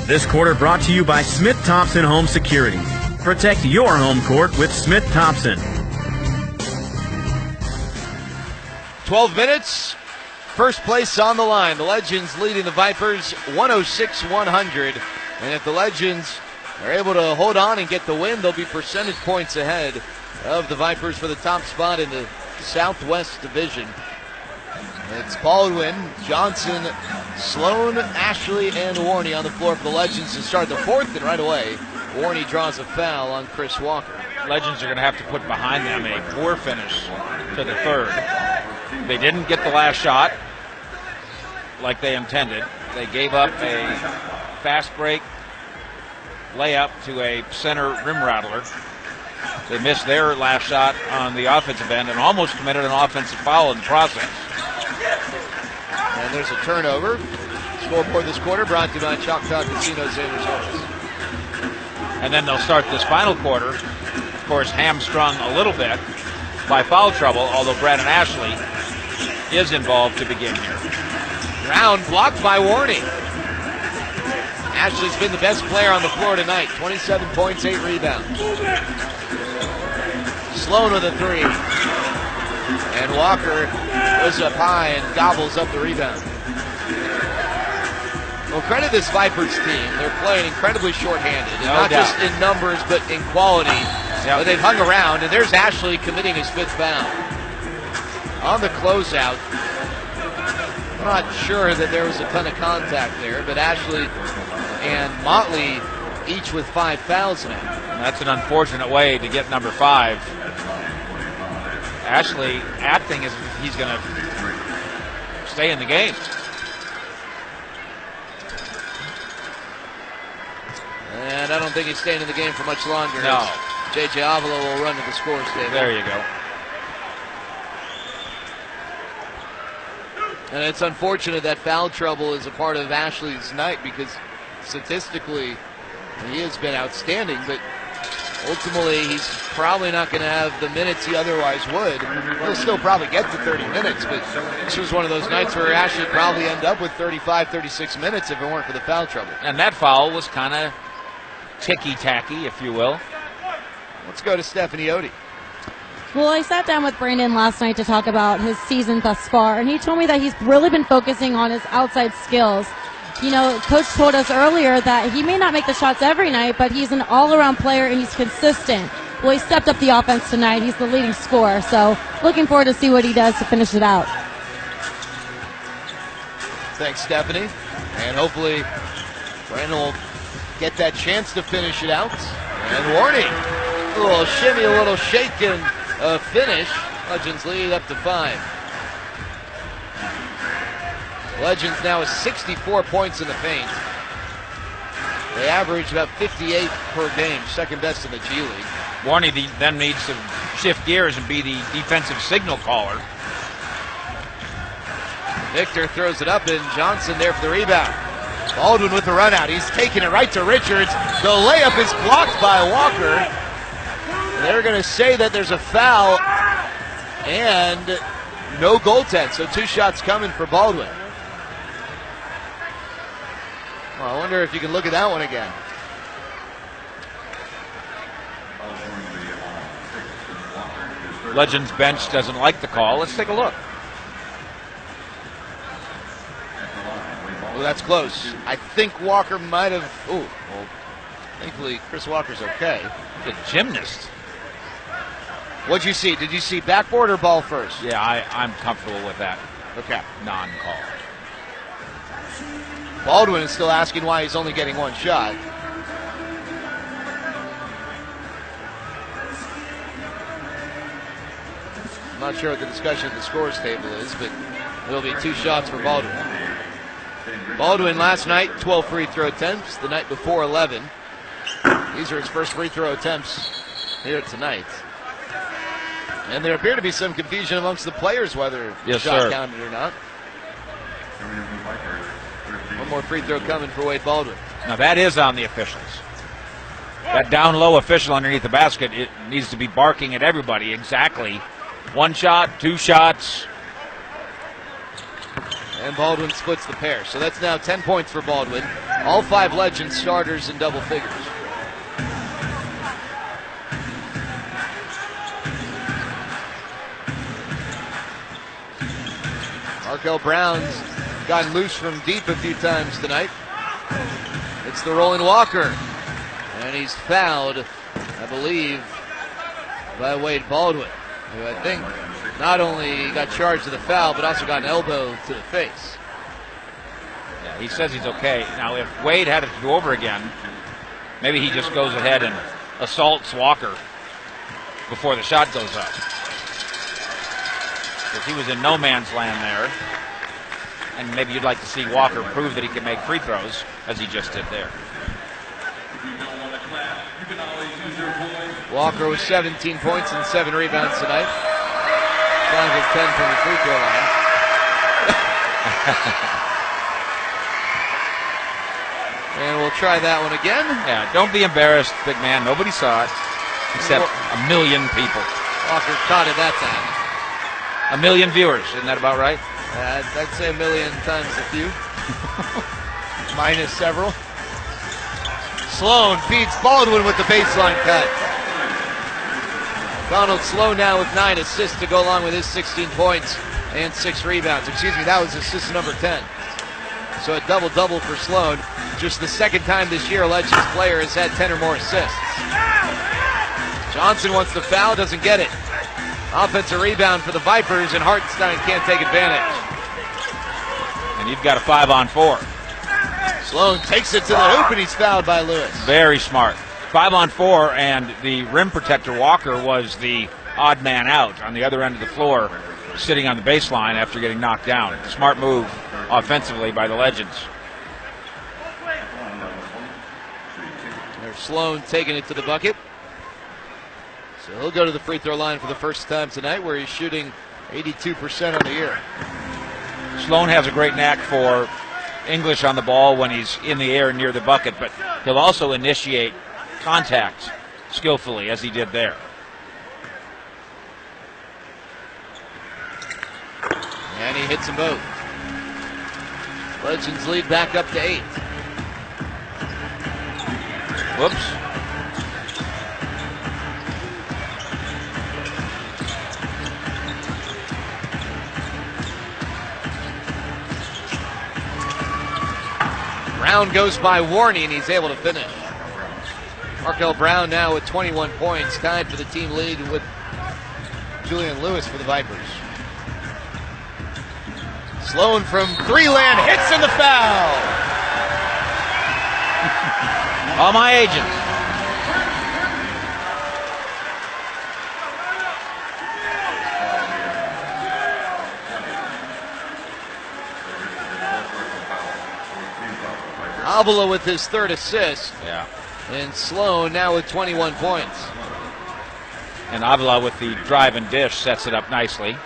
This quarter brought to you by Smith Thompson Home Security. Protect your home court with Smith Thompson. 12 minutes. First place on the line. The Legends leading the Vipers 106-100. And if the Legends are able to hold on and get the win, they'll be percentage points ahead of the Vipers for the top spot in the Southwest Division. It's Baldwin, Johnson, Sloan, Ashley, and Warney on the floor for the Legends to start the fourth, and right away, Warney draws a foul on Chris Walker. Legends are going to have to put behind them a poor finish to the third. They didn't get the last shot like they intended. They gave up a fast break layup to a center rim rattler. They missed their last shot on the offensive end and almost committed an offensive foul in the process. And there's a turnover. Scoreboard this quarter brought to you by Choctaw Casino St. Resorts. And then they'll start this final quarter, of course, hamstrung a little bit by foul trouble, although Brandon Ashley is involved to begin here. Brown blocked by Warney. Ashley's been the best player on the floor tonight. 27 points, 8 rebounds. Sloan with a three. And Walker goes up high and gobbles up the rebound. Well, credit this Vipers team. They're playing incredibly shorthanded. And not just in numbers, but in quality. But they've hung around, and there's Ashley committing his 5th foul. On the closeout, I'm not sure that there was a ton of contact there, but Ashley and Motley each with 5 fouls now. That's an unfortunate way to get number 5. Ashley acting as if he's going to stay in the game. And I don't think he's staying in the game for much longer. No. J.J. Avila will run to the scores table. There you go. And it's unfortunate that foul trouble is a part of Ashley's night because statistically he has been outstanding, but ultimately he's probably not going to have the minutes he otherwise would. He'll still probably get to 30 minutes, but this was one of those nights where Ashley probably end up with 35, 36 minutes if it weren't for the foul trouble. And that foul was kind of ticky-tacky, if you will. Let's go to Stephanie Odie. Well, I sat down with Brandon last night to talk about his season thus far, and he told me that he's really been focusing on his outside skills. You know, Coach told us earlier that he may not make the shots every night, but he's an all-around player and he's consistent. Well, he stepped up the offense tonight. He's the leading scorer, so looking forward to see what he does to finish it out. Thanks, Stephanie. And hopefully Brandon will get that chance to finish it out. And Warney, a little shimmy, a little shake, and a finish. Legends lead up to 5. Legends now with 64 points in the paint. They average about 58 per game, second best in the G League. Warney then needs to shift gears and be the defensive signal caller. Victor throws it up, and Johnson there for the rebound. Baldwin with the run out. He's taking it right to Richards. The layup is blocked by Walker. They're going to say that there's a foul and no goaltend. So 2 shots coming for Baldwin. Well, I wonder if you can look at that one again. Legends bench doesn't like the call. Let's take a look. Well, that's close. I think Walker might have. Ooh, well, thankfully Chris Walker's okay. The gymnast. What'd you see? Did you see backboard or ball first? Yeah, I'm comfortable with that. Okay. Non-call. Baldwin is still asking why he's only getting 1 shot. I'm not sure what the discussion at the scores table is, but it'll be 2 shots for Baldwin. Baldwin last night, 12 free throw attempts. The night before, 11. These are his first free throw attempts here tonight. And there appear to be some confusion amongst the players whether the shot counted or not. 1 more free throw coming for Wade Baldwin. Now that is on the officials. That down low official underneath the basket, it needs to be barking at everybody exactly. 1 shot, 2 shots. And Baldwin splits the pair. So that's now 10 points for Baldwin. All 5 Legends starters in double figures. Markel Brown's gotten loose from deep a few times tonight. It's the rolling Walker. And he's fouled, I believe, by Wade Baldwin, who I think not only got charged with the foul, but also got an elbow to the face. Yeah, he says he's okay. Now, if Wade had it to go over again, Maybe he just goes ahead and assaults Walker before the shot goes up. Because he was in no man's land there. And maybe you'd like to see Walker prove that he can make free throws, as he just did there. Walker with 17 points and 7 rebounds tonight. 5 of 10 from the free throw line. And we'll try that one again. Yeah, don't be embarrassed, big man. Nobody saw it, except a million people. Walker caught it that time. A million viewers, isn't that about right? I'd say a million times a few. Minus several. Sloan beats Baldwin with the baseline cut. Donald Sloan now with 9 assists to go along with his 16 points and 6 rebounds. Excuse me, that was assist number 10. So a double-double for Sloan. Just the second time this year a Legends player has had 10 or more assists. Johnson wants the foul, doesn't get it. Offensive rebound for the Vipers, and Hartenstein can't take advantage. And you've got a 5-on-4. Sloan takes it to the hoop, and he's fouled by Lewis. Very smart. 5-on-4, and the rim protector Walker was the odd man out on the other end of the floor, sitting on the baseline after getting knocked down. Smart move offensively by the Legends. There's Sloan taking it to the bucket. So he'll go to the free throw line for the first time tonight, where he's shooting 82% on the year. Sloan has a great knack for English on the ball when he's in the air near the bucket, but he'll also initiate contact skillfully, as he did there. And he hits them both. Legends lead back up to 8. Whoops. Brown goes by Warney, and he's able to finish. Markel Brown now with 21 points, tied for the team lead with Julian Lewis for the Vipers. Sloan from 3-land hits in the foul. All my agents. Avila with his 3rd assist. Yeah. And Sloan now with 21 points. And Avila with the drive and dish sets it up nicely.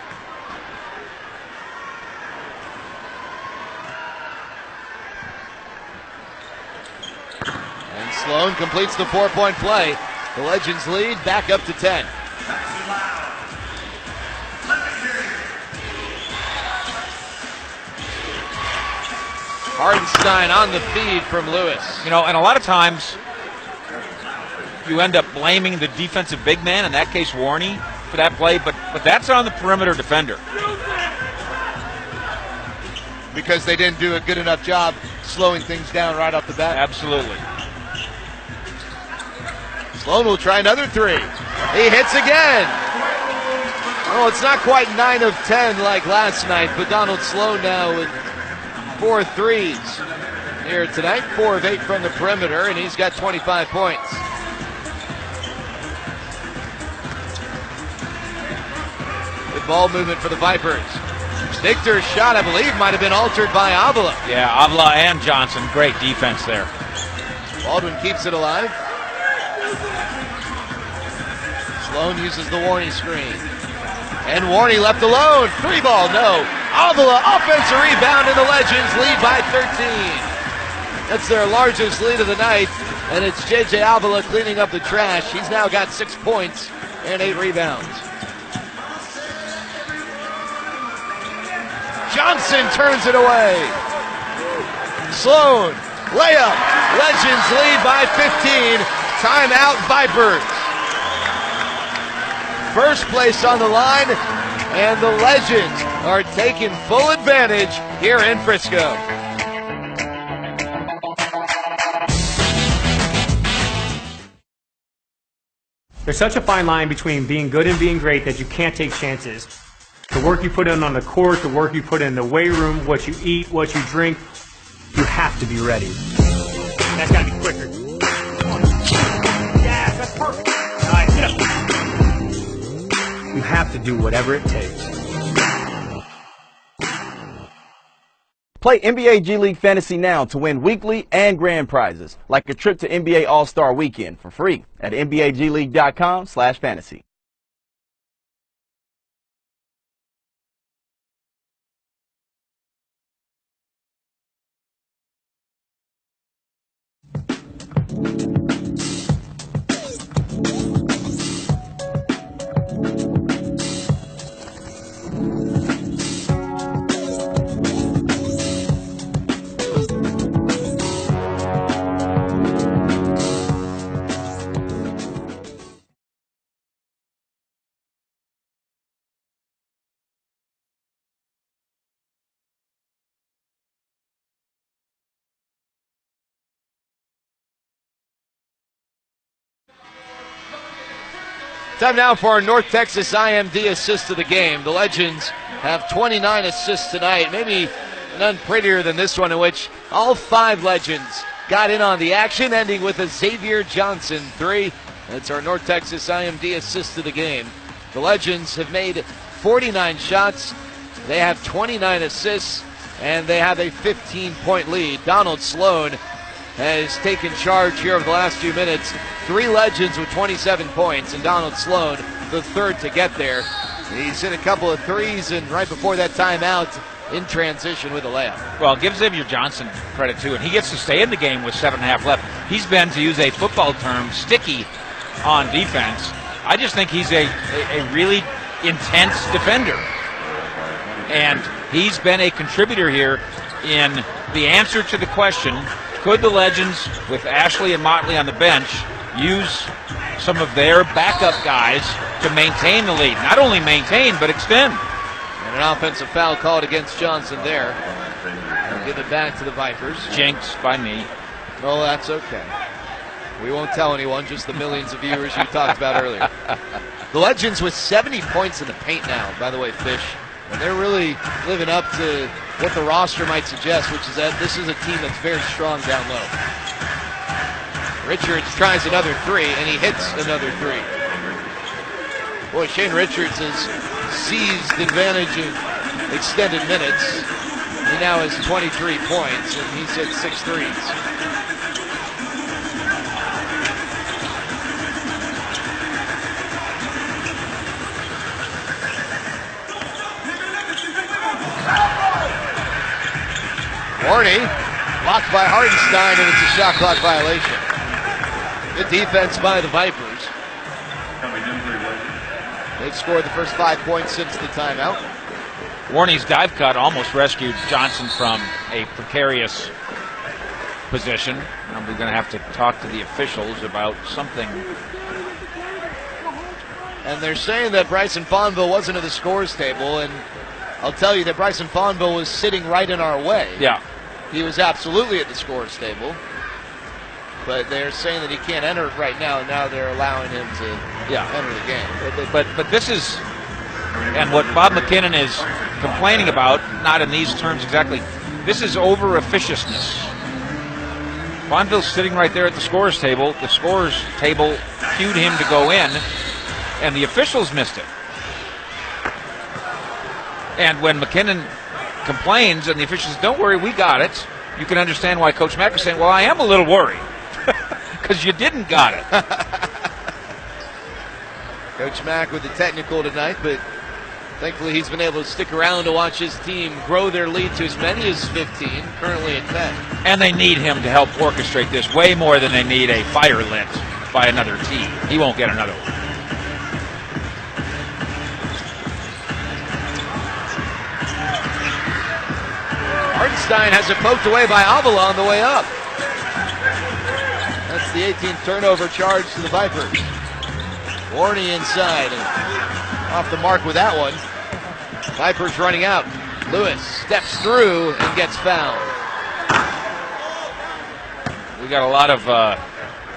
And Sloan completes the 4-point play. The Legends lead back up to 10. Hartenstein on the feed from Lewis. You know, and a lot of times you end up blaming the defensive big man, in that case Warney, for that play, but that's on the perimeter defender. Because they didn't do a good enough job slowing things down right off the bat. Absolutely. Sloan will try another 3. He hits again. Oh, it's not quite 9 of 10 like last night, but Donald Sloan now with 4 threes here tonight. 4 of 8 from the perimeter, and he's got 25 points. Good ball movement for the Vipers. Victor's shot, I believe, might have been altered by Avila. Yeah, Avila and Johnson, great defense there. Baldwin keeps it alive. Sloan uses the Warney screen. And Warney left alone. 3-ball, no. Avila, offensive rebound, and the Legends lead by 13. That's their largest lead of the night, and it's J.J. Avila cleaning up the trash. He's now got 6 points and 8 rebounds. Johnson turns it away. Sloan, layup. Legends lead by 15. Timeout, Vipers. First place on the line, and the Legends are taking full advantage here in Frisco. There's such a fine line between being good and being great that you can't take chances. The work you put in on the court, the work you put in the weight room, what you eat, what you drink, you have to be ready. That's got to be quicker. You have to do whatever it takes. Play NBA G League Fantasy now to win weekly and grand prizes, like a trip to NBA All-Star Weekend for free at NBAGleague.com/fantasy. Time now for our North Texas IMD assist of the game. The Legends have 29 assists tonight. Maybe none prettier than this one, in which all 5 Legends got in on the action, ending with a Xavier Johnson 3. That's our North Texas IMD assist of the game. The Legends have made 49 shots. They have 29 assists, and they have a 15-point lead. Donald Sloan has taken charge here over the last few minutes. 3 Legends with 27 points, and Donald Sloan, the third to get there. He's hit a couple of threes, and right before that timeout, in transition with a layup. Well, give Xavier Johnson credit, too, and he gets to stay in the game with 7.5 left. He's been, to use a football term, sticky on defense. I just think he's a really intense defender. And he's been a contributor here in the answer to the question, could the Legends, with Ashley and Motley on the bench, use some of their backup guys to maintain the lead? Not only maintain, but extend. And an offensive foul called against Johnson there. We'll give it back to the Vipers. Jinx by me. No, that's okay. We won't tell anyone, just the millions of viewers you talked about earlier. The Legends with 70 points in the paint now, by the way, Fish. And they're really living up to what the roster might suggest, which is that this is a team that's very strong down low. Richards tries another 3, and he hits another 3. Boy, Shane Richards has seized advantage of extended minutes. He now has 23 points, and he's hit 6 threes. Warney, blocked by Hartenstein, and it's a shot clock violation. Good defense by the Vipers. They've scored the first 5 points since the timeout. Warney's dive cut almost rescued Johnson from a precarious position. And we're going to have to talk to the officials about something. And they're saying that Bryson Fonville wasn't at the scores table, and I'll tell you that Bryson Fonville was sitting right in our way. Yeah. He was absolutely at the scores table. But they're saying that he can't enter it right now, and now they're allowing him to enter the game. But this is, and what Bob McKinnon is complaining about, not in these terms exactly, this is over officiousness. Fonville's sitting right there at the scores table. The scores table cued him to go in, and the officials missed it. And when McKinnon complains and the officials say, don't worry, we got it, you can understand why Coach Mack is saying, well, I am a little worried because you didn't got it. Coach Mack with the technical tonight, but thankfully he's been able to stick around to watch his team grow their lead to as many as 15, currently at 10. And they need him to help orchestrate this way more than they need a fire lit by another team. He won't get another one. Hartenstein has it poked away by Avila on the way up. That's the 18th turnover charge to the Vipers. Warney inside and off the mark with that one. Vipers running out. Lewis steps through and gets fouled. We got a lot of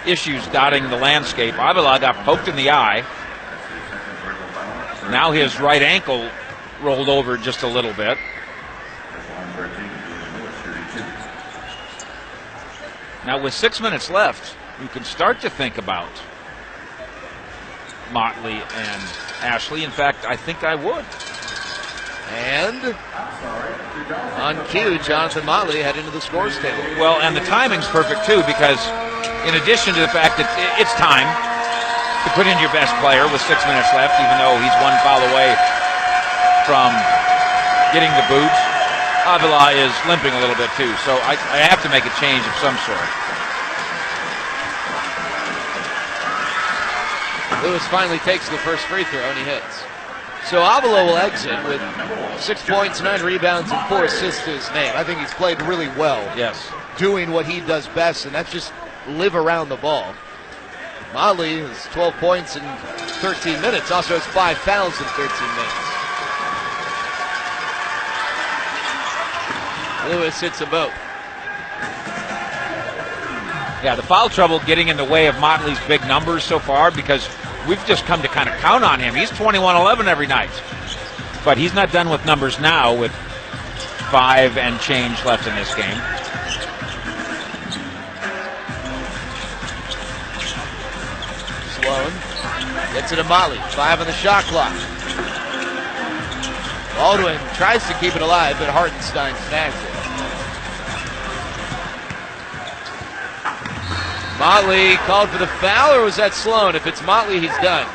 issues dotting the landscape. Avila got poked in the eye. Now his right ankle rolled over just a little bit. Now with 6 minutes left, you can start to think about Motley and Ashley. In fact, I think I would. And on cue, Jonathan Motley head into the scores table. Well, and the timing's perfect, too, because in addition to the fact that it's time to put in your best player with 6 minutes left, even though he's one foul away from getting the boot, Avila is limping a little bit, too, so I have to make a change of some sort. Lewis finally takes the first free throw, and he hits. So Avila will exit with 6 points, 9 rebounds, and 4 assists to his name. I think he's played really well. Yes. Doing what he does best, and that's just live around the ball. Motley has 12 points in 13 minutes, also has 5 fouls in 13 minutes. Lewis hits them both. Yeah, the foul trouble getting in the way of Motley's big numbers so far because we've just come to kind of count on him. He's 21-11 every night. But he's not done with numbers now with 5 and change left in this game. Sloan gets it to Motley. 5 on the shot clock. Baldwin tries to keep it alive, but Hartenstein snags it. Motley called for the foul, or was that Sloan? If it's Motley, he's done.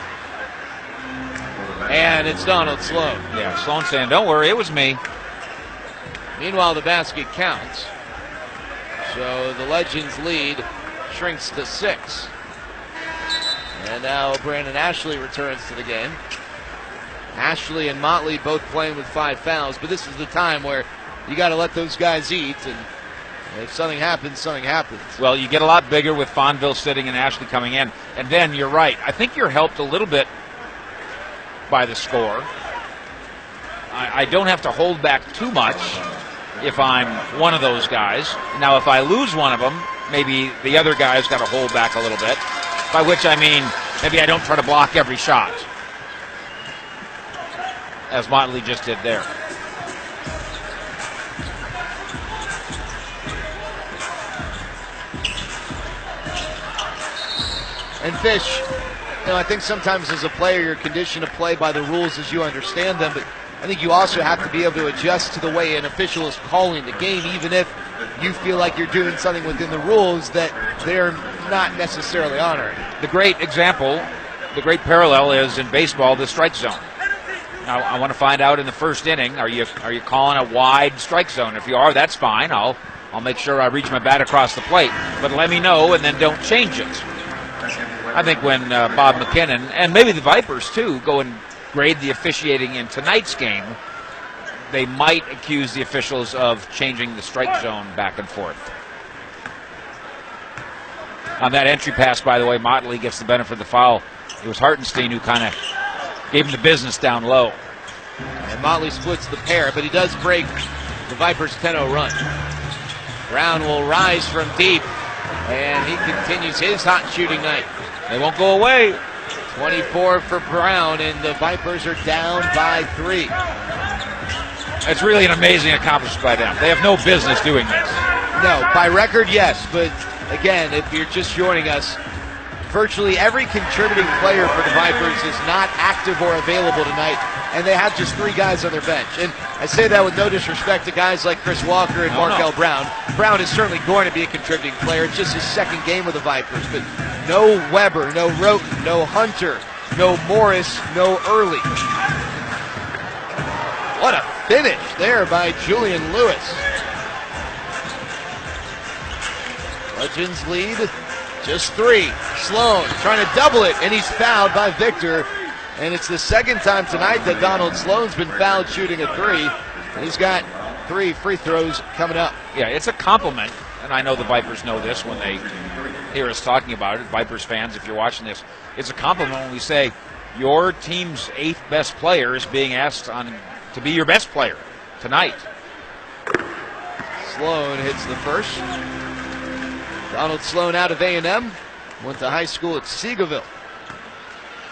And it's Donald Sloan. Yeah, Sloan saying, don't worry, it was me. Meanwhile, the basket counts. So the Legends lead shrinks to 6. And now Brandon Ashley returns to the game. Ashley and Motley both playing with 5 fouls, but this is the time where you got to let those guys eat, and if something happens, something happens. Well, you get a lot bigger with Fonville sitting and Ashley coming in. And then you're right. I think you're helped a little bit by the score. I don't have to hold back too much if I'm one of those guys. Now, if I lose one of them, maybe the other guy's got to hold back a little bit, by which I mean maybe I don't try to block every shot, as Motley just did there. And Fish, I think sometimes as a player you're conditioned to play by the rules as you understand them, but I think you also have to be able to adjust to the way an official is calling the game, even if you feel like you're doing something within the rules that they're not necessarily honoring. The great example, the great parallel is in baseball, the strike zone. Now, I want to find out in the first inning, are you calling a wide strike zone? If you are, that's fine. I'll make sure I reach my bat across the plate. But let me know, and then don't change it. I think when Bob McKinnon, and maybe the Vipers too, go and grade the officiating in tonight's game, they might accuse the officials of changing the strike zone back and forth. On that entry pass, by the way, Motley gets the benefit of the foul. It was Hartenstein who kind of gave him the business down low. And Motley splits the pair, but he does break the Vipers' 10-0 run. Brown will rise from deep, and he continues his hot shooting night. They won't go away. 24 for Brown, and the Vipers are down by 3. It's really an amazing accomplishment by them. They have no business doing this. No, by record, yes, but again, if you're just joining us, virtually every contributing player for the Vipers is not active or available tonight, and they have just 3 guys on their bench. And I say that with no disrespect to guys like Chris Walker and Markel Brown. Brown is certainly going to be a contributing player. It's just his second game with the Vipers, but no Weber, no Roten, no Hunter, no Morris, no Early. What a finish there by Julian Lewis. Legends lead just 3. Sloan trying to double it, and he's fouled by Victor. And it's the second time tonight that Donald Sloan's been fouled shooting a 3. And he's got 3 free throws coming up. Yeah, it's a compliment, and I know the Vipers know this when they hear us talking about it. Vipers fans, if you're watching this, it's a compliment when we say your team's 8th best player is being asked to be your best player tonight. Sloan hits the first. Donald Sloan out of A&M, went to high school at Seagoville.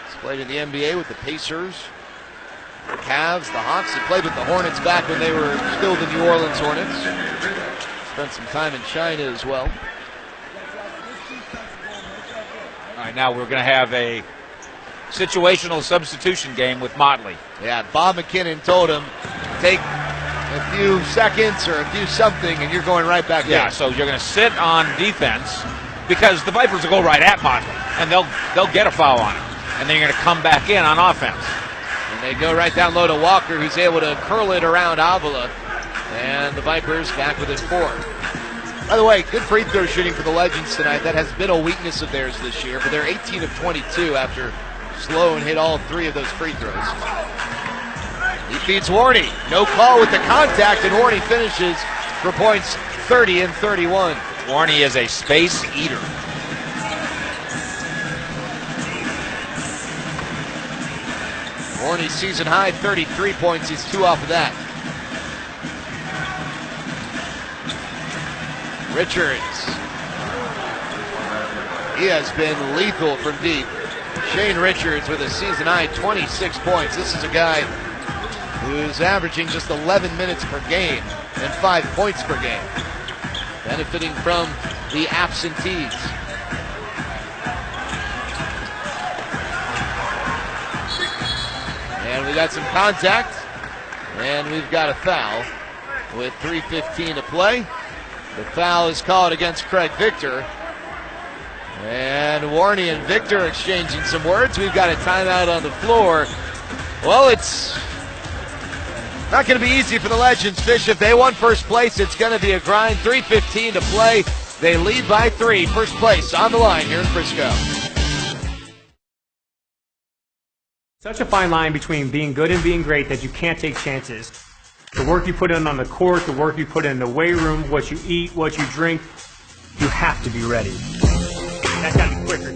He's played in the NBA with the Pacers, the Cavs, the Hawks. He played with the Hornets back when they were still the New Orleans Hornets. Spent some time in China as well. All right, now we're going to have a situational substitution game with Motley. Yeah, Bob McKinnon told him, take a few seconds or a few something, and you're going right back Yeah, there. so you're going to sit on defense because the Vipers will go right at Motley, and they'll get a foul on him, and then you're going to come back in on offense. And they go right down low to Walker, who's able to curl it around Avila, and the Vipers back within 4. By the way, good free throw shooting for the Legends tonight. That has been a weakness of theirs this year, but they're 18 of 22 after Sloan hit all 3 of those free throws. He feeds Warney. No call with the contact, and Warney finishes for points 30 and 31. Warney is a space eater. Warney season high 33 points. He's 2 off of that. Richards. He has been lethal from deep. Shane Richards with a season high 26 points. This is a guy who's averaging just 11 minutes per game and 5 points per game, benefiting from the absentees. And we got some contact, and we've got a foul with 3:15 to play. The foul is called against Craig Victor. And Warney and Victor exchanging some words. We've got a timeout on the floor. Well, it's not going to be easy for the Legends. Fish, if they won first place, it's going to be a grind. 3:15 to play. They lead by 3. First place on the line here in Frisco. Such a fine line between being good and being great that you can't take chances. The work you put in on the court, the work you put in the weight room, what you eat, what you drink, you have to be ready. That's got to be quicker.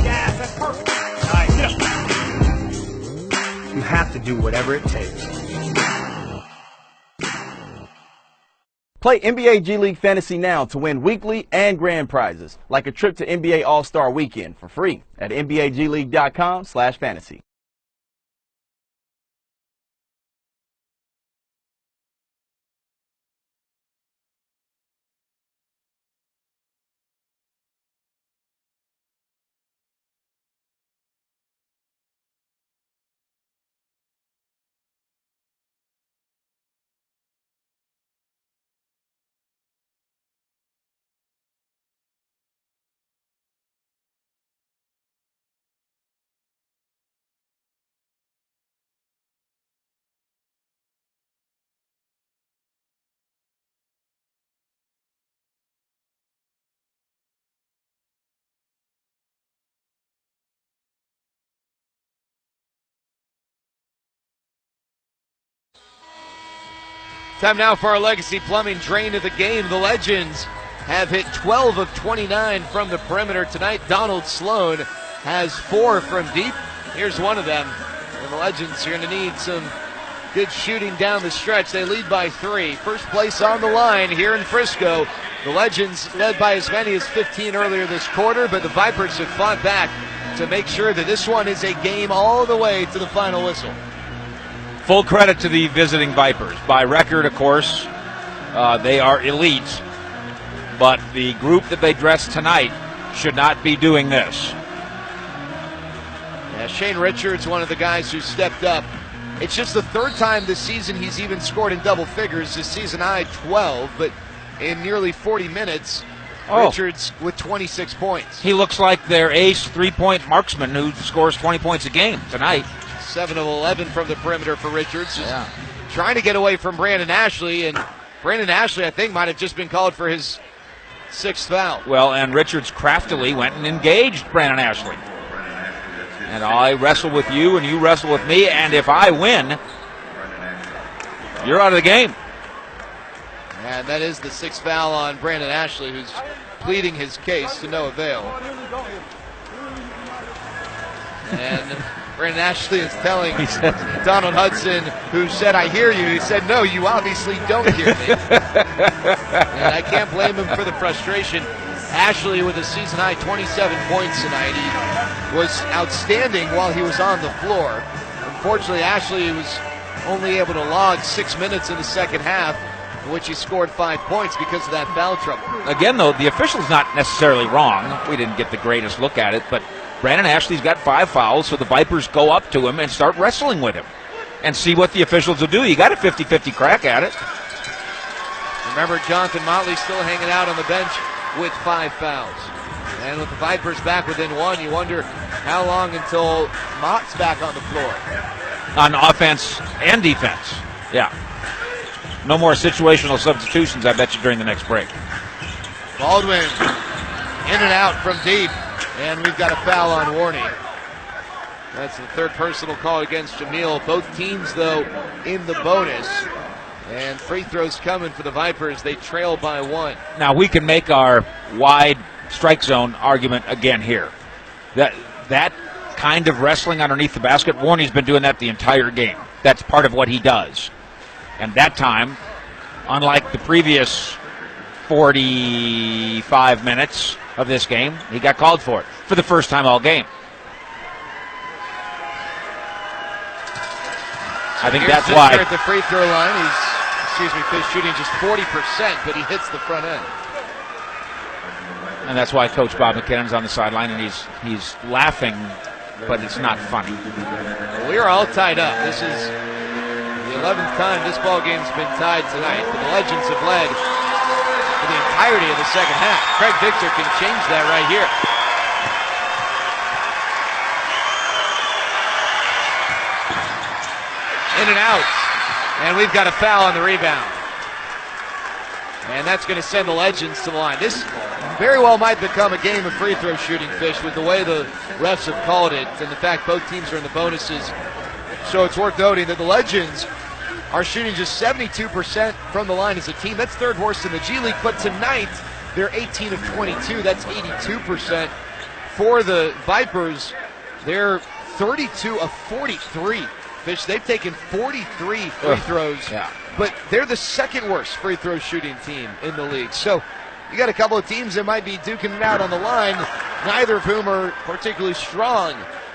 Yes, that's perfect. All right, get up. You have to do whatever it takes. Play NBA G League Fantasy now to win weekly and grand prizes, like a trip to NBA All-Star Weekend for free at NBAGleague.com/fantasy. Time now for our Legacy Plumbing Drain of the Game. The Legends have hit 12 of 29 from the perimeter tonight. Donald Sloan has 4 from deep. Here's one of them. And the Legends are going to need some good shooting down the stretch. They lead by 3. First place on the line here in Frisco. The Legends led by as many as 15 earlier this quarter, but the Vipers have fought back to make sure that this one is a game all the way to the final whistle. Full credit to the visiting Vipers. By record, of course, they are elite. But the group that they dressed tonight should not be doing this. Yeah, Shane Richards, one of the guys who stepped up. It's just the 3rd time this season he's even scored in double figures. This season high 12, but in nearly 40 minutes, Richards with 26 points. He looks like their ace 3-point marksman who scores 20 points a game tonight. 7 of 11 from the perimeter for Richards. Just trying to get away from Brandon Ashley, and Brandon Ashley, I think, might have just been called for his 6th foul. Well, and Richards craftily went and engaged Brandon Ashley. And I wrestle with you, and you wrestle with me, and if I win, you're out of the game. And that is the 6th foul on Brandon Ashley, who's pleading his case to no avail. And Brandon Ashley is telling Donald Hudson, who said, "I hear you." He said, "No, you obviously don't hear me." And I can't blame him for the frustration. Ashley with a season-high 27 points tonight. He was outstanding while he was on the floor. Unfortunately, Ashley was only able to log 6 minutes in the second half, in which he scored 5 points because of that foul trouble. Again, though, the official's not necessarily wrong. We didn't get the greatest look at it, but Brandon Ashley's got 5 fouls, so the Vipers go up to him and start wrestling with him and see what the officials will do. You got a 50-50 crack at it. Remember, Jonathan Motley still hanging out on the bench with 5 fouls. And with the Vipers back within 1, you wonder how long until Mott's back on the floor. On offense and defense. Yeah. No more situational substitutions, I bet you, during the next break. Baldwin in and out from deep. And we've got a foul on Warney. That's the 3rd personal call against Jamil. Both teams, though, in the bonus. And free throws coming for the Vipers. They trail by 1. Now, we can make our wide strike zone argument again here. That kind of wrestling underneath the basket, Warney's been doing that the entire game. That's part of what he does. And that time, unlike the previous 45 minutes of this game, he got called for it for the first time all game. I think that's why. At the free throw line, he's shooting just 40%, but he hits the front end. And that's why Coach Bob McKinnon's on the sideline, and he's laughing, but it's not funny. We're all tied up. This is the 11th time this ball game's been tied tonight. The Legends have led for the entirety of the second half. Craig Victor can change that right here. In and out. And we've got a foul on the rebound. And that's going to send the Legends to the line. This very well might become a game of free throw shooting, Fish, with the way the refs have called it and the fact both teams are in the bonuses. So it's worth noting that the Legends are shooting just 72% from the line as a team. That's 3rd worst in the G League, but tonight they're 18 of 22. That's 82%. For the Vipers, they're 32 of 43. Fish, they've taken 43 free throws, but they're the 2nd worst free throw shooting team in the league. So you got a couple of teams that might be duking it out on the line, neither of whom are particularly strong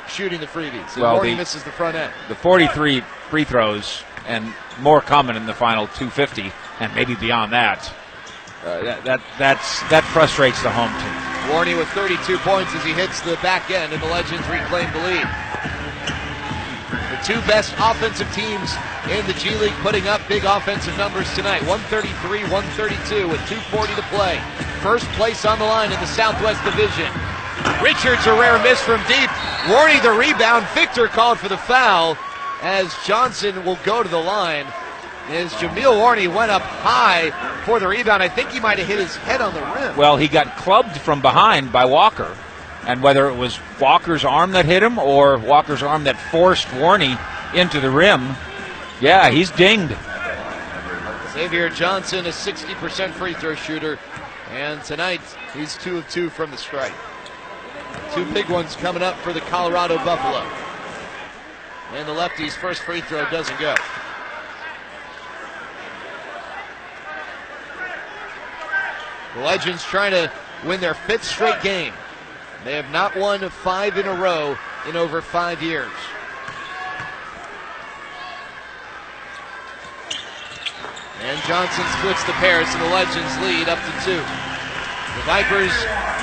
shooting the freebies. And well, Warney misses the front end. The 43 free throws and more coming in the final 250 and maybe beyond that. That frustrates the home team. Warney with 32 points as he hits the back end, and the Legends reclaim the lead. The 2 best offensive teams in the G League putting up big offensive numbers tonight. 133-132 with 2:40 to play. First place on the line in the Southwest Division. Richards, a rare miss from deep. Warney the rebound. Victor called for the foul as Johnson will go to the line. As Jamil Warney went up high for the rebound. I think he might have hit his head on the rim. Well, he got clubbed from behind by Walker. And whether it was Walker's arm that hit him or Walker's arm that forced Warney into the rim, yeah, he's dinged. Xavier Johnson, a 60% free throw shooter. And tonight, he's 2 of 2 from the stripe. 2 big ones coming up for the Colorado Buffalo. And the lefty's first free throw doesn't go. The Legends trying to win their 5th straight game. They have not won 5 in a row in over 5 years. And Johnson splits the pairs, and the Legends lead up to 2. The Vipers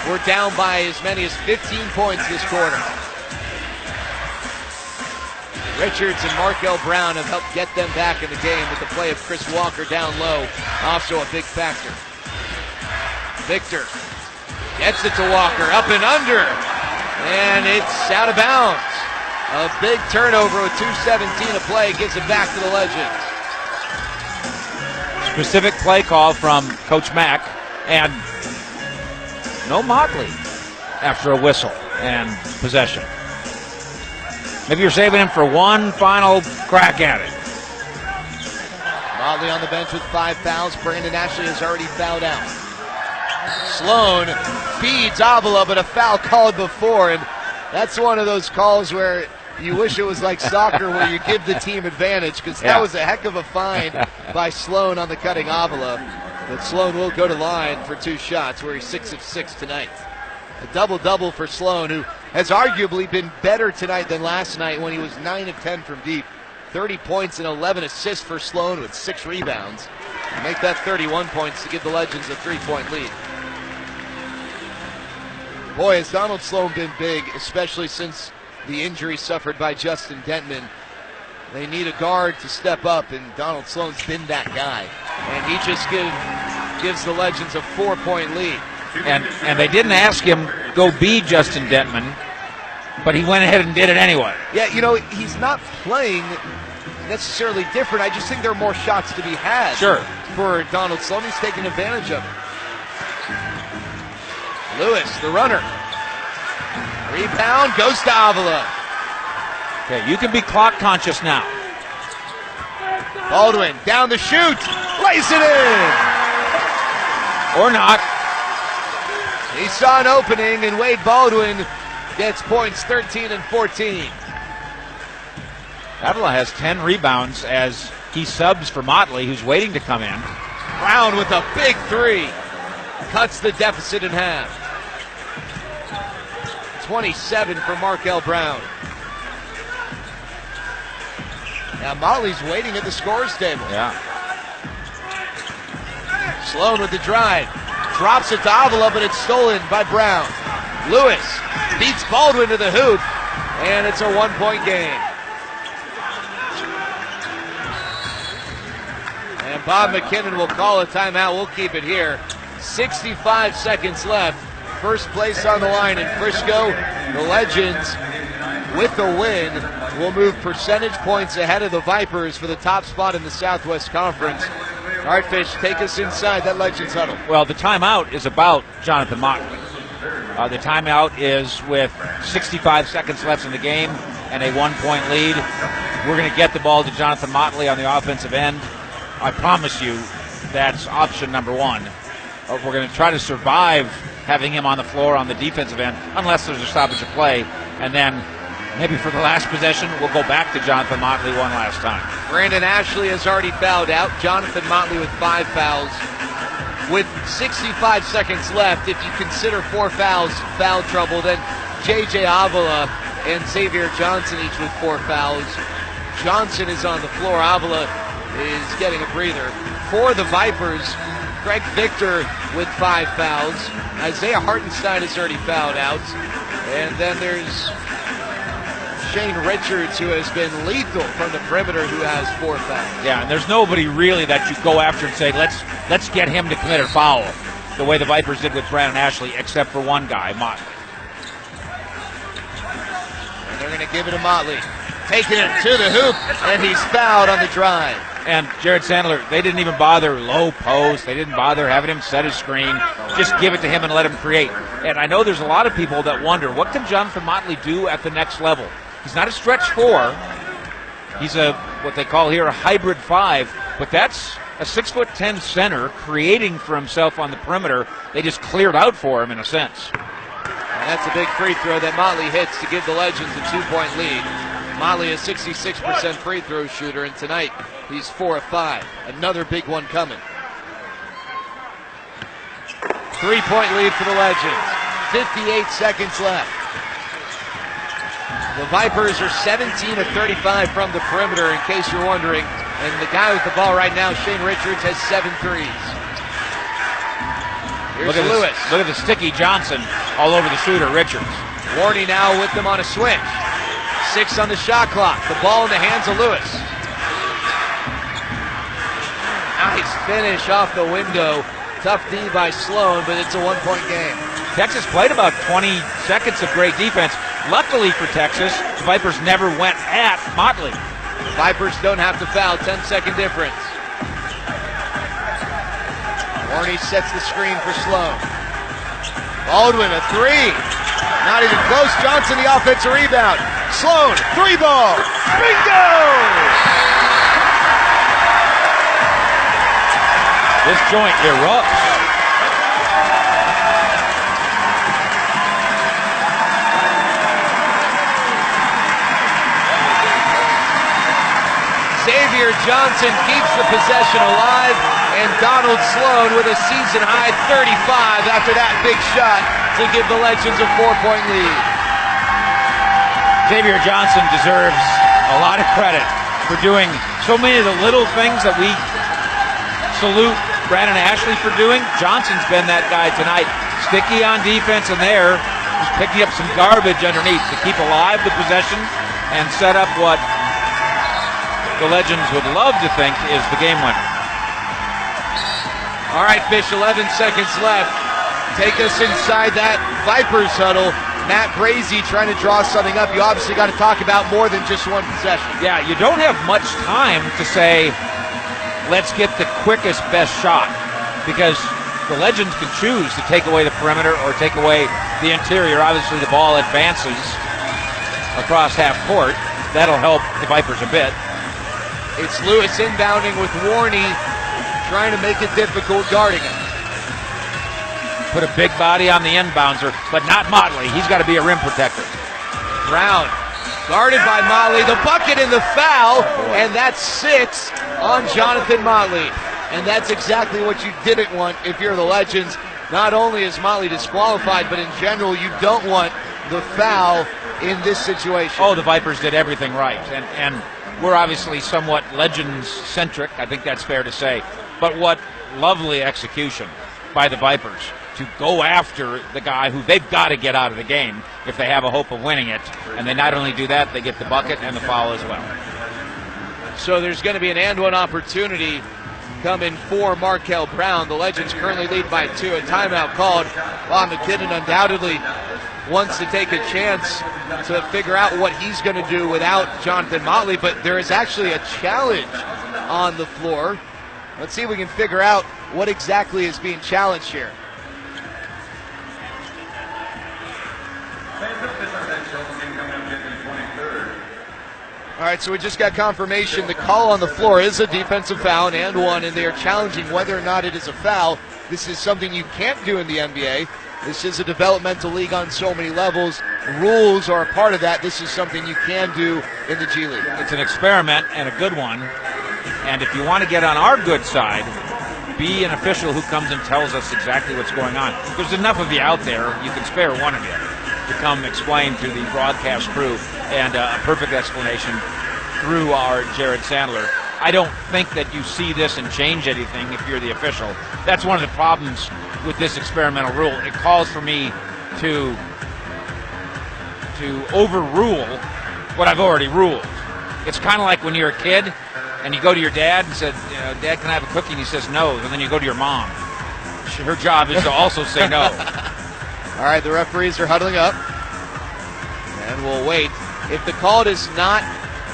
were down by as many as 15 points this quarter. Richards and Markel Brown have helped get them back in the game with the play of Chris Walker down low, also a big factor. Victor gets it to Walker, up and under, and it's out of bounds. A big turnover with 2:17 to play gives it back to the Legends. Specific play call from Coach Mack, and no Motley after a whistle and possession. Maybe you're saving him for one final crack at it. Motley on the bench with 5 fouls. Brandon Ashley has already fouled out. Sloan feeds Avila, but a foul called before, and that's one of those calls where you wish it was like soccer where you give the team advantage, because that was a heck of a find by Sloan on the cutting Avila. But Sloan will go to line for 2 shots, where he's 6 of 6 tonight. A double-double for Sloan, who has arguably been better tonight than last night when he was 9 of 10 from deep. 30 points and 11 assists for Sloan with 6 rebounds. Make that 31 points to give the Legends a 3-point lead. Boy, has Donald Sloan been big, especially since the injury suffered by Justin Dentman. They need a guard to step up, and Donald Sloan's been that guy. And he just gives the Legends a 4-point lead. And they didn't ask him go be Justin Dentman, but he went ahead and did it anyway. Yeah, he's not playing necessarily different. I just think there are more shots to be had. Sure. For Donald Sloan. He's taking advantage of it. Lewis, the runner. Rebound goes to Avila. Okay, you can be clock conscious now. Baldwin down the chute. Lays it in. Or not. He saw an opening, and Wade Baldwin gets points 13 and 14. Avila has 10 rebounds as he subs for Motley, who's waiting to come in. Brown with a big three. Cuts the deficit in half. 27 for Markel Brown. Now Motley's waiting at the scores table. Yeah. Sloan with the drive. Drops it to Avila, but it's stolen by Brown. Lewis beats Baldwin to the hoop, and it's a 1-point game. And Bob McKinnon will call a timeout. We'll keep it here. 65 seconds left. First place on the line in Frisco. The Legends, with the win, will move percentage points ahead of the Vipers for the top spot in the Southwest Conference. All right, Fish, take us inside that Legends huddle. Well, the timeout is about Jonathan Motley. The timeout is with 65 seconds left in the game and a 1-point lead. We're going to get the ball to Jonathan Motley on the offensive end. I promise you that's option number one. We're going to try to survive having him on the floor on the defensive end unless there's a stoppage of play. And then maybe for the last possession, we'll go back to Jonathan Motley one last time. Brandon Ashley has already fouled out. Jonathan Motley with 5 fouls. With 65 seconds left, if you consider 4 fouls foul trouble, then J.J. Avila and Xavier Johnson each with 4 fouls. Johnson is on the floor. Avila is getting a breather. For the Vipers, Greg Victor with 5 fouls. Isaiah Hartenstein has already fouled out. And then there's Shane Richards, who has been lethal from the perimeter, who has 4 fouls. Yeah, and there's nobody really that you go after and say, let's get him to commit a foul, the way the Vipers did with Brandon Ashley, except for one guy, Motley. And they're going to give it to Motley. Taking it to the hoop, and he's fouled on the drive. And Jared Sandler, they didn't even bother low post. They didn't bother having him set his screen. Just give it to him and let him create. And I know there's a lot of people that wonder, what can Jonathan Motley do at the next level? He's not a stretch 4. He's a what they call here a hybrid 5. But that's a 6'10" center creating for himself on the perimeter. They just cleared out for him in a sense. And that's a big free throw that Motley hits to give the Legends a 2-point lead. Motley is 66% free throw shooter, and tonight he's 4 of 5. Another big one coming. 3-point lead for the Legends. 58 seconds left. The Vipers are 17 of 35 from the perimeter, in case you're wondering. And the guy with the ball right now, Shane Richards, has 7 threes. Here's Lewis. Look at the sticky Johnson all over the shooter, Richards. Warney now with them on a switch. 6 on the shot clock. The ball in the hands of Lewis. Nice finish off the window. Tough D by Sloan, but it's a 1-point game. Texas played about 20 seconds of great defense. Luckily for Texas, the Vipers never went at Motley. The Vipers don't have to foul. 10-second difference. Warney sets the screen for Sloan. Baldwin, a 3. Not even close. Johnson, the offensive rebound. Sloan, 3 ball. Bingo! This joint erupts. Xavier Johnson keeps the possession alive, and Donald Sloan with a season-high 35 after that big shot to give the Legends a 4-point lead. Xavier Johnson deserves a lot of credit for doing so many of the little things that we salute Brandon Ashley for doing. Johnson's been that guy tonight. Sticky on defense, and there just picking up some garbage underneath to keep alive the possession and set up what the Legends would love to think is the game winner. All right, Fish, 11 seconds left. Take us inside that Vipers huddle. Matt Brazy trying to draw something up. You obviously got to talk about more than just one possession. Yeah, you don't have much time to say, let's get the quickest, best shot, because the Legends can choose to take away the perimeter or take away the interior. Obviously, the ball advances across half court. That'll help the Vipers a bit. It's Lewis inbounding with Warney, trying to make it difficult guarding him. Put a big body on the inbouncer, but not Motley. He's got to be a rim protector. Brown guarded by Motley. The bucket and the foul, and that's 6 on Jonathan Motley. And that's exactly what you didn't want if you're the Legends. Not only is Motley disqualified, but in general, you don't want the foul in this situation. Oh, the Vipers did everything right. And we're obviously somewhat Legends-centric. I think that's fair to say. But what lovely execution by the Vipers to go after the guy who they've got to get out of the game if they have a hope of winning it. And they not only do that, they get the bucket and the foul as well. So there's going to be an and one opportunity coming for Markel Brown. The Legends currently lead by 2. A timeout called. Bob McKinnon undoubtedly wants to take a chance to figure out what he's going to do without Jonathan Motley, but there is actually a challenge on the floor. Let's see if we can figure out what exactly is being challenged here. All right, so we just got confirmation. The call on the floor is a defensive foul and one, and they are challenging whether or not it is a foul. This is something you can't do in the NBA. This is a developmental league on so many levels. Rules are a part of that. This is something you can do in the G League. It's an experiment and a good one. And if you want to get on our good side, be an official who comes and tells us exactly what's going on. There's enough of you out there, you can spare one of you to come explain to the broadcast crew, and a perfect explanation through our Jared Sandler. I don't think that you see this and change anything if you're the official. That's one of the problems with this experimental rule. It calls for me to overrule what I've already ruled. It's kind of like when you're a kid and you go to your dad and said, Dad, can I have a cookie? And he says no, and then you go to your mom. Her job is to also say no. All right, the referees are huddling up, and we'll wait. If the call does not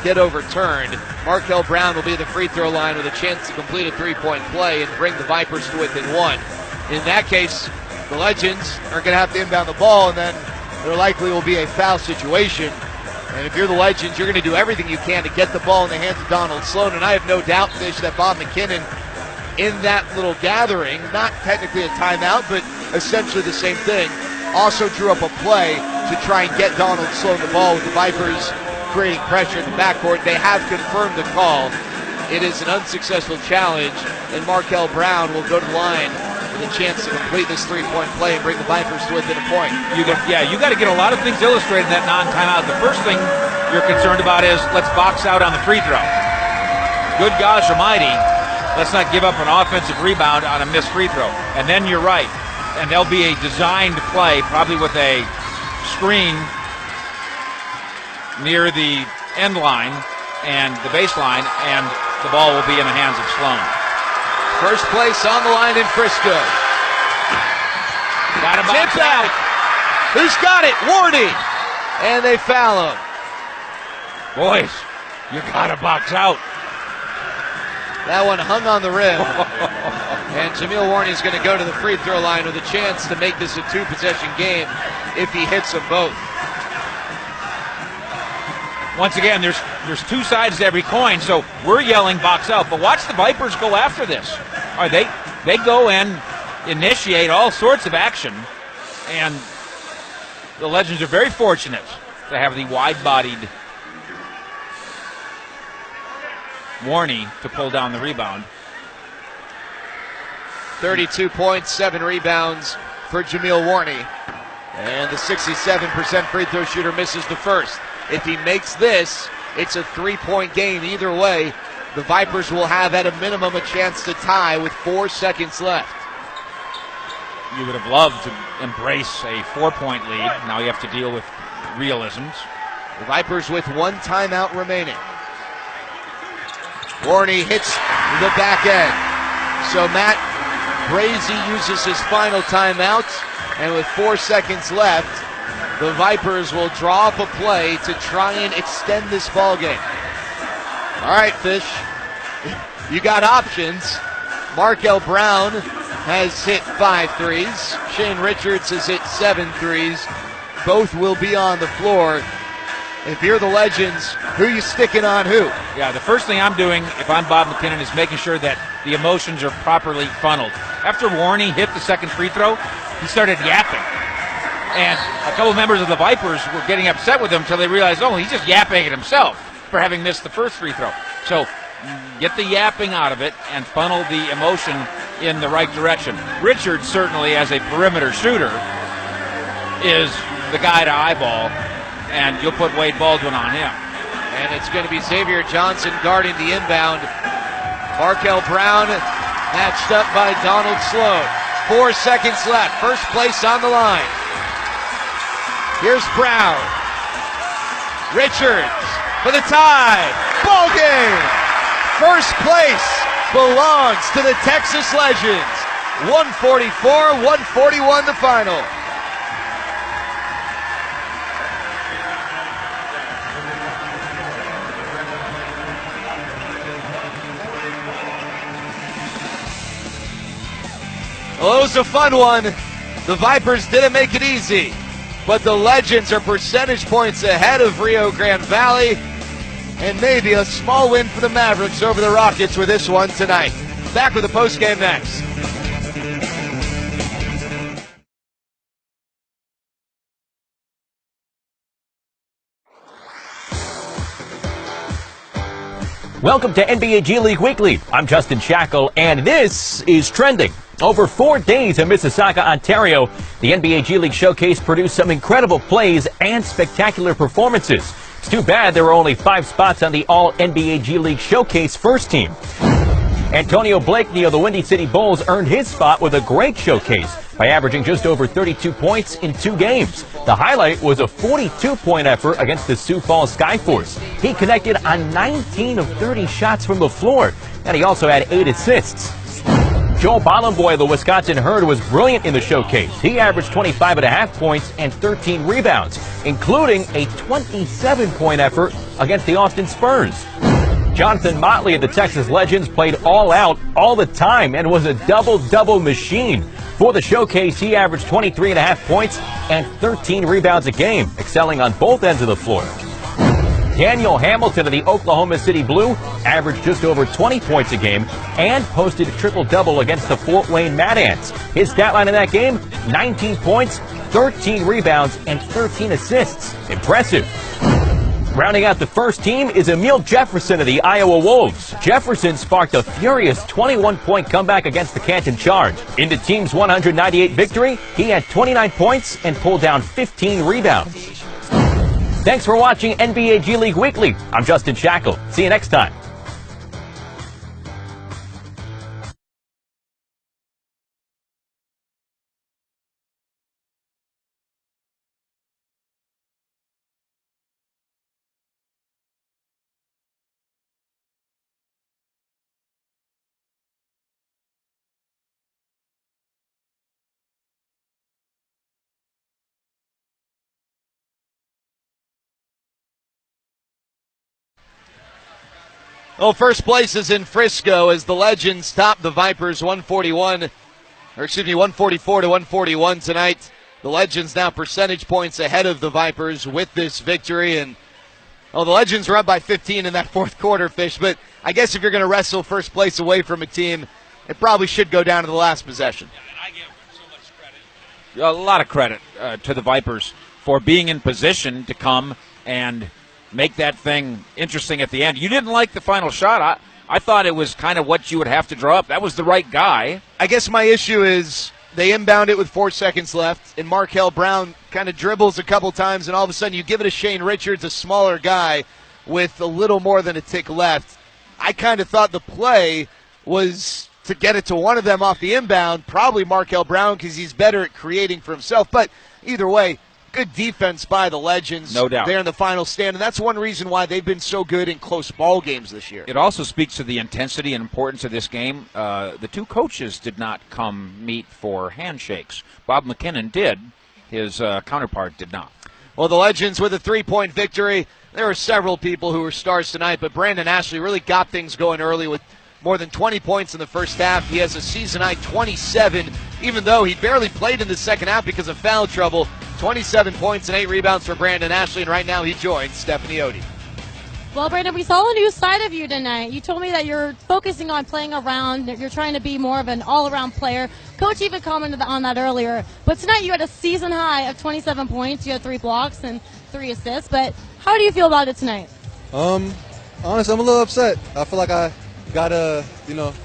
get overturned, Markel Brown will be at the free throw line with a chance to complete a three-point play and bring the Vipers to within 1. In that case, the Legends are going to have to inbound the ball, and then there likely will be a foul situation. And if you're the Legends, you're going to do everything you can to get the ball in the hands of Donald Sloan. And I have no doubt, Fish, that Bob McKinnon, in that little gathering, not technically a timeout, but essentially the same thing, also drew up a play to try and get Donald Sloan the ball with the Vipers creating pressure in the backcourt. They have confirmed the call. It is an unsuccessful challenge, and Markel Brown will go to the line with a chance to complete this three-point play and bring the Vipers to within a point. You got to get a lot of things illustrated in that non-timeout. The first thing you're concerned about is let's box out on the free throw. Good gosh almighty, let's not give up an offensive rebound on a missed free throw. And then you're right, and there'll be a designed play, probably with a screen near the end line and the baseline, and the ball will be in the hands of Sloan. First place on the line in Frisco. Got a box out. Who's got it? Warney. And they foul him. Boys, you got to box out. That one hung on the rim. And Jameel Warney is going to go to the free throw line with a chance to make this a two-possession game if he hits them both. Once again, there's two sides to every coin, so we're yelling box out. But watch the Vipers go after this. All right, they go and initiate all sorts of action, and the Legends are very fortunate to have the wide-bodied Warney to pull down the rebound. 32 points, 7 rebounds for Jameel Warney. And the 67% free throw shooter misses the first. If he makes this, it's a three-point game. Either way, the Vipers will have at a minimum a chance to tie with 4 seconds left. you would have loved to embrace a 4-point lead. Now you have to deal with realisms. The Vipers with 1 timeout remaining. Warney hits the back end. So Matt Brazy uses his final timeout, and with 4 seconds left, the Vipers will draw up a play to try and extend this ball game. All right, Fish, you got options. Markel Brown has hit 5 threes. Shane Richards has hit 7 threes. Both will be on the floor. If you're the Legends, who you sticking on who? Yeah, the first thing I'm doing, if I'm Bob McKinnon, is making sure that the emotions are properly funneled. After Warney hit the second free throw, he started yapping. And a couple members of the Vipers were getting upset with him until they realized, oh, he's just yapping at himself for having missed the first free throw. So get the yapping out of it and funnel the emotion in the right direction. Richards, certainly as a perimeter shooter, is the guy to eyeball, and you'll put Wade Baldwin on him. And it's going to be Xavier Johnson guarding the inbound. Markel Brown matched up by Donald Sloan. 4 seconds left. First place on the line. Here's Brown. Richards for the tie. Ball game. First place belongs to the Texas Legends. 144-141 the final. Well, it was a fun one. The Vipers didn't make it easy, but the Legends are percentage points ahead of Rio Grande Valley, and maybe a small win for the Mavericks over the Rockets with this one tonight. Back with the postgame next. Welcome to NBA G League Weekly. I'm Justin Shackle, and this is Trending. Over 4 days in Mississauga, Ontario, the NBA G League Showcase produced some incredible plays and spectacular performances. It's too bad there were only 5 spots on the All-NBA G League Showcase first team. Antonio Blakeney of the Windy City Bulls earned his spot with a great showcase by averaging just over 32 points in 2 games. The highlight was a 42-point effort against the Sioux Falls Skyforce. He connected on 19 of 30 shots from the floor, and he also had 8 assists. Joel Bollenboy of the Wisconsin Herd was brilliant in the showcase. He averaged 25.5 points and 13 rebounds, including a 27-point effort against the Austin Spurs. Jonathan Motley of the Texas Legends played all out all the time and was a double-double machine. For the showcase, he averaged 23.5 points and 13 rebounds a game, excelling on both ends of the floor. Daniel Hamilton of the Oklahoma City Blue averaged just over 20 points a game and posted a triple-double against the Fort Wayne Mad Ants. His stat line in that game, 19 points, 13 rebounds, and 13 assists. Impressive. Rounding out the first team is Emil Jefferson of the Iowa Wolves. Jefferson sparked a furious 21-point comeback against the Canton Charge. In the team's 198 victory, he had 29 points and pulled down 15 rebounds. Thanks for watching NBA G League Weekly. I'm Justin Shackle. See you next time. Well, first place is in Frisco as the Legends top the Vipers 144 to 141 tonight. The Legends now percentage points ahead of the Vipers with this victory. And the Legends were up by 15 in that fourth quarter, Fish. But I guess if you're going to wrestle first place away from a team, it probably should go down to the last possession. Yeah, and I give so much credit. A lot of credit to the Vipers for being in position to come and make that thing interesting at the end. You didn't like the final shot. I thought it was kind of what you would have to draw up. That was the right guy. I guess my issue is they inbound it with 4 seconds left, and Markel Brown kind of dribbles a couple times, and all of a sudden you give it to Shane Richards, a smaller guy, with a little more than a tick left. I kind of thought the play was to get it to one of them off the inbound. Probably Markel Brown because he's better at creating for himself. But either way, good defense by the Legends. No doubt. They're in the final stand, and that's one reason why they've been so good in close ball games this year. It also speaks to the intensity and importance of this game. The two coaches did not come meet for handshakes. Bob McKinnon did. His counterpart did not. Well, the Legends with a 3-point victory. There were several people who were stars tonight, but Brandon Ashley really got things going early with more than 20 points in the first half. He has a season-high 27, even though he barely played in the second half because of foul trouble. 27 points and 8 rebounds for Brandon Ashley, and right now he joins Stephanie Odie. Well, Brandon, we saw a new side of you tonight. You told me that you're focusing on playing around, that you're trying to be more of an all-around player. Coach even commented on that earlier. But tonight you had a season high of 27 points. You had 3 blocks and 3 assists. But how do you feel about it tonight? Honestly, I'm a little upset. I feel like I got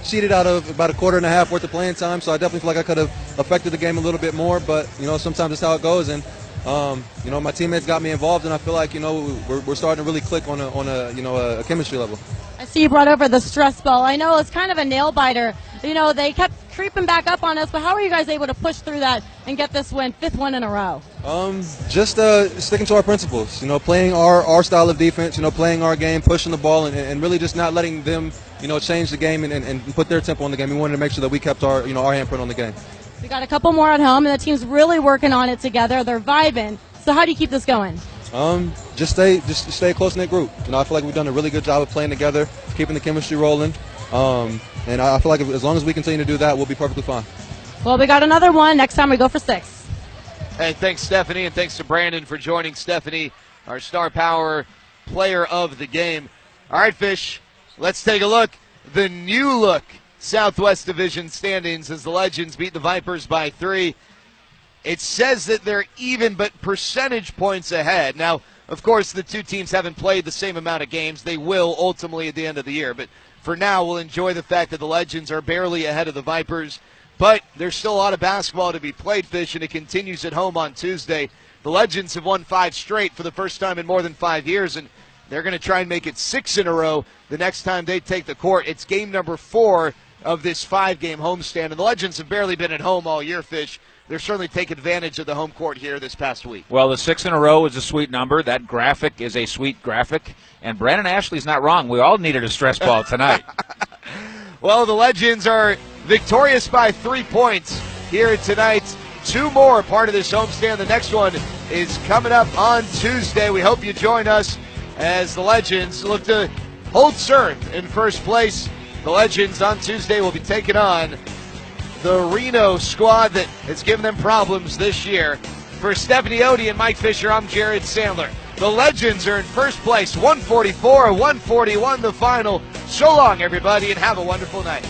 cheated out of about a quarter and a half worth of playing time, so I definitely feel like I could have affected the game a little bit more, but sometimes that's how it goes, and my teammates got me involved, and I feel like we're starting to really click on a chemistry level. I see you brought over the stress ball. I know it's kind of a nail biter. They kept creeping back up on us, but how are you guys able to push through that and get this win, 5th one in a row? Just sticking to our principles, playing our style of defense, playing our game, pushing the ball, and really just not letting them, change the game and put their tempo on the game. We wanted to make sure that we kept our handprint on the game. We got a couple more at home, and the team's really working on it together. They're vibing. So how do you keep this going? Just stay a close-knit group. I feel like we've done a really good job of playing together, keeping the chemistry rolling. And I feel like as long as we continue to do that, we'll be perfectly fine. Well, we got another one. Next time we go for 6. Hey, thanks, Stephanie, and thanks to Brandon for joining Stephanie, our star power player of the game. All right, Fish, let's take a look. The new look Southwest Division standings as the Legends beat the Vipers by 3. It says that they're even but percentage points ahead. Now, of course, the two teams haven't played the same amount of games. They will ultimately at the end of the year. But for now, we'll enjoy the fact that the Legends are barely ahead of the Vipers. But there's still a lot of basketball to be played, Fish, and it continues at home on Tuesday. The Legends have won 5 straight for the first time in more than 5 years, and they're going to try and make it 6 in a row the next time they take the court. It's game number 4 of this 5-game homestand, and the Legends have barely been at home all year, Fish. They're certainly taking advantage of the home court here this past week. Well, the 6 in a row is a sweet number. That graphic is a sweet graphic. And Brandon Ashley's not wrong. We all needed a stress ball tonight. Well, the Legends are victorious by 3 points here tonight. 2 more part of this homestand. The next one is coming up on Tuesday. We hope you join us as the Legends look to hold serve in first place. The Legends on Tuesday will be taking on the Reno squad that has given them problems this year. For Stephanie Odie and Mike Fisher, I'm Jared Sandler. The Legends are in first place, 144-141 the final. So long, everybody, and have a wonderful night.